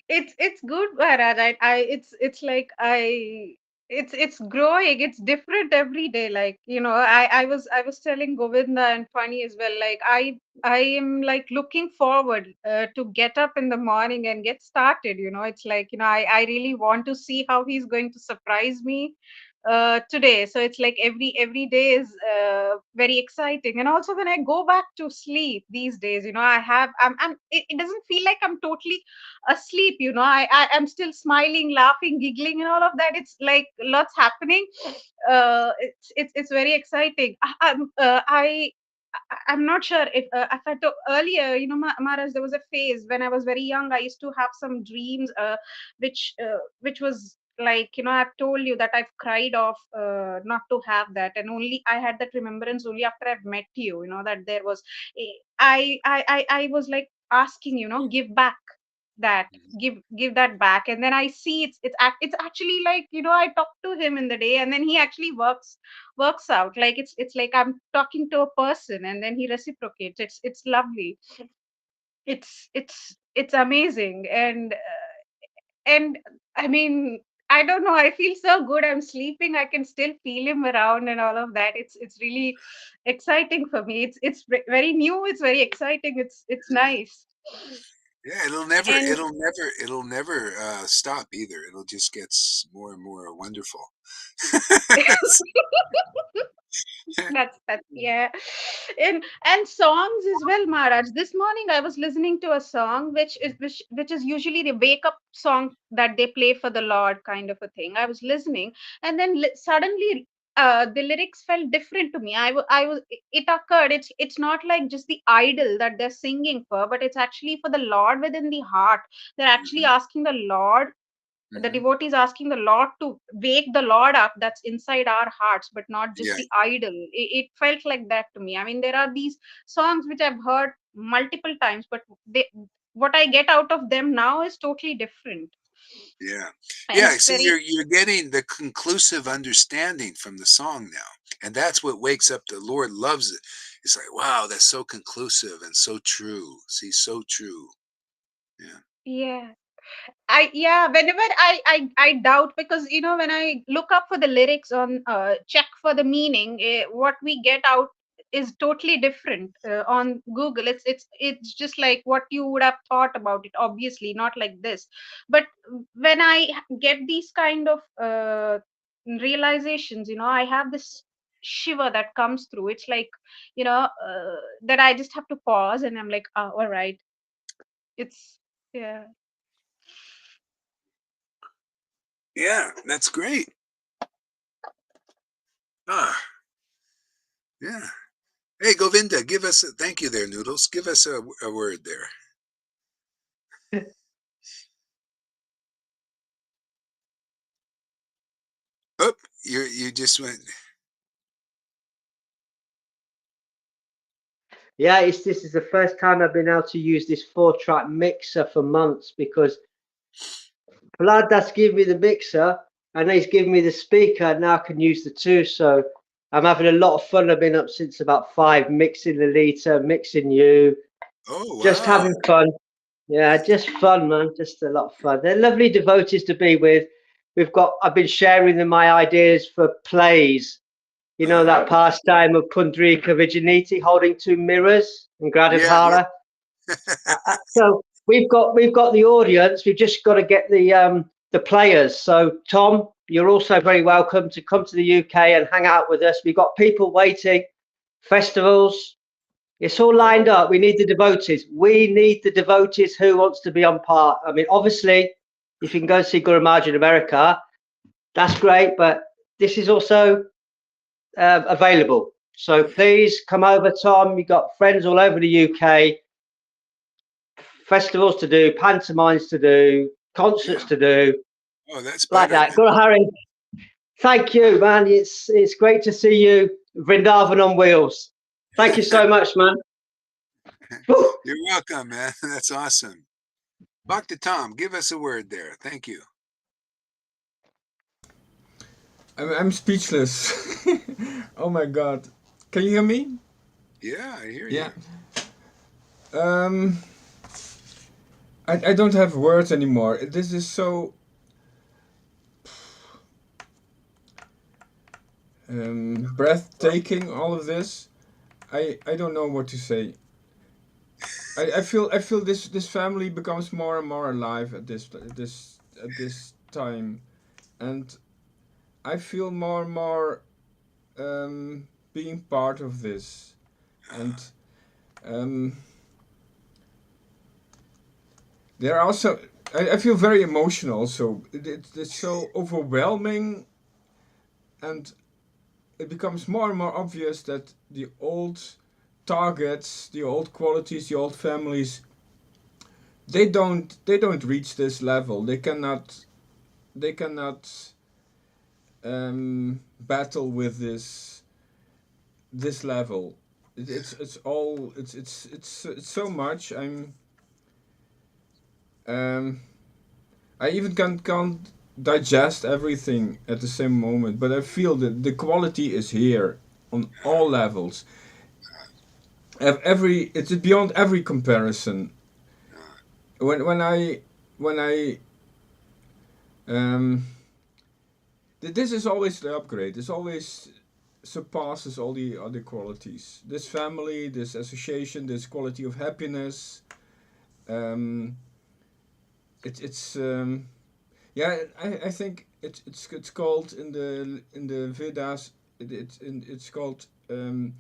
it's good, Maharaj. It's like it's growing. It's different every day. Like I was telling Govinda and Funny as well. Like I am like looking forward to get up in the morning and get started. It's like I really want to see how he's going to surprise me today. So it's like every day is very exciting. And also when I go back to sleep these days, it doesn't feel like I'm totally asleep. I'm still smiling, laughing, giggling, and all of that. It's like lots happening. It's very exciting. I'm not sure if I told earlier, Maharaj, there was a phase when I was very young. I used to have some dreams, which was like, I've told you that I've cried off not to have that, and only I had that remembrance only after I've met you. That there was, I was like asking, give back that, give that back, and then I see it's actually like, I talk to him in the day, and then he actually works out like it's like I'm talking to a person, and then he reciprocates. It's lovely. It's amazing. And I mean, I don't know, I feel so good. I'm sleeping, I can still feel him around and all of that. It's really exciting for me. Very new, it's very exciting, it's nice. Yeah, it'll never, And it'll never, it'll never stop either. It'll just get more and more wonderful. that's yeah. And songs as well, Maharaj. This morning I was listening to a song which is usually the wake up song that they play for the Lord, kind of a thing. I was listening, and then suddenly the lyrics felt different to me. I was it occurred. It's not like just the idol that they're singing for, but it's actually for the Lord within the heart. They're actually Hmm. asking the Lord, the Hmm. devotee is asking the Lord to wake the Lord up that's inside our hearts, but not just Yeah, the idol. It felt like that to me. I mean, there are these songs which I've heard multiple times, but what I get out of them now is totally different. yeah, And yeah. it's See, very, you're getting the conclusive understanding from the song now, and that's what wakes up. The Lord loves it. It's like, wow, that's so conclusive and so true. See, so true. Yeah. yeah. Whenever I doubt, because when I look up for the lyrics on check for the meaning, what we get out is totally different on Google. It's just like what you would have thought about it, obviously not like this. But when I get these kind of realizations, I have this shiver that comes through. It's like, that I just have to pause, and I'm like, oh, all right. It's Yeah. Yeah, that's great. Ah, yeah. Hey, Govinda, give us a thank you there, Noodles. Give us a word there. Up. You just went. Yeah, this is the first time I've been able to use this 4-track mixer for months, because Vlad has given me the mixer and he's given me the speaker, and now I can use the two. So I'm having a lot of fun. I've been up since about 5, mixing Lolita, mixing you, Oh just wow! having fun. Yeah, just fun, man. Just a lot of fun. They're lovely devotees to be with. I've been sharing them my ideas for plays. You know, that pastime of Pundrika Vijaniti holding 2 mirrors and Yeah, Gradivhara. So we've got the audience. We've just got to get the players. So Tom, you're also very welcome to come to the UK and hang out with us. We've got people waiting, festivals. It's all lined up. We need the devotees. We need the devotees who wants to be on part. I mean, obviously, if you can go see Guru Maharaj in America, that's great. But this is also available. So please come over, Tom. You've got friends all over the UK, festivals to do, pantomimes to do, concerts yeah. to do, Oh, that's like better, that. man. Guru Hari, thank you, man. It's great to see you, Vrindavan on wheels. Thank you so much, man. Woo. You're welcome, man. That's awesome. Dr. Tom, give us a word there. Thank you. I'm speechless. Oh my god. Can you hear me? Yeah, I hear Yeah. you. Um, I don't have words anymore. This is so breathtaking. All of this. I don't know what to say. I feel this family becomes more and more alive at this time, and I feel more and more being part of this, and um, there are also I feel very emotional. So it's so overwhelming, and it becomes more and more obvious that the old targets, the old qualities, the old families, they don't reach this level. They cannot battle with this level. It's all it's so much. Um, I even can't digest everything at the same moment, but I feel that the quality is here on all levels. Every it's beyond every comparison. When I um, this is always the upgrade. This always surpasses all the other qualities. This family, this association, this quality of happiness. Um, it's yeah. I think it's called in the Vedas. It's called um,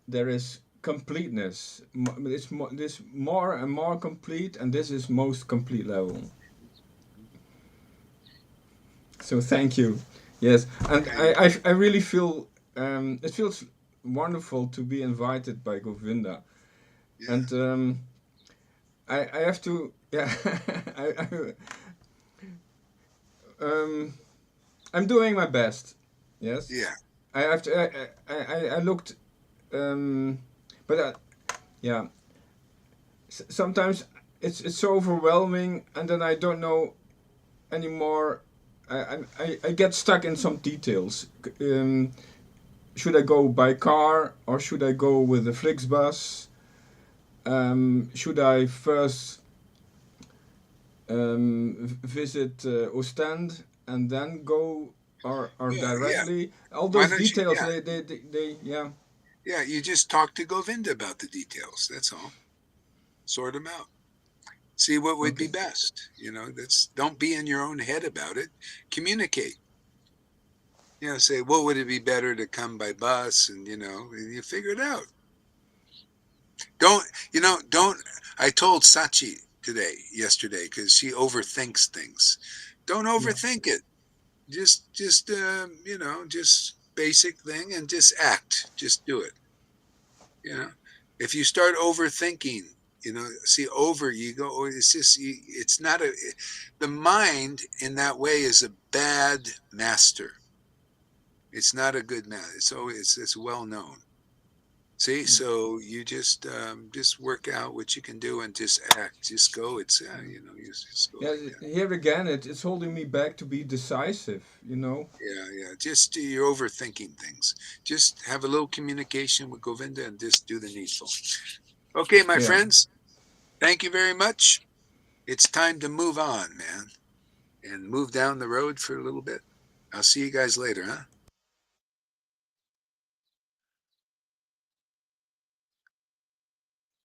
there is completeness. This more and more complete, and this is most complete level. So thank you. Yes, and Okay. I really feel it feels wonderful to be invited by Govinda, Yeah. and I have to yeah um, I'm doing my best. Yes, Yeah. I have to I looked um, but yeah sometimes it's so overwhelming, and then I don't know anymore. I get stuck in some details. Should I go by car or should I go with the Flixbus? Should I first visit Ostend and then go or Yeah. Yeah. directly? All Why those don't you? details, Yeah. they yeah. Yeah. You just talk to Govinda about the details. That's all. Sort them out. See what would be Okay. best. That's don't be in your own head about it. Communicate. Say what would it be better to come by bus, and you figure it out. Don't don't. I told Sachi yesterday, because she overthinks things. Don't Yeah. overthink it. Just basic thing, and just act. Just do it. You know, if you start overthinking, You know, see, over ego, or it's just, it's not a, the mind in that way is a bad master. It's not a good master. So it's well known. See, so you just work out what you can do and just act, just go. It's you know, you just go Yeah, like that. here again, it's holding me back to be decisive, you know? Yeah. Just you're overthinking things. Just have a little communication with Govinda and just do the needful. Okay, my Yeah. friends, thank you very much. It's time to move on, man, and move down the road for a little bit. I'll see you guys later, huh?